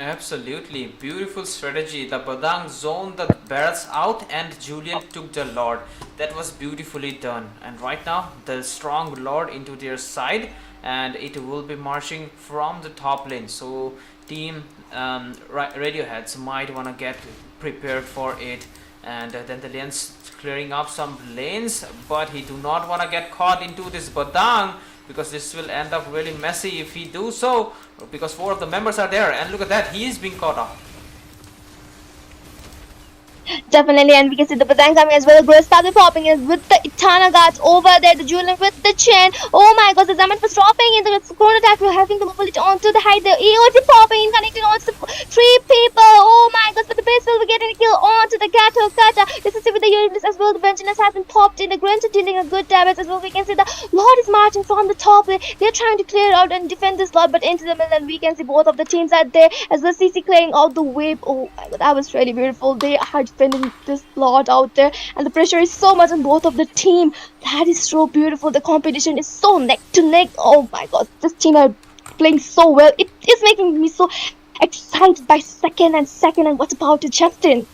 Absolutely, beautiful strategy. The Badang zoned the barrels out and Julian took the Lord. That was beautifully done. And right now, the strong Lord into their side and it will be marching from the top lane. So, team Radioheads might want to get prepared for it. And then the lanes clearing up some lanes, but he do not want to get caught into this Badang because this will end up really messy if he do so, because four of the members are there and look at that, he is being caught up. Definitely, and we can see the Batang coming as well. Bro started popping in with the Itana guards over there, the Julian with the chain. Oh my god, the Zaman was dropping in the corner attack. We're having the mobility onto the height. The EOT popping in, connecting onto three people. Oh my god, but the base will be getting a kill onto the Gato Kata. This is with the Universe as well. The Benjamin has been popped in. The Granger dealing a good damage as well. We can see the Lord is marching from the top. They're trying to clear out and defend this Lord, but into the middle, and we can see both of the teams are there as well. CC clearing out the wave. Oh my god, that was really beautiful. They are defending this lot out there, and the pressure is so much on both of the team. That is so beautiful. The competition is so neck to neck. Oh my god, this team are playing so well. It is making me so excited by second and what's about to Justin.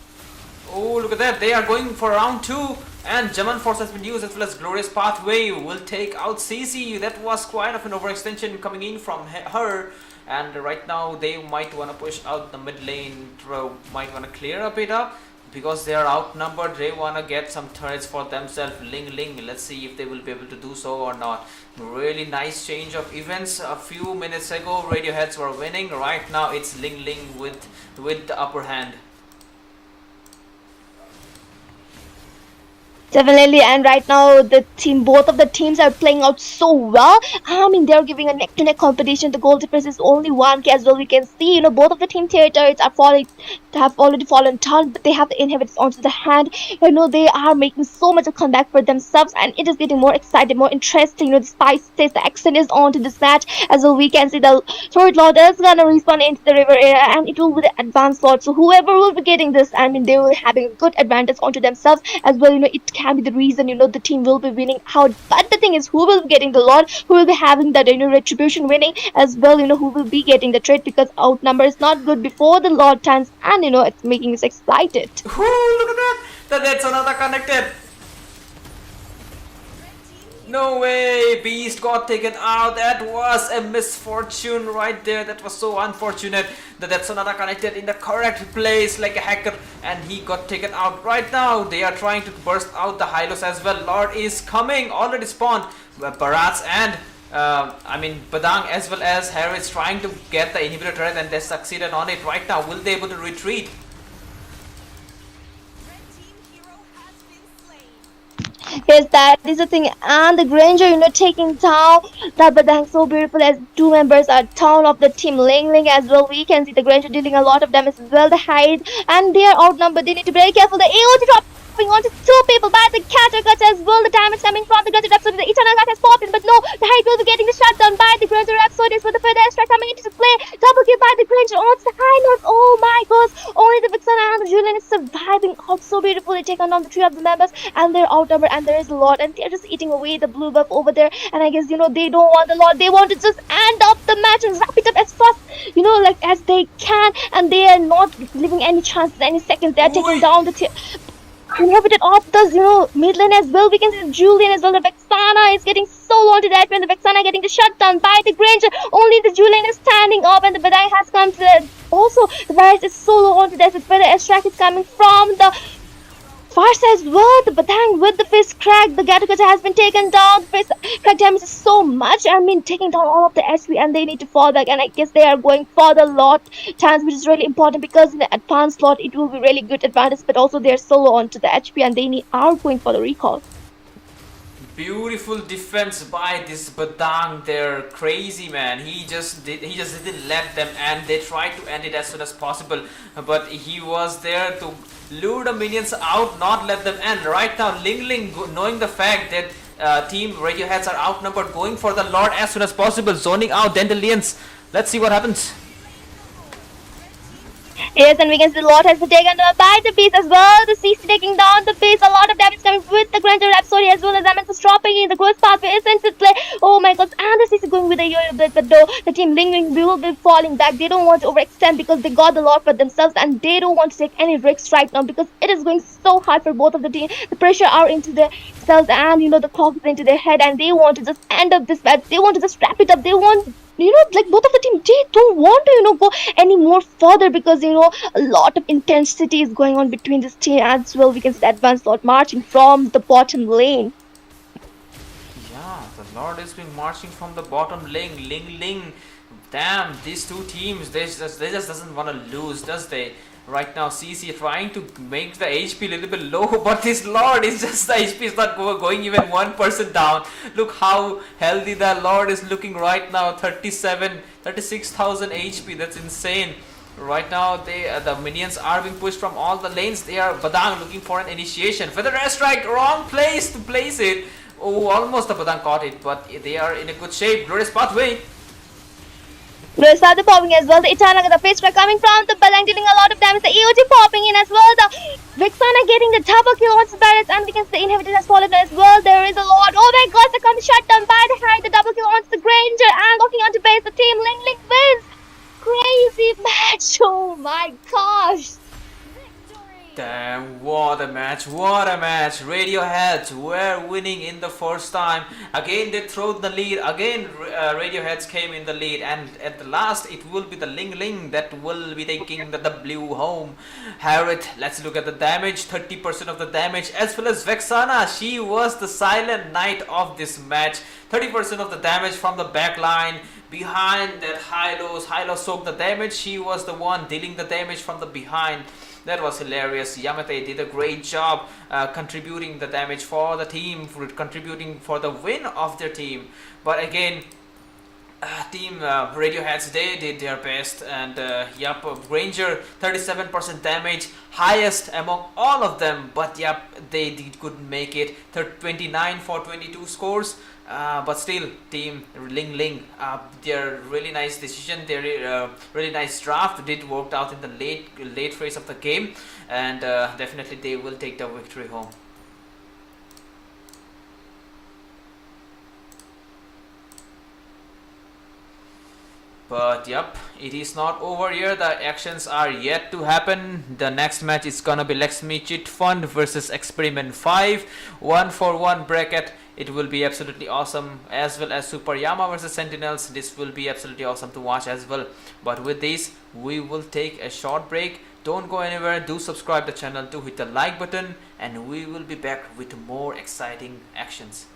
Oh, look at that, they are going for round 2 and German Force has been used as well as Glorious Pathway will take out CC. That was quite of an overextension coming in from her, and right now they might want to push out the mid lane, might want to clear a bit up because they are outnumbered. They want to get some turrets for themselves. Ling, let's see if they will be able to do so or not. Really nice change of events. A few minutes ago Radioheads were winning, right now it's Ling with the upper hand. Definitely, and right now both of the teams are playing out so well. I mean, they're giving a neck-to-neck competition. The goal difference is only 1k as well. We can see, both of the team territories are have already fallen down, but they have the inhibitors onto the hand. They are making so much of comeback for themselves, and it is getting more exciting, more interesting. The spice taste, the accent is on to this match as well. We can see the third lord is gonna respawn into the river area, and it will be the advanced lord. So whoever will be getting this, I mean, they will be having a good advantage onto themselves as well. It can be the reason the team will be winning out, but the thing is, who will be getting the lot, who will be having that retribution winning as well, who will be getting the trade, because outnumber is not good before the lot turns, and it's making us excited. Ooh, look at that, that's another connected. No way, Beast got taken out. That was a misfortune right there. That was so unfortunate. That's another connected in the correct place like a hacker, and he got taken out. Right now they are trying to burst out the Hylos as well. Lord is coming, already spawned. Barats and Badang as well as Harris trying to get the inhibitor turret, and they succeeded on it. Right now, will they able to retreat? Yes, that is the thing. And the Granger, taking down that Badang so beautiful as two members are down of the team. Ling as well. We can see the Granger dealing a lot of damage as well. The hide, and they are outnumbered. They need to be very careful. The AOT dropping onto two people by the Cattercuts as well. The damage coming from the Granger Rhapsody. The Eternal Gut has popped in, but no, the hide will be getting the shut down by the Granger Rhapsody with the further strike coming into play. Double kill by the Granger onto the high notes. Oh my gosh, only the Vixen and the Julian is surviving out so beautifully, taking down the three of the members, and they're outnumbered, and there is a lot, and they're just eating away the blue buff over there. And I guess they don't want the lot, they want to just end up the match and wrap it up as fast like as they can, and they are not leaving any chances any seconds. They are taking down the inhibited off the mid lane as well. We can see Julian as well. The Vexana is getting so low to that, when the Vexana getting the shut down by the Granger. Only the Julian is standing up, and the Badai has come to the, also the virus is so low onto that, with where the airstrike is coming from the Farsa as well. The Batang with the face crack. The Gattakuta has been taken down. The face crack damage is so much. I mean, taking down all of the SP, and they need to fall back. And I guess they are going for the lot chance, which is really important, because in the advanced slot it will be really good advantage. But also they are so low onto the HP, and they are going for the recall. Beautiful defense by this Badang there. Crazy, man. He just didn't let them end. They tried to end it as soon as possible, but he was there to lure the minions out, not let them end. Right now, Ling, knowing the fact that team Radioheads are outnumbered, going for the Lord as soon as possible, zoning out Dandelions. Let's see what happens. Yes, and we can see the Lord has been taken down by the beast as well. The CC taking down the beast. A lot of damage coming with the Granger Rhapsody as well as Amethyst dropping in. The growth pathway is into play. Oh my god, and the CC going with a Yo-Yo Blitz, but no, the team Lingling will be falling back. They don't want to overextend because they got the Lord for themselves and they don't want to take any risks right now because it is going so hard for both of the team. The pressure are into their selves and the clock is into their head and they want to just end up this match. They want to just wrap it up. They want like both of the team, they don't want to go any more further because a lot of intensity is going on between this team as well. We can see advanced Lord marching from the bottom lane. Yeah, the Lord has been marching from the bottom lane. Ling Ling. Damn, these two teams, they just doesn't want to lose, does they? Right now, CC trying to make the HP a little bit low, but this Lord is just, the HP is not going even 1% down. Look how healthy that Lord is looking right now. 36,000 HP. That's insane. Right now, the minions are being pushed from all the lanes. They are Badang looking for an initiation. Feather Airstrike, wrong place to place it. Oh, almost the Badang caught it, but they are in a good shape. Glorious pathway. There's the popping as well. The Itana, the face crack coming from the Balang dealing a lot of damage. The EOG popping in as well. The Vixana getting the double kill on Barrett and we can see the Inhibitor has fallen as well. There is a lot. Oh my god, the come shut down by the high. The double kill on the Granger and walking onto base. The team Ling Ling wins. Crazy match. Oh my gosh. Damn, what a match, what a match. Radioheads were winning in the first time. Again they threw the lead, again Radioheads came in the lead, and at the last it will be the Ling Ling that will be taking the W home. Harriet, let's look at the damage. 30% of the damage, as well as Vexana. She was the silent knight of this match. 30% of the damage from the back line. Behind that Hylos soaked the damage. She was the one dealing the damage from the behind. That was hilarious. Yamate did a great job contributing the damage for the team, contributing for the win of their team. But again, team Radioheads, they did their best, and yep, Granger 37% damage, highest among all of them, but yep, they couldn't make it. 29 for 22 scores. But still, team Ling Ling, their really nice decision, their really nice draft did work out in the late phase of the game, and definitely they will take the victory home. But yep, it is not over here. The actions are yet to happen. The next match is gonna be Lakshmi Chit Fund versus Experiment 5, 1-for-1 bracket. It will be absolutely awesome, as well as Super Yama versus Sentinels. This will be absolutely awesome to watch as well. But with this, we will take a short break. Don't go anywhere. Do subscribe to the channel, do hit the like button, and we will be back with more exciting actions.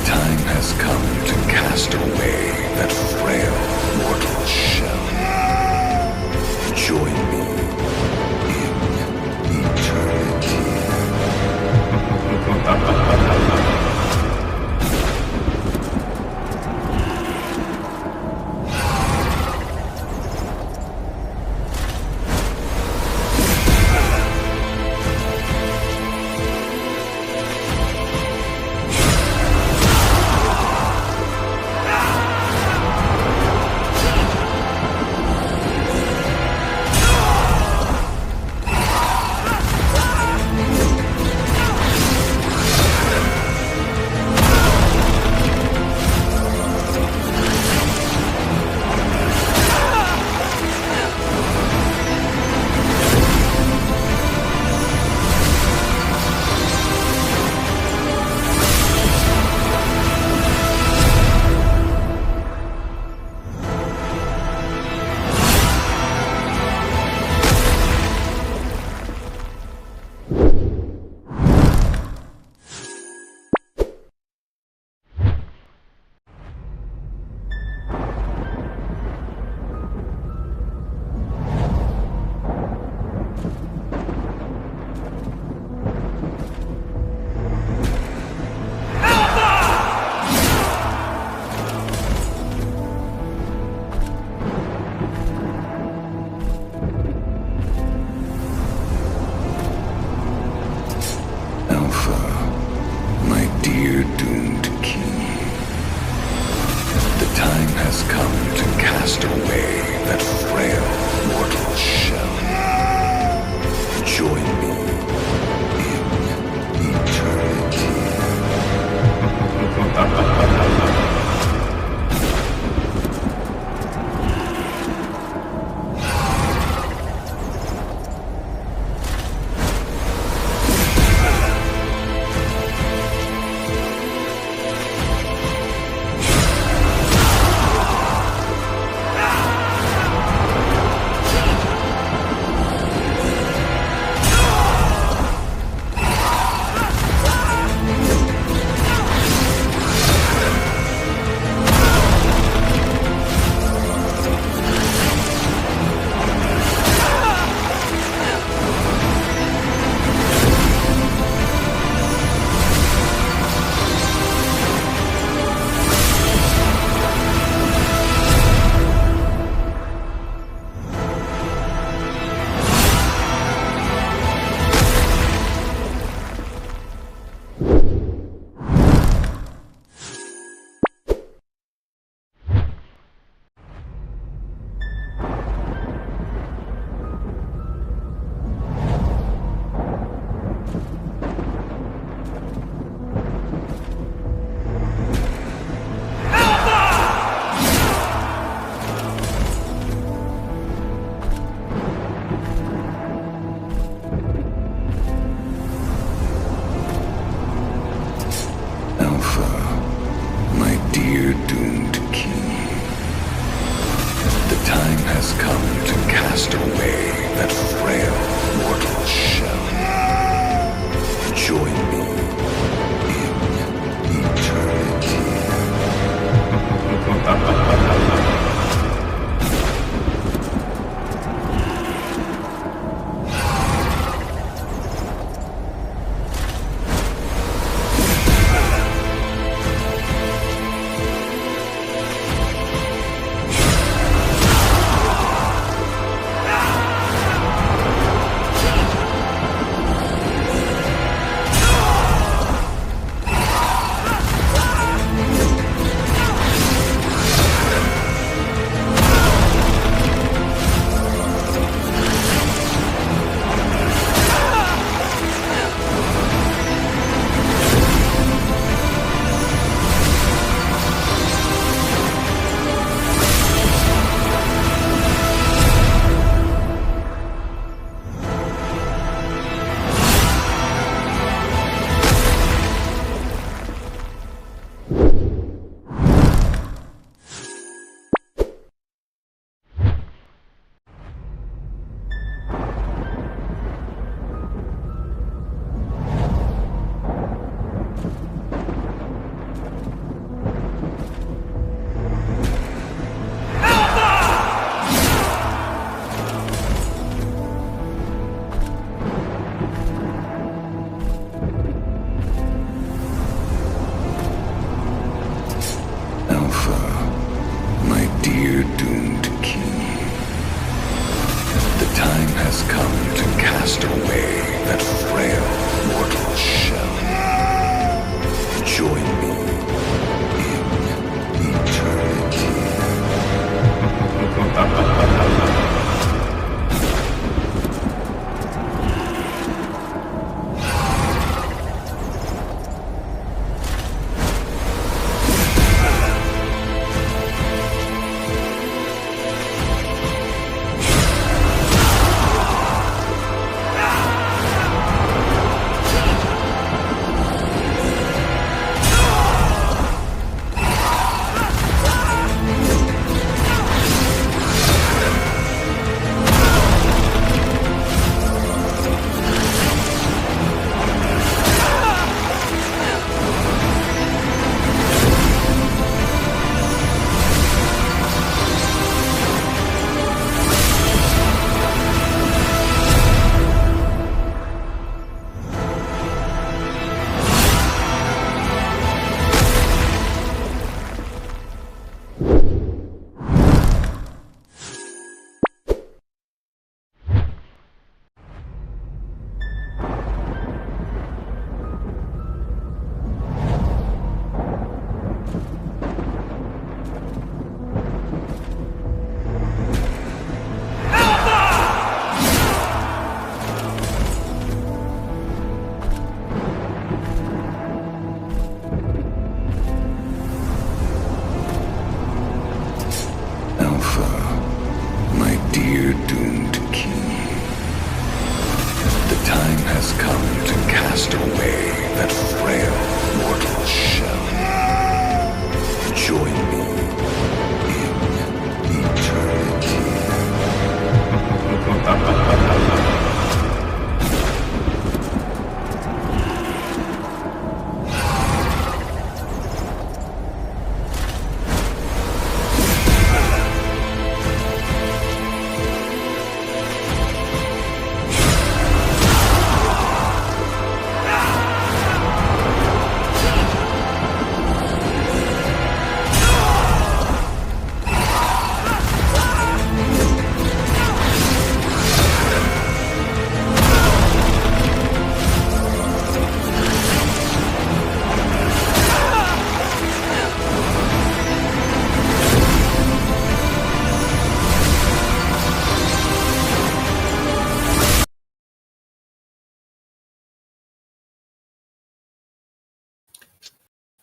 time has come to cast away that frail mortal shell. Join me in eternity.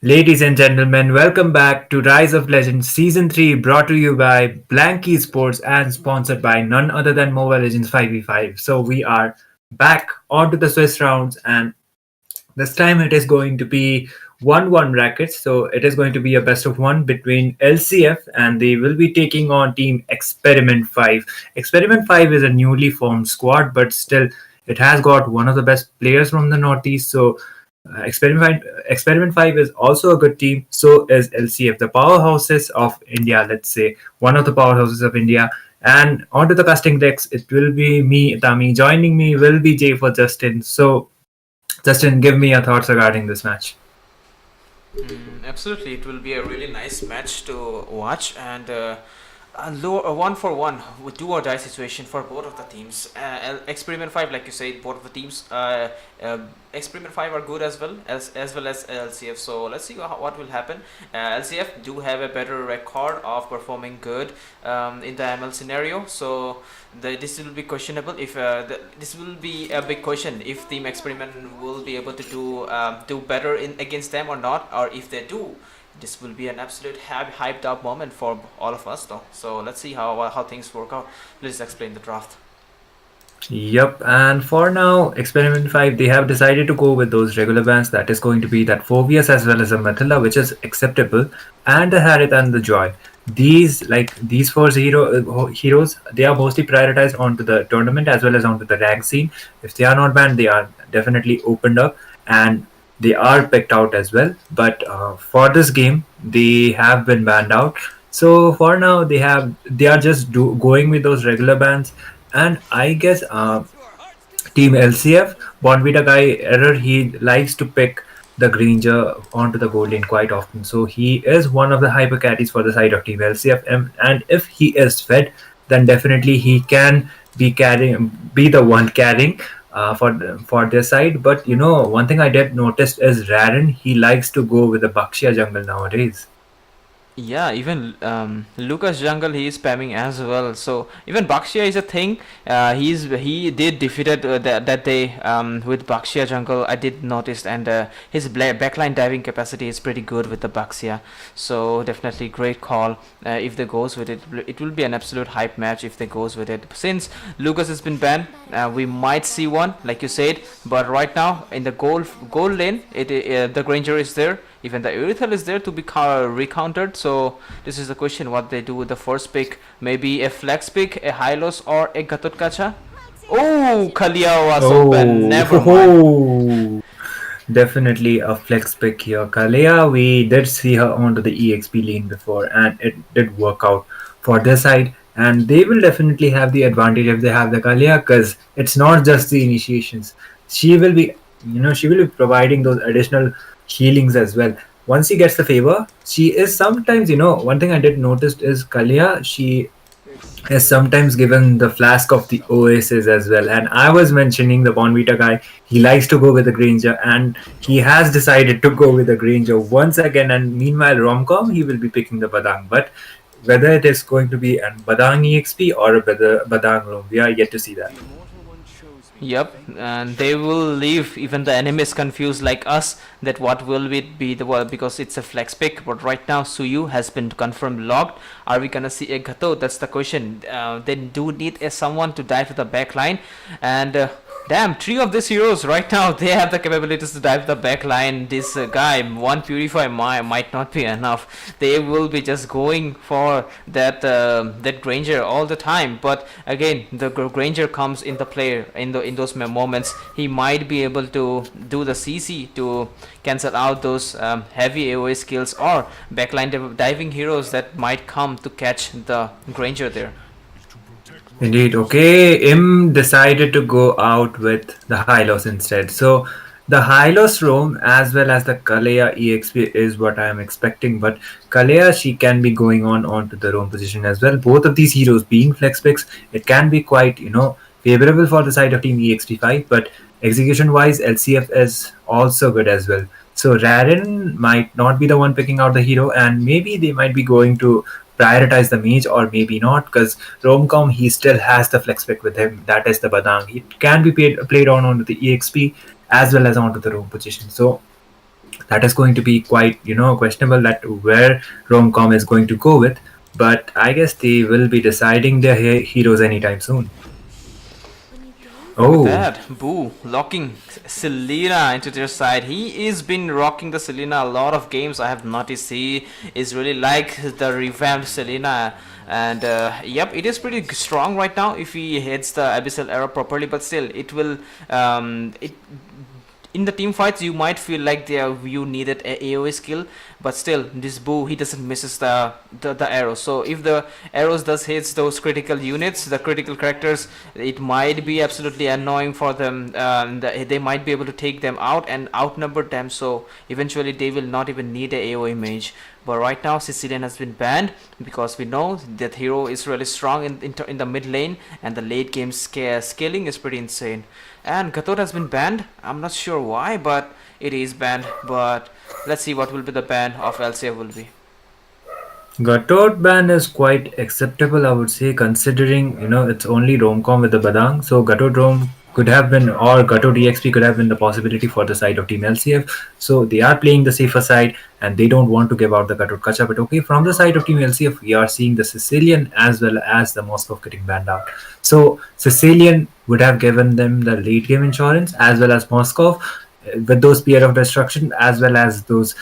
Ladies and gentlemen, welcome back to Rise of Legends Season 3, brought to you by Blanky Sports and sponsored by none other than Mobile Legends 5v5. So we are back onto the Swiss rounds, and this time it is going to be 1-1 brackets. So it is going to be a best of one between LCF, and they will be taking on Team Experiment 5. Experiment 5 is a newly formed squad, but still it has got one of the best players from the Northeast. So Experiment 5 is also a good team. So is LCF, the powerhouses of India, let's say, one of the powerhouses of India. And onto the casting decks, it will be me, Tami. Joining me will be Jay for Justin. So, Justin, give me your thoughts regarding this match. Absolutely, it will be a really nice match to watch, and a 1-for-1 with do or die situation for both of the teams. Experiment 5, like you said, both of the teams. Uh, Experiment 5 are good as well as LCF. So let's see what will happen. LCF do have a better record of performing good in the ML scenario. So this will be questionable if this will be a big question if Team Experiment will be able to do better in against them or not, or if they do, this will be an absolute hyped up moment for all of us though. So let's see how things work out. Please explain the draft. Yep, and for now, Experiment 5, they have decided to go with those regular bans. That is going to be that Phobius as well as a Matilda, which is acceptable, and the Harith and the Joy. These four heroes, they are mostly prioritized onto the tournament as well as onto the rank scene. If they are not banned, they are definitely opened up and they are picked out as well. But for this game, they have been banned out. So for now, they are just going with those regular bans, and I guess Team LCF, Bonvita guy error, he likes to pick the Granger onto the gold lane quite often. So he is one of the hyper carries for the side of Team LCF. And if he is fed, then definitely he can be the one carrying for their side. But one thing I did notice is Raren, he likes to go with the Bakshia jungle nowadays. Yeah, even Lucas Jungle he is spamming as well. So even Bakshia is a thing. He did defeated that day with Bakshia Jungle. I did notice, and his backline diving capacity is pretty good with the Bakshia. So definitely great call. If they goes with it, it will be an absolute hype match if they goes with it. Since Lucas has been banned, we might see one like you said. But right now in the gold lane, the Granger is there. Even the Urethel is there to be recountered. So this is the question what they do with the first pick. Maybe a flex pick, a Hylos, or a Gatotkacha. Oh, Kalia was open. Never mind. Definitely a flex pick here. Kalea, we did see her onto the EXP lane before, and it did work out for their side. And they will definitely have the advantage if they have the Kalea, because it's not just the initiations. She will be, she will be providing those additional healings as well. Once she gets the favor, she is sometimes, one thing I did notice is Kalea, she is sometimes given the flask of the oasis as well. And I was mentioning the Bonvita guy, he likes to go with the Granger, and he has decided to go with the Granger once again. And meanwhile, Romcom, he will be picking the Badang. But whether it is going to be an Badang EXP or a Badang room, we are yet to see that. Yep, and they will leave even the enemies confused like us that what will it be the world because it's a flex pick. But right now Suyu has been confirmed logged. Are we gonna see a Gato? That's the question. They do need someone to dive to the back line, and damn, three of these heroes right now they have the capabilities to dive the back line. This guy, one purify might not be enough. They will be just going for that Granger all the time. But again, the Granger comes in the play in those moments. He might be able to do the CC to cancel out those heavy AoE skills or backline diving heroes that might come to catch the Granger there. Indeed. Okay, Im decided to go out with the Hylos instead. So the Hylos roam as well as the Kalea EXP is what I am expecting. But Kalea, she can be going onto the roam position as well. Both of these heroes being flex picks, it can be quite favorable for the side of Team EXP5. But execution wise, LCF is also good as well. So Raren might not be the one picking out the hero, and maybe they might be going to prioritize the mage, or maybe not, because Romcom, he still has the flex pick with him, that is the Badang. It can be played on onto the EXP as well as onto the roam position. So That is going to be quite, questionable that where rom-com is going to go with. But I guess they will be deciding their heroes anytime soon. Look at Oh, that. Boo locking Selena into their side. He is been rocking the Selena a lot of games. I have noticed he is really like the revamped Selena. And yep, it is pretty strong right now if he hits the Abyssal Era properly. But still, it will. It in the team fights you might feel like you needed a AoE skill, but still this Boo, he doesn't misses the arrows. So if the arrows does hits those critical units, the critical characters, it might be absolutely annoying for them. They might be able to take them out and outnumber them, so eventually they will not even need a AoE mage. But right now Sicilian has been banned because we know that hero is really strong in the mid lane, and the late game scaling is pretty insane. And Gatot has been banned. I'm not sure why, but it is banned. But let's see what will be the ban of LCF will be. Gatot band is quite acceptable, I would say, considering it's only Romcom with the Badang. So Gatot Rom could have been, or Gatot EXP could have been the possibility for the side of Team LCF. So they are playing the safer side, and they don't want to give out the Gatot Kacha. But okay, from the side of Team LCF, we are seeing the Sicilian as well as the Moscow getting banned out. So Sicilian would have given them the late game insurance as well as Moscow with those spear of destruction as well as those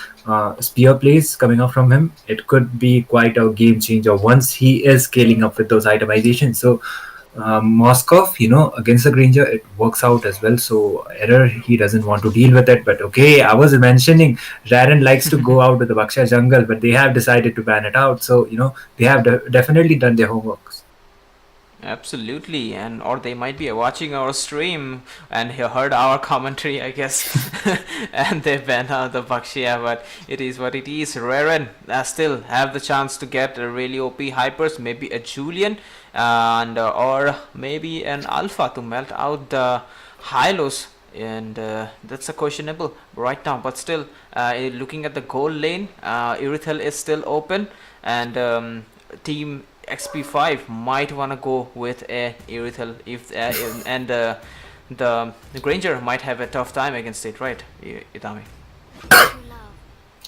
spear plays coming up from him. It could be quite a game changer once he is scaling up with those itemizations. So Moskov, against the Granger, it works out as well. So error, he doesn't want to deal with it. But okay, I was mentioning Raren likes to go out with the Baksha jungle, but they have decided to ban it out. So they have definitely done their homework. Absolutely, and or they might be watching our stream and he heard our commentary, I guess, and they banned out the Bakshia. But it is what it is. Raren still have the chance to get a really OP hypers, maybe a Julian, and or maybe an Alpha to melt out the Hylos. And that's a questionable right now. But still, looking at the goal lane, Irithel is still open, and team XP5 might wanna go with a Irithel if and the Granger might have a tough time against it, right, Itami?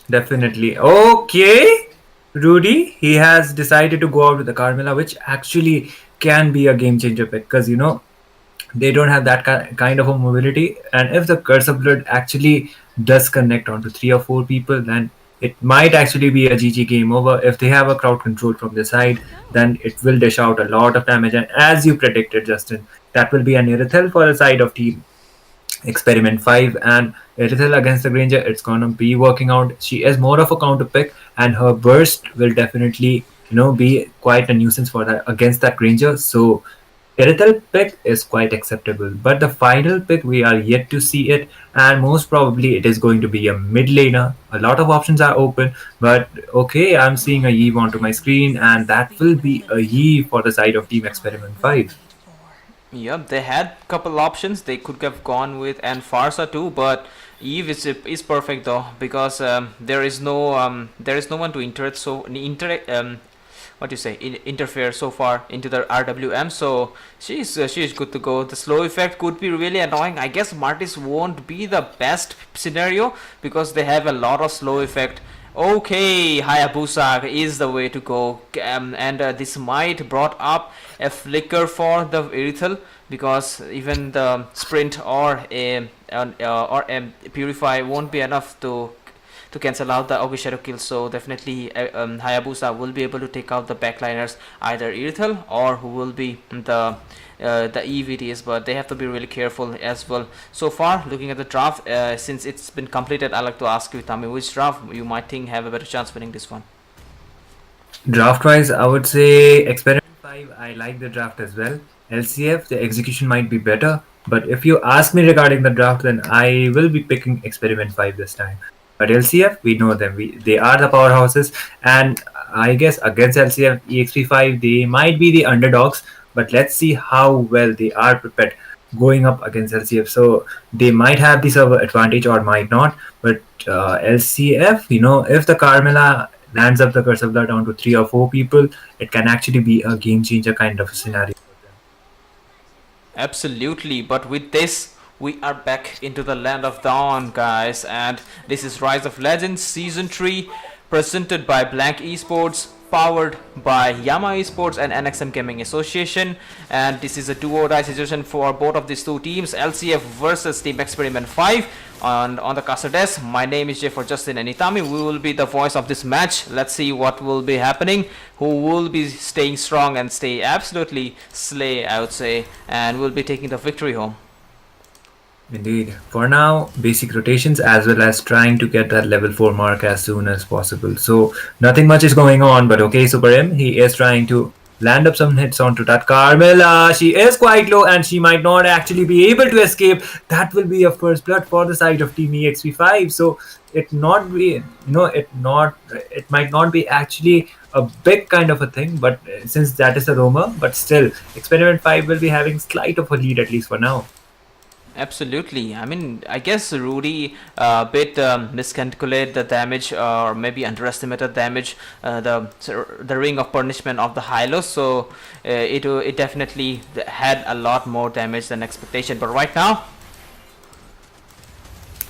Definitely. Okay, Rudy, he has decided to go out with the Carmilla, which actually can be a game changer pick because they don't have that kind of a mobility. And if the Curse of Blood actually does connect onto 3 or 4 people, then it might actually be a GG game over. If they have a crowd control from the side, then it will dish out a lot of damage. And as you predicted, Justin, that will be an Irithel for the side of Team Experiment 5, and Irithel against the Granger, it's gonna be working out. She is more of a counter pick, and her burst will definitely, be quite a nuisance for that against that Granger. So Irithel pick is quite acceptable, but the final pick we are yet to see it, and most probably it is going to be a mid laner. A lot of options are open, but okay, I'm seeing a Eve onto my screen, and that will be a Eve for the side of Team Experiment 5. Yep, they had couple options. They could have gone with and Farsa too, but Eve is perfect though because there is no one to interact what do you say interfere so far into the RWM, so she's good to go. The slow effect could be really annoying. I guess Martis won't be the best scenario because they have a lot of slow effect. Okay, Hayabusa is the way to go, and this might brought up a flicker for the Irithel because even the sprint or a purify won't be enough to cancel out the August Shadow kill. So definitely Hayabusa will be able to take out the backliners, either Irithel or who will be the EVTs, but they have to be really careful as well. So far, looking at the draft, since it's been completed, I'd like to ask you, Tami, which draft you might think have a better chance winning this one? Draft wise, I would say Experiment 5, I like the draft as well. LCF, the execution might be better, but if you ask me regarding the draft, then I will be picking Experiment 5 this time. But LCF, we know them. They are the powerhouses, and I guess against LCF, EXP5, they might be the underdogs, but let's see how well they are prepared going up against LCF. So they might have the server advantage or might not, but LCF, if the Carmilla lands up the Curse of Blood down to 3 or 4 people, it can actually be a game changer kind of scenario. Absolutely, but with this, we are back into the land of Dawn, guys, and this is Rise of Legends Season 3, presented by Blank Esports, powered by Yama Esports and NXM Gaming Association. And this is a do-or-die situation for both of these two teams, LCF versus Team Experiment 5. And on the caster desk, my name is Jay for Justin and Itami. We will be the voice of this match. Let's see what will be happening, who will be staying strong and stay absolutely slay, I would say, and will be taking the victory home. Indeed. For now, basic rotations as well as trying to get that level 4 mark as soon as possible. So nothing much is going on, but okay, Super M, he is trying to land up some hits onto that Carmilla. She is quite low and she might not actually be able to escape. That will be a first blood for the side of Team EXP5. So it not be, it might not be actually a big kind of a thing, but since that is a Roma, but still, Experiment 5 will be having slight of a lead at least for now. Absolutely. I mean, I guess Rudy a bit miscalculated the damage, or maybe underestimated damage, the ring of punishment of the Hylos. So it definitely had a lot more damage than expectation. But right now,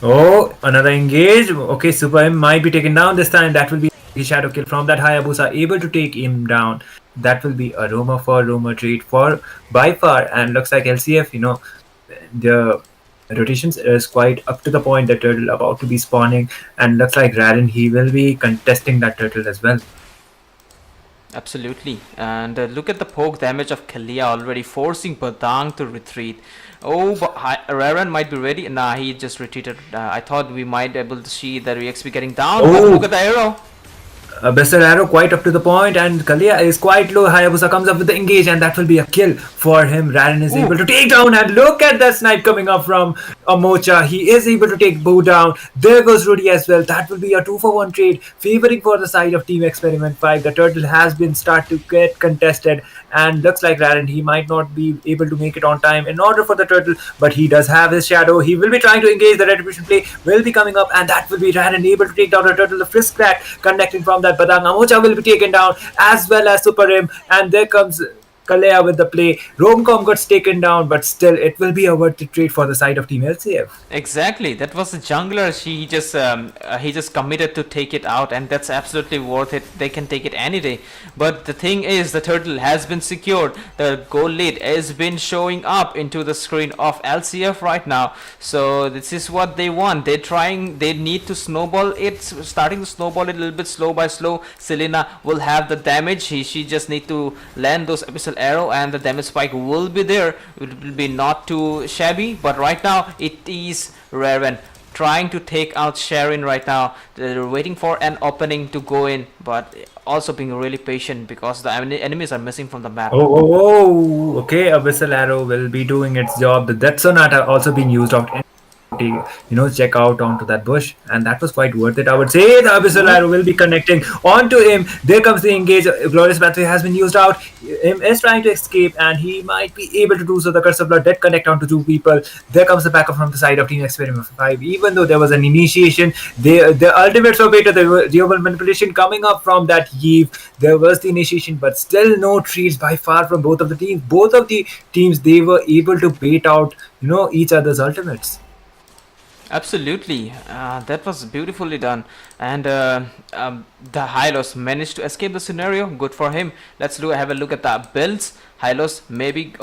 oh, another engage. Okay, Super M might be taken down this time. That will be a shadow kill from that Hayabusa, able to take him down. That will be a Roma for Roma trade for by far. And looks like LCF, the rotations is quite up to the point. The turtle about to be spawning, and looks like Radin, he will be contesting that turtle as well. absolutely. And look at the poke damage of Kalia already, forcing Badang to retreat. Oh, but Raren might be ready. Nah, he just retreated. I thought we might be able to see the EXP getting down, but look at the arrow. Abyssal arrow quite up to the point, and Kalia is quite low. Hayabusa comes up with the engage, and that will be a kill for him. Radin is able to take down, and look at the snipe coming up from Amocha. He is able to take Boo down. There goes Rudy as well. That will be a 2-for-1 trade, favoring for the side of Team Experiment 5. The turtle has been start to get contested, and looks like Radin, he might not be able to make it on time in order for the turtle, but he does have his shadow. He will be trying to engage. The retribution play will be coming up, and that will be Radin able to take down the turtle. The frisk crack connecting from that Badang. Amocha will be taken down as well as Super M, and there comes Kalea with the play. Romcom gets taken down, but still it will be a worth it trade for the side of Team LCF. Exactly, that was the jungler. He just committed to take it out, and that's absolutely worth it. They can take it any day. But the thing is, the turtle has been secured. The goal lead has been showing up into the screen of LCF right now. So this is what they want. They need to snowball it, starting to snowball it a little bit slow by slow. Selena will have the damage. She just need to land those abyssal arrow, and the damage spike will be there. It will be not too shabby, but right now it is Raven trying to take out Sharon right now. They're waiting for an opening to go in, but also being really patient because the enemies are missing from the map. Oh, okay. Abyssal arrow will be doing its job. The Death Sonata also being used out. Check out onto that bush, and that was quite worth it, I would say. The Abyssal arrow will be connecting onto him. There comes the engage. Glorious Pathway has been used out. Him is trying to escape, and he might be able to do so. The Curse of Blood did connect onto two people. There comes the backup from the side of Team Experiment 5. Even though there was an initiation, the ultimates were better. The Geomal manipulation coming up from that Eve. There was the initiation, but still no treats by far from both of the teams. Both of the teams, they were able to bait out, each other's ultimates. Absolutely, that was beautifully done, and the Hylos managed to escape the scenario. Good for him. Let's have a look at the builds. Hylos maybe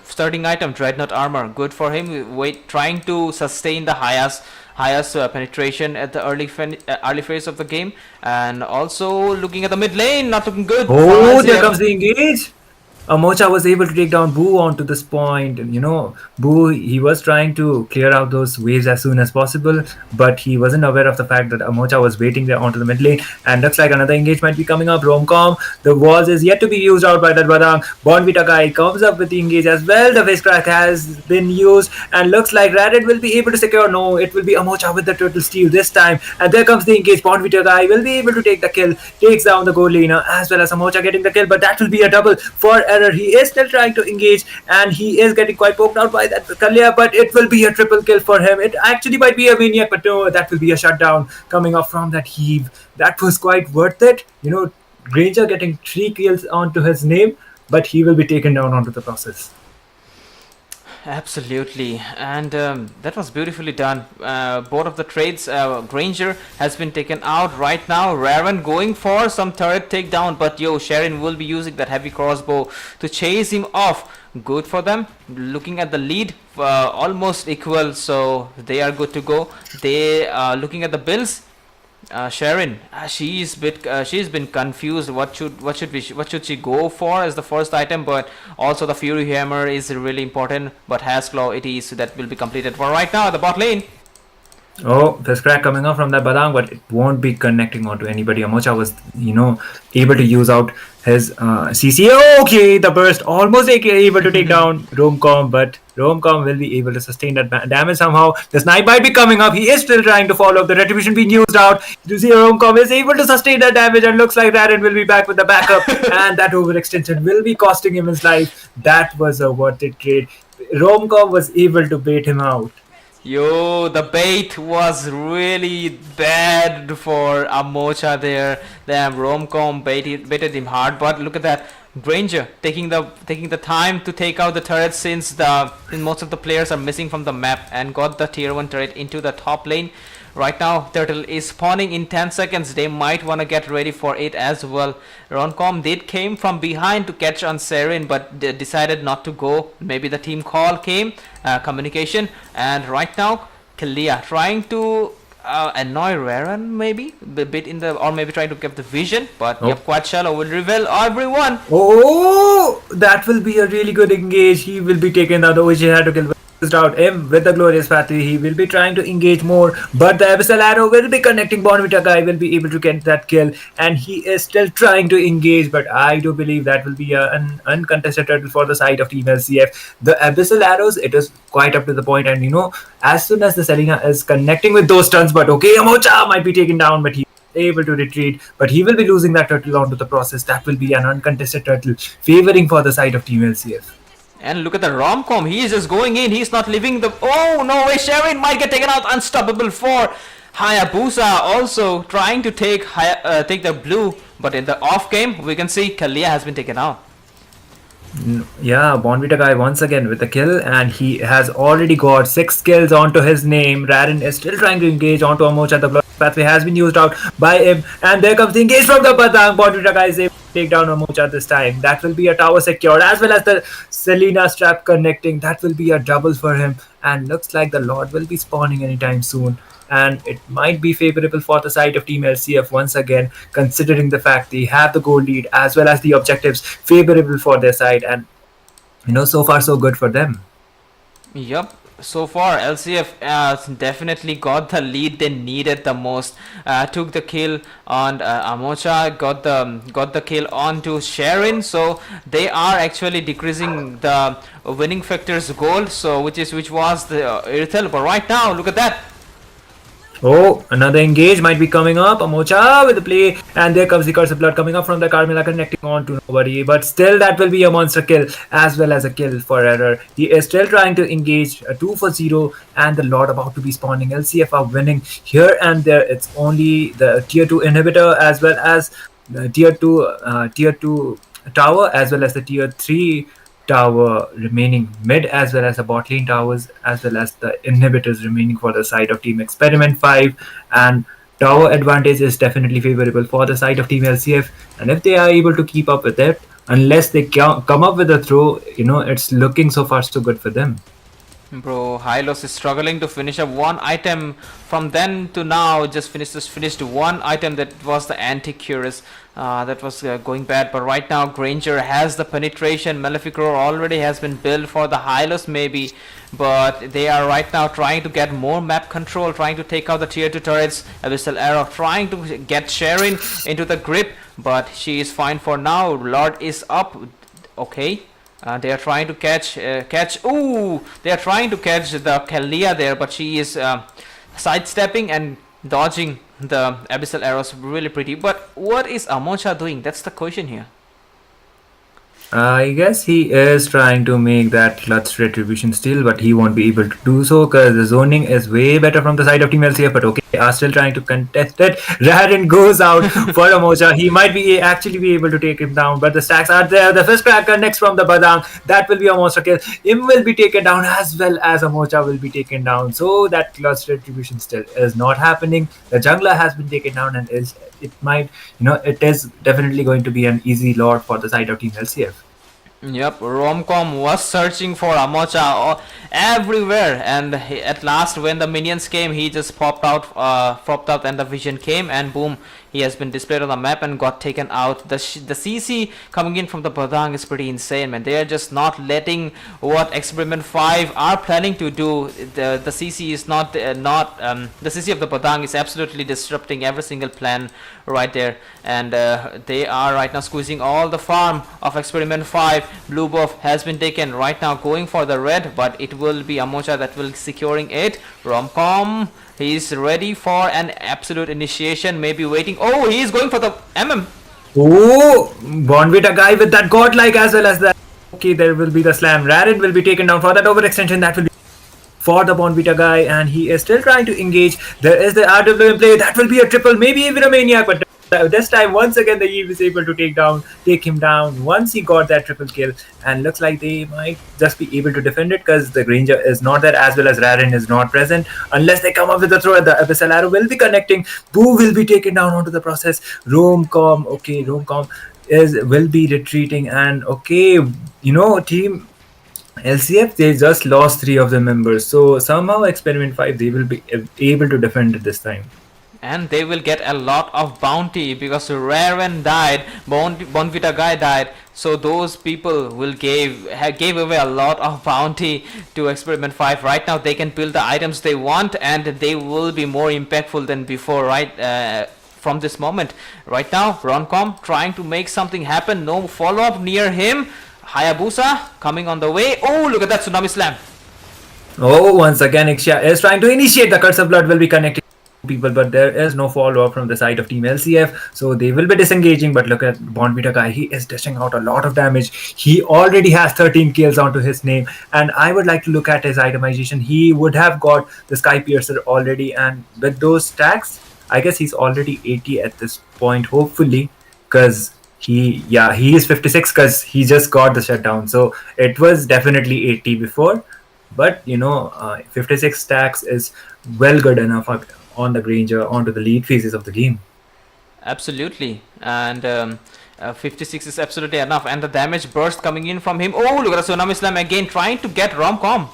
starting item Dreadnought armor. Good for him. Trying to sustain the highest penetration at the early phase of the game, and also looking at the mid lane, not looking good. Oh, there comes the engage. Amocha was able to take down Boo onto this point. Boo, he was trying to clear out those waves as soon as possible, but he wasn't aware of the fact that Amocha was waiting there onto the mid lane, and looks like another engage might be coming up. Romcom, the walls is yet to be used out by that Badang. Bonvita guy comes up with the engage as well. The face crack has been used, and looks like Radit will be able to secure. No, it will be Amocha with the turtle steal this time, and there comes the engage. Bonvita guy will be able to take the kill, takes down the goal laner, as well as Amocha getting the kill, but that will be a double for error. He is still trying to engage, and he is getting quite poked out by that Kalia, but it will be a triple kill for him. It actually might be a maniac, but no, that will be a shutdown coming up from that heave. That was quite worth it. Granger getting 3 kills onto his name, but he will be taken down onto the process. Absolutely, and that was beautifully done. Both of the trades, Granger has been taken out right now. Raven going for some turret takedown, but yo, Sharon will be using that heavy crossbow to chase him off. Good for them. Looking at the lead, almost equal, so they are good to go. They looking at the builds. Sharon, she's been confused. What should she go for as the first item? But also the Fury Hammer is really important. But Has Claw it is that will be completed for right now. The bot lane. Oh, there's crack coming up from that Badang, but it won't be connecting onto anybody. Amocha was, able to use out his CC. Okay, the burst almost able to take down Romcom, but Romcom will be able to sustain that damage somehow. The snipe might be coming up. He is still trying to follow up. The retribution being used out. You see, Romcom is able to sustain that damage, and looks like Raren will be back with the backup, and that overextension will be costing him his life. That was a worth it trade. Romcom was able to bait him out. Yo, the bait was really bad for Amocha there. Damn, Romcom baited him hard, but look at that. Granger taking the time to take out the turret since most of the players are missing from the map, and got the tier 1 turret into the top lane. Right now, Turtle is spawning in 10 seconds. They might want to get ready for it as well. Roncom did came from behind to catch on Serin, but decided not to go. Maybe the team call came, communication. And right now, Kalia trying to annoy Raren maybe a bit or maybe trying to get the vision. But yep, quite shallow will reveal everyone. Oh, that will be a really good engage. He will be taken out. The OG had to kill out him with the glorious pathway. He will be trying to engage more, but the abyssal arrow will be connecting. Bonvita guy will be able to get that kill, and he is still trying to engage, but I do believe that will be an uncontested turtle for the side of Team LCF. The abyssal arrows, it is quite up to the point, and as soon as the Selena is connecting with those stuns, but okay, Amocha might be taken down, but he able to retreat, but he will be losing that turtle onto the process. That will be an uncontested turtle favoring for the side of Team LCF. And look at the Romcom. He is just going in. He's not leaving the... Oh, no way. Sharon might get taken out. Unstoppable for Hayabusa. Also trying to take the blue. But in the off game, we can see Kalia has been taken out. Yeah, Bonvita guy once again with the kill, and he has already got 6 kills onto his name. Raren is still trying to engage onto Amocha. The blood pathway has been used out by him, and there comes the engage from the Patang. Bonvita guy is able to take down Amocha this time. That will be a tower secured, as well as the Selena strap connecting. That will be a double for him, and looks like the Lord will be spawning anytime soon. And it might be favorable for the side of Team LCF once again, considering the fact they have the goal lead as well as the objectives favorable for their side, and so far so good for them. Yup. So far, LCF definitely got the lead they needed the most. Took the kill on Amocha, got the kill onto Sharon. So they are actually decreasing the winning factor's goal. So which was the Irithel. But right now, look at that. Oh, another engage might be coming up. Amocha with the play, and there comes the curse of blood coming up from the Carmilla, connecting on to nobody. But still, that will be a monster kill as well as a kill for Error. He is still trying to engage a 2 for 0, and the Lord about to be spawning. LCF are winning here and there. It's only the tier 2 inhibitor as well as the tier 2 tower as well as the tier 3 tower remaining mid, as well as the bot lane towers, as well as the inhibitors remaining for the side of Team Experiment 5. And tower advantage is definitely favorable for the side of Team LCF, and if they are able to keep up with it, unless they come up with a throw, it's looking so far so good for them. Bro, Hylos is struggling to finish up one item. From then to now, just finished one item that was the anti-Curious. That was going bad, but right now Granger has the penetration. Malefic Roar already has been built for the Hylos maybe, but they are right now trying to get more map control, trying to take out the tier 2 turrets. Abyssal Arrow trying to get Sharon into the grip, but she is fine for now. Lord is up. Okay. They are trying to catch. Ooh! They are trying to catch the Kalia there, but she is sidestepping and dodging the abyssal arrows really pretty. But what is Amocha doing? That's the question here. I guess he is trying to make that clutch retribution steal, but he won't be able to do so because the zoning is way better from the side of Team LCF. But okay, are still trying to contest it. Rarin goes out for a Mocha. He might be actually be able to take him down, but the stacks are there. The first cracker next from the Badang. That will be a monster kill. Im will be taken down as well as a Mocha will be taken down. So that clutch retribution still is not happening. The jungler has been taken down and is it might it is definitely going to be an easy lot for the side of Team LCF. Yep, Romcom was searching for Amocha everywhere, and at last, when the minions came, he just popped out, and the vision came, and boom, he has been displayed on the map and got taken out. The CC coming in from the Badang is pretty insane, man. They are just not letting what Experiment 5 are planning to do. The CC is the CC of the Badang is absolutely disrupting every single plan right there, and they are right now squeezing all the farm of Experiment 5. Blue buff has been taken right now, going for the red, but it will be Amocha that will securing it. Romcom, he's ready for an absolute initiation, maybe waiting. Oh, he's going for the Oh, Bonvita guy with that godlike as well as that. Okay, there will be the slam. Rarin will be taken down for that overextension. That will be for the Bonvita guy, and he is still trying to engage. There is the RW in play. That will be a triple, maybe even a maniac, but this time once again the Eve is able to take him down once he got that triple kill, and looks like they might just be able to defend it because the Granger is not there as well as Rarin is not present unless they come up with a throw. The Abyssal Arrow will be connecting. Boo will be taken down onto the process. Romcom will be retreating, and Team LCF, they just lost 3 of the members, so somehow Experiment 5 they will be able to defend it this time. And they will get a lot of bounty because Raven died, Bonvita guy died, so those people will gave away a lot of bounty to Experiment 5. Right now they can build the items they want, and they will be more impactful than before, right? From this moment right now, Roncom trying to make something happen. No follow-up near him. Hayabusa coming on the way. Oh, look at that tsunami slam. Oh, once again Ixia is trying to initiate. The Curse of Blood will be connecting people, but there is no follow-up from the side of Team LCF, so they will be disengaging. But look at Bonvita guy, he is dishing out a lot of damage. He already has 13 kills onto his name, and I would like to look at his itemization. He would have got the Sky Piercer already, and with those stacks I guess he's already 80 at this point, hopefully, because he is 56 because he just got the shutdown. So it was definitely 80 before, but 56 stacks is well good enough on the Granger onto the lead phases of the game. Absolutely, and 56 is absolutely enough, and the damage burst coming in from him. Oh, look at the Tsunami Slam again, trying to get Romcom.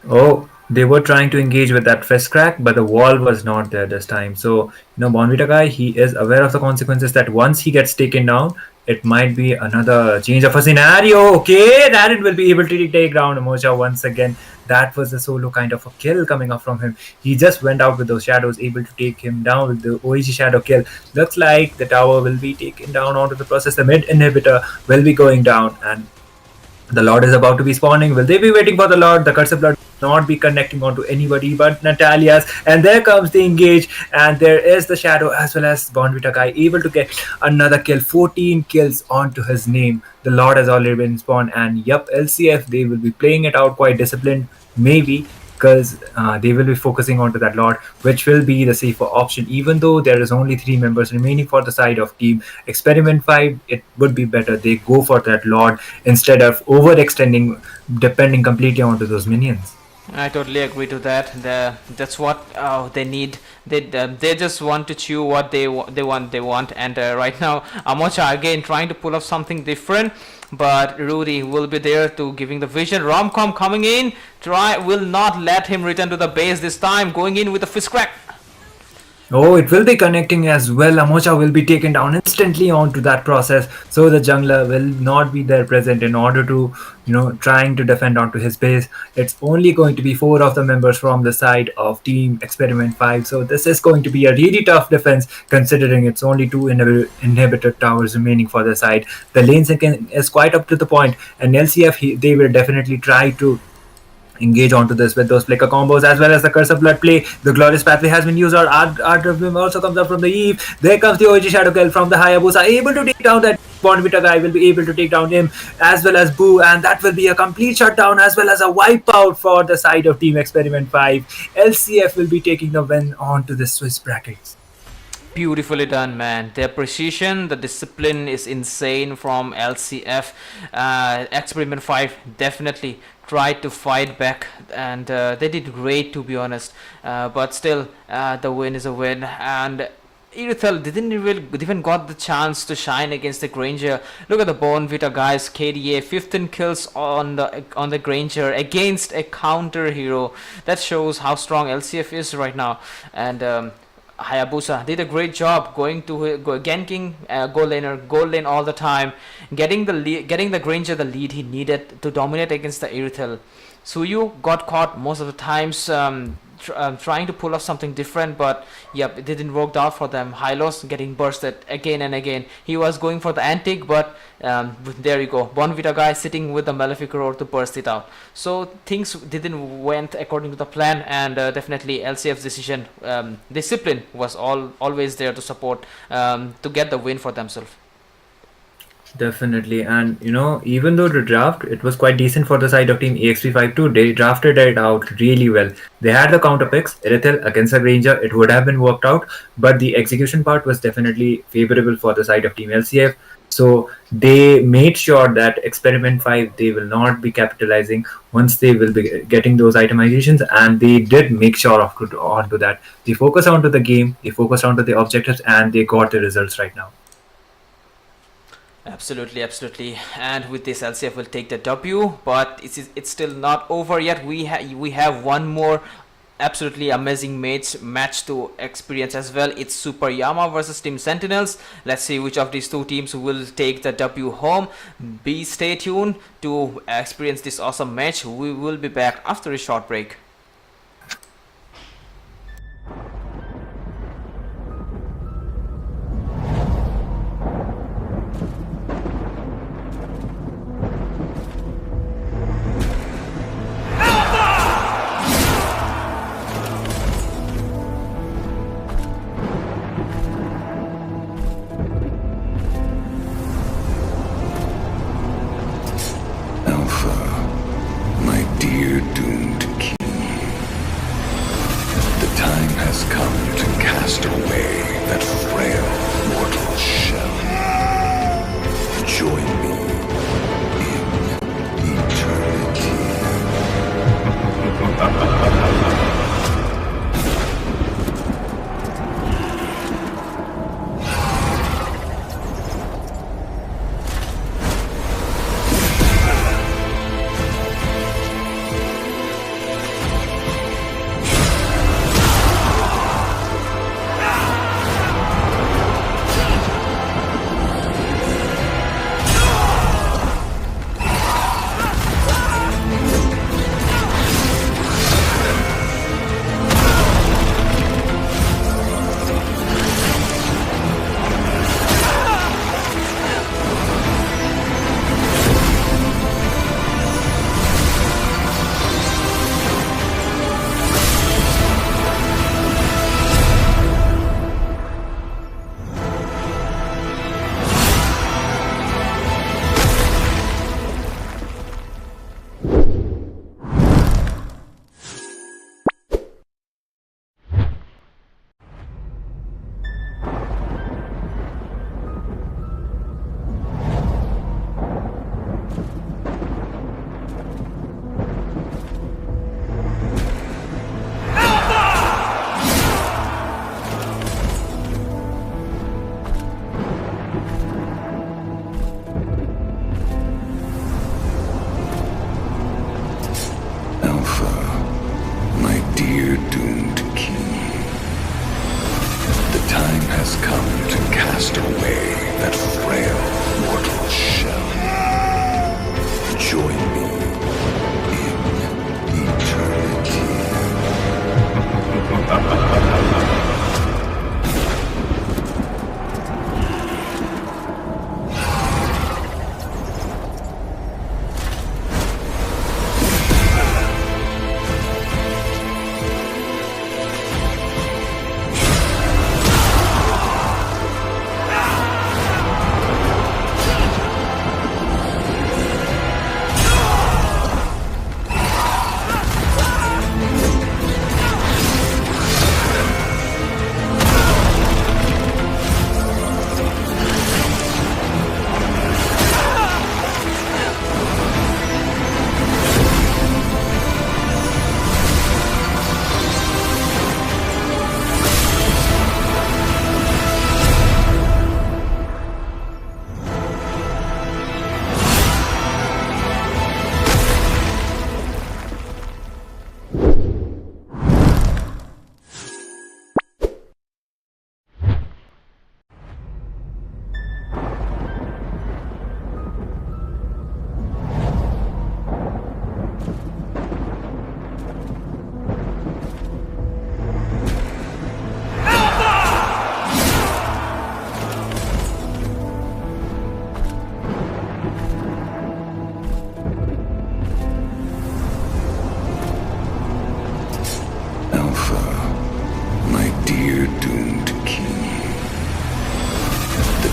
Oh, they were trying to engage with that fist crack, but the wall was not there this time. So, Bonvita guy, he is aware of the consequences that once he gets taken down, it might be another change of a scenario. Okay, Rarin will be able to take down Amocha once again. That was a solo kind of a kill coming up from him. He just went out with those shadows, able to take him down with the OEG shadow kill. Looks like the tower will be taken down onto the process. The mid inhibitor will be going down, and the Lord is about to be spawning. Will they be waiting for the Lord? The Curse of Blood will not be connecting onto anybody but Natalia's. And there comes the engage. And there is the Shadow as well as Bonvita guy able to get another kill. 14 kills onto his name. The Lord has already been spawned. And yup, LCF, they will be playing it out quite disciplined. Maybe because they will be focusing onto that Lord, which will be the safer option. Even though there is only 3 members remaining for the side of Team Experiment 5, it would be better they go for that Lord instead of overextending, depending completely onto those minions. I totally agree to that. That's what they need. They just want to chew what they want. And right now, Amocha again trying to pull off something different. But Rudy will be there to giving the vision. Romcom coming in, will not let him return to the base this time. Going in with a fist crack. Oh, it will be connecting as well. Amocha will be taken down instantly onto that process. So the jungler will not be there present in order to, trying to defend onto his base. It's only going to be 4 of the members from the side of Team Experiment 5. So this is going to be a really tough defense considering it's only 2 inhibitor towers remaining for the side. The lane syncing is quite up to the point, and LCF, they will definitely try to engage onto this with those flicker combos as well as the Curse of Blood play. The Glorious Pathway has been used. Our RW also comes up from the Eve. There comes the OG Shadow Kill from the Hayabusa, able to take down that Bonvita guy will be able to take down him as well as Boo, and that will be a complete shutdown as well as a wipeout for the side of Team Experiment 5. LCF will be taking the win on to the Swiss brackets. Beautifully done, man. Their precision, the discipline is insane from LCF. Experiment 5 definitely tried to fight back, and they did great, to be honest. But still, the win is a win. And Irithel didn't even got the chance to shine against the Granger. Look at the Born Vita guys, KDA 15 kills on the Granger against a counter hero. That shows how strong LCF is right now. And Hayabusa did a great job going to ganking gold lane all the time, getting the Granger the lead he needed to dominate against the Irithel. Suyu got caught most of the times, trying to pull off something different, but yep, it didn't work out for them. Hylos getting bursted again and again. He was going for the antique, but there you go. Bonvita guy sitting with the Malefic Roar to burst it out. So things didn't went according to the plan, and definitely LCF's decision, discipline was always there to support, to get the win for themselves. Definitely, and even though the draft it was quite decent for the side of Team EXP5 too, they drafted it out really well. They had the counter picks, Irithel against the Ranger, it would have been worked out, but the execution part was definitely favorable for the side of Team LCF. So they made sure that Experiment 5 they will not be capitalizing once they will be getting those itemizations, and they did make sure of onto that. They focus onto the game, they focus onto the objectives, and they got the results right now. Absolutely, absolutely. And with this, LCF will take the W, but it's still not over yet. We have one more absolutely amazing match to experience as well. It's Super Yama versus Team Sentinels. Let's see which of these two teams will take the W home. Stay tuned to experience this awesome match. We will be back after a short break. Alpha, my dear doomed king.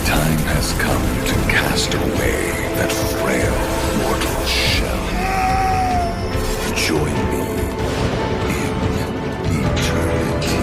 time has come to cast away that frail mortal shell. Join me in eternity.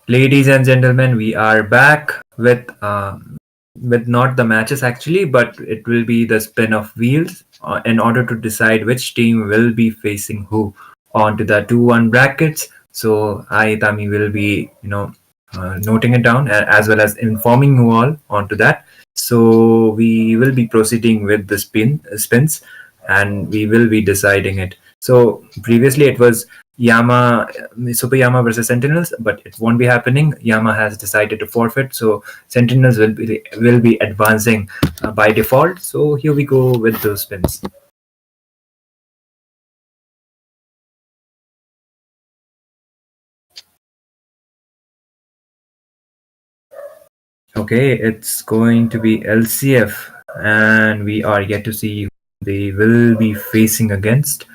Ladies and gentlemen, we are back with not the matches actually, but it will be the spin of wheels in order to decide which team will be facing who onto the 2-1 brackets. So I, Tami, will be noting it down as well as informing you all onto that. So we will be proceeding with the spins, and we will be deciding it. So previously it was Super Yama versus Sentinels, but it won't be happening. Yama has decided to forfeit, so Sentinels will be advancing by default. So here we go with those spins. Okay, it's going to be LCF, and we are yet to see who they will be facing against.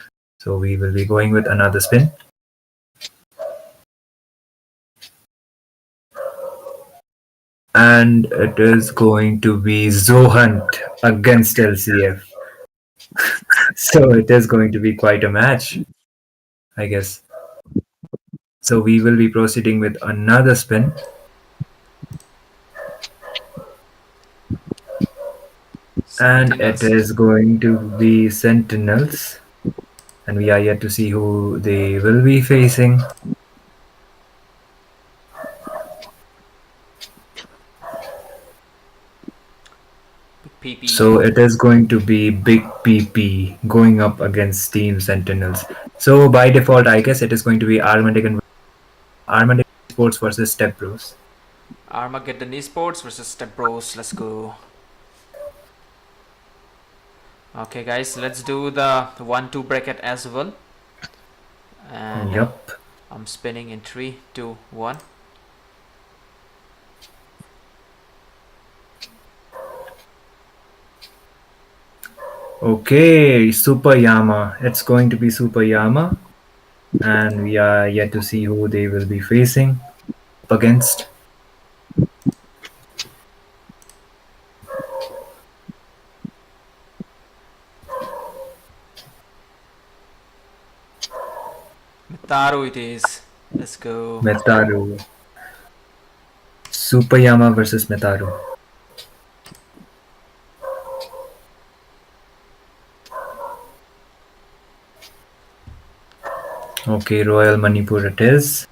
So we will be going with another spin. And it is going to be Zohunt against LCF. So it is going to be quite a match, I guess. So we will be proceeding with another spin. And it is going to be Sentinels. And we are yet to see who they will be facing. PP. So it is going to be Big PP going up against Team Sentinels. So by default, I guess it is going to be Armageddon Sports versus Step Bros. Armageddon Esports versus Step Bros. Let's go. Okay, guys, let's do the 1-2 bracket as well. And Yep. I'm spinning in 3, 2, 1. Okay, Super Yama. It's going to be Super Yama. And we are yet to see who they will be facing up against. Metaru it is. Let's go. Metaru. Super Yama versus Metaru. Okay, Royal Manipur it is.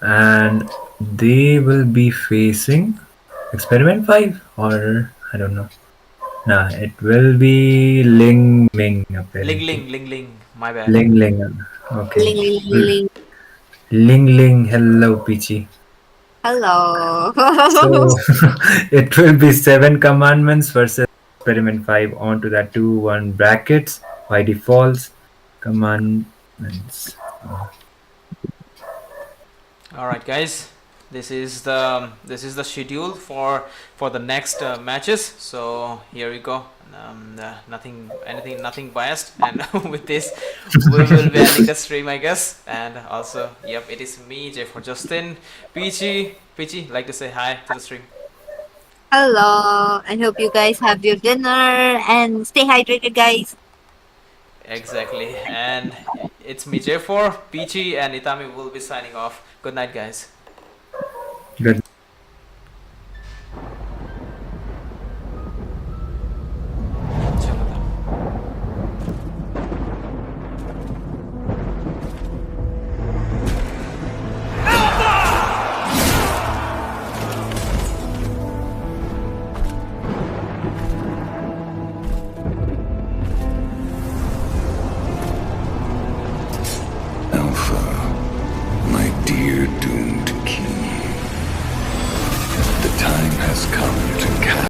And they will be facing Experiment 5 or I don't know. Nah, it will be Ling Ming apparently. Ling. My bad. Ling Ling. Okay. Ling, ling, ling, ling. Ling Ling. Hello, Peachy. Hello. So it will be 7 commandments versus Experiment 5 onto that 2-1 brackets by default. Commandments. All right, guys. This is the schedule for the next matches. So here we go. nothing biased. And with this, we will be ending the stream, I guess. And also, yep, it is me, Jay for Justin, Peachy, like to say hi to the stream. Hello. I hope you guys have your dinner and stay hydrated, guys. Exactly. And it's me, J4, Peachy, and Itami will be signing off. Good night, guys. Good Alpha, my dear doomed king. The time has come to cast.